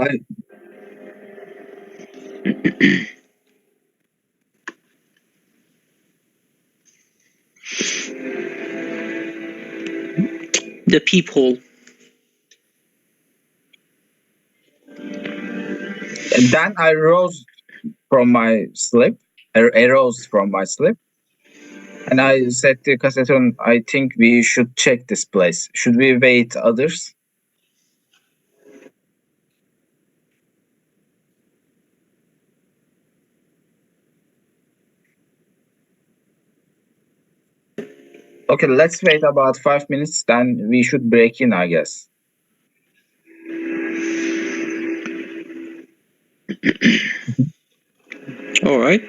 [SPEAKER 1] The peephole.
[SPEAKER 7] Then I rose from my sleep. I rose from my sleep. And I said to Cassitron, I think we should check this place. Should we wait others? Okay, let's wait about 5 minutes, then we should break in, I guess.
[SPEAKER 1] All right.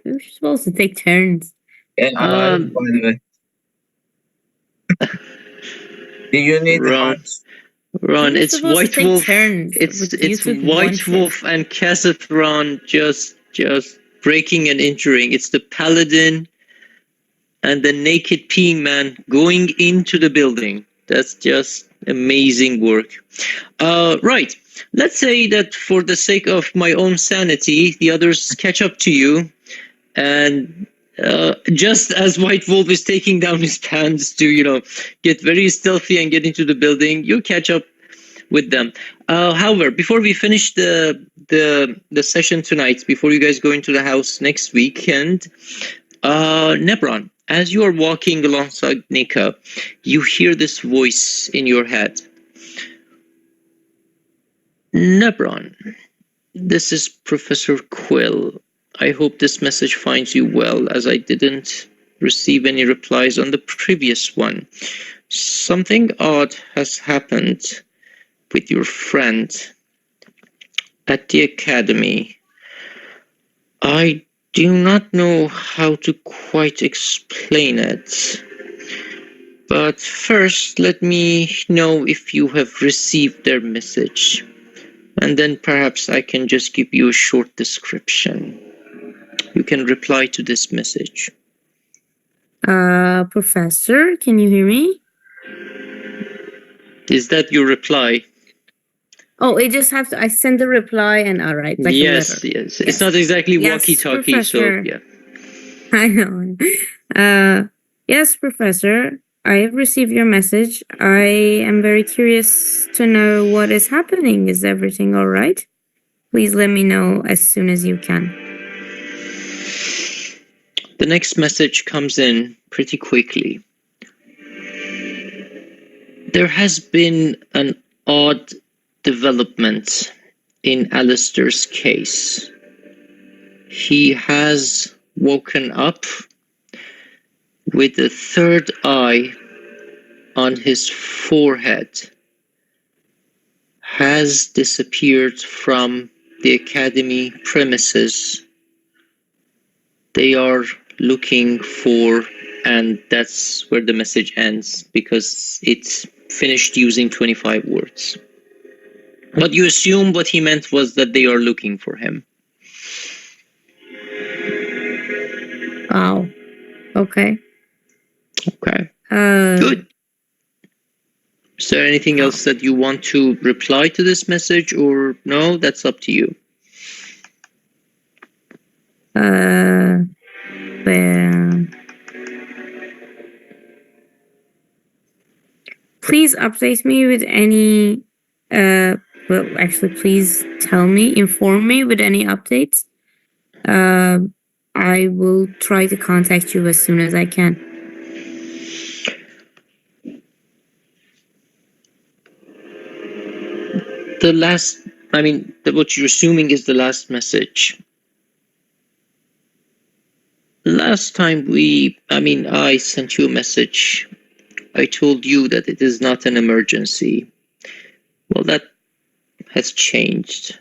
[SPEAKER 3] We're supposed to take turns.
[SPEAKER 7] And I, by the way. Do you need
[SPEAKER 1] Ron,
[SPEAKER 3] We're
[SPEAKER 1] it's
[SPEAKER 3] supposed to
[SPEAKER 1] White
[SPEAKER 3] take
[SPEAKER 1] Wolf.
[SPEAKER 3] turns,
[SPEAKER 1] It's
[SPEAKER 3] but you took one
[SPEAKER 1] White
[SPEAKER 3] shift.
[SPEAKER 1] Wolf and Cassitron just breaking and entering. It's the paladin and the naked peeing man going into the building. That's just amazing work. Right. Let's say that for the sake of my own sanity, the others catch up to you, and just as White Wolf is taking down his pants to, get very stealthy and get into the building, you catch up with them. However, before we finish the session tonight, before you guys go into the house next weekend, Nebron, as you are walking alongside Nika, you hear this voice in your head. Nebron, this is Professor Quill. I hope this message finds you well, as I didn't receive any replies on the previous one. Something odd has happened with your friend at the academy. I do not know how to quite explain it. But first, let me know if you have received their message. And then perhaps I can just give you a short description. You can reply to this message.
[SPEAKER 3] Professor, can you hear me?
[SPEAKER 1] Is that your reply?
[SPEAKER 3] Oh, it just have to, I send the reply and all right, like a letter.
[SPEAKER 1] Yes. It's not exactly
[SPEAKER 3] Yes,
[SPEAKER 1] walkie-talkie, so
[SPEAKER 3] Professor.
[SPEAKER 1] yeah.
[SPEAKER 3] I know. Yes, Professor, I have received your message. I am very curious to know what is happening. Is everything all right? Please let me know as soon as you can.
[SPEAKER 1] The next message comes in pretty quickly. There has been an odd development in Alistair's case. He has woken up with a third eye on his forehead, has disappeared from the academy premises. They are looking for, and that's where the message ends because it's finished using 25 words. But you assume what he meant was that they are looking for him.
[SPEAKER 3] Wow. Okay.
[SPEAKER 1] Okay,
[SPEAKER 3] Uh,
[SPEAKER 1] good. Is there anything else that you want to reply to this message, or no? That's up to you.
[SPEAKER 3] Well, please update me with any. Well, actually, please inform me with any updates. I will try to contact you as soon as I can.
[SPEAKER 1] The last, what you're assuming is the last message. Last time I sent you a message. I told you that it is not an emergency. Well, that has changed.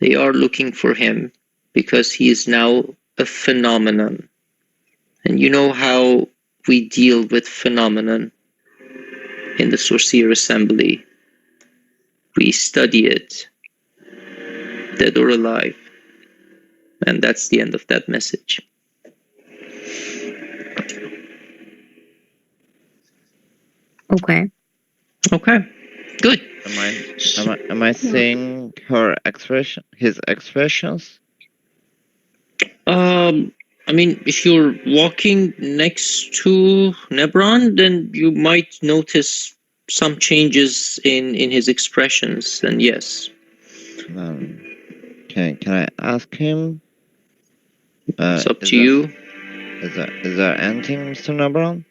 [SPEAKER 1] They are looking for him because he is now a phenomenon. And you know how we deal with phenomenon in the Sorcerer Assembly. We study it, dead or alive. And that's the end of that message.
[SPEAKER 3] Okay.
[SPEAKER 1] Okay, good.
[SPEAKER 6] Am I seeing his expressions?
[SPEAKER 1] If you're walking next to Nebron, then you might notice some changes in his expressions, and yes.
[SPEAKER 6] Can I ask him?
[SPEAKER 1] It's up to you.
[SPEAKER 6] Is there anything, Mr. Nebron?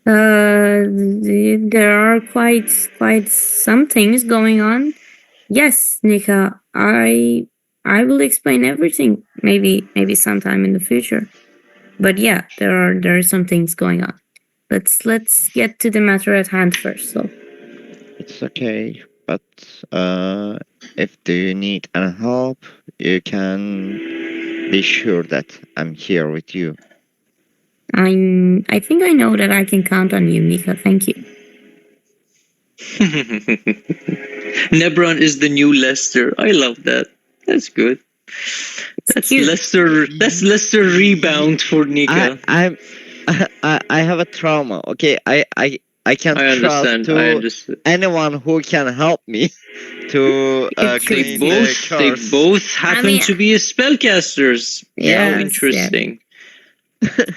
[SPEAKER 3] There are quite some things going on. Yes, Nika, I will explain everything. Maybe sometime in the future. But yeah, there are some things going on. Let's get to the matter at hand first. So
[SPEAKER 6] It's okay, but if you need any help, you can be sure that I'm here with you.
[SPEAKER 3] I think I know that I can count on you, Nika. Thank you.
[SPEAKER 1] Nebron is the new Lester. I love that. That's good. That's
[SPEAKER 3] cute.
[SPEAKER 1] Lester rebound for Nika.
[SPEAKER 6] I have a trauma. Okay, I can't
[SPEAKER 1] I understand.
[SPEAKER 6] trust anyone who can help me to clean the
[SPEAKER 1] They
[SPEAKER 6] curse.
[SPEAKER 1] both happen to be spellcasters.
[SPEAKER 3] Yes,
[SPEAKER 1] How interesting.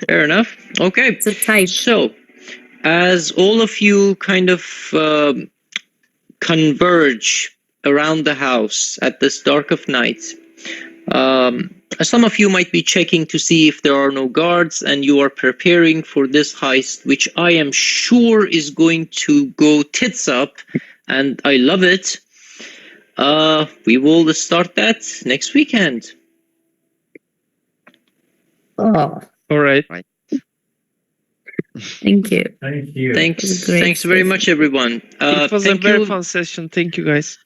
[SPEAKER 1] Fair enough. Okay.
[SPEAKER 3] It's a type.
[SPEAKER 1] So, as all of you kind of converge around the house at this dark of night, some of you might be checking to see if there are no guards, and you are preparing for this heist, which I am sure is going to go tits up, and I love it. We will start that next weekend.
[SPEAKER 3] Oh,
[SPEAKER 2] All right.
[SPEAKER 3] thank you.
[SPEAKER 5] Thank you.
[SPEAKER 1] Thanks very much, everyone.
[SPEAKER 2] It was a
[SPEAKER 1] thank
[SPEAKER 2] very
[SPEAKER 1] you.
[SPEAKER 2] fun session. Thank you, guys.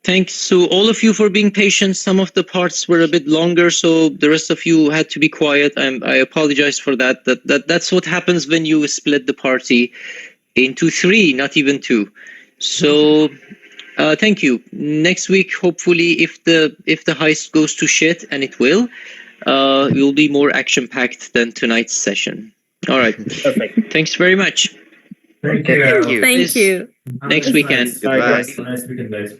[SPEAKER 1] Thanks to all of you for being patient. Some of the parts were a bit longer, so the rest of you had to be quiet. I apologize for that. That's what happens when you split the party into 3, not even 2. So thank you. Next week, hopefully, if the heist goes to shit, and it will be more action-packed than tonight's session. All right.
[SPEAKER 4] Perfect.
[SPEAKER 1] Thanks very much.
[SPEAKER 5] Thank you.
[SPEAKER 6] Thank you.
[SPEAKER 3] Thank you.
[SPEAKER 1] Next weekend.
[SPEAKER 5] Bye,
[SPEAKER 6] Goodbye.
[SPEAKER 5] guys. Nice weekend, guys.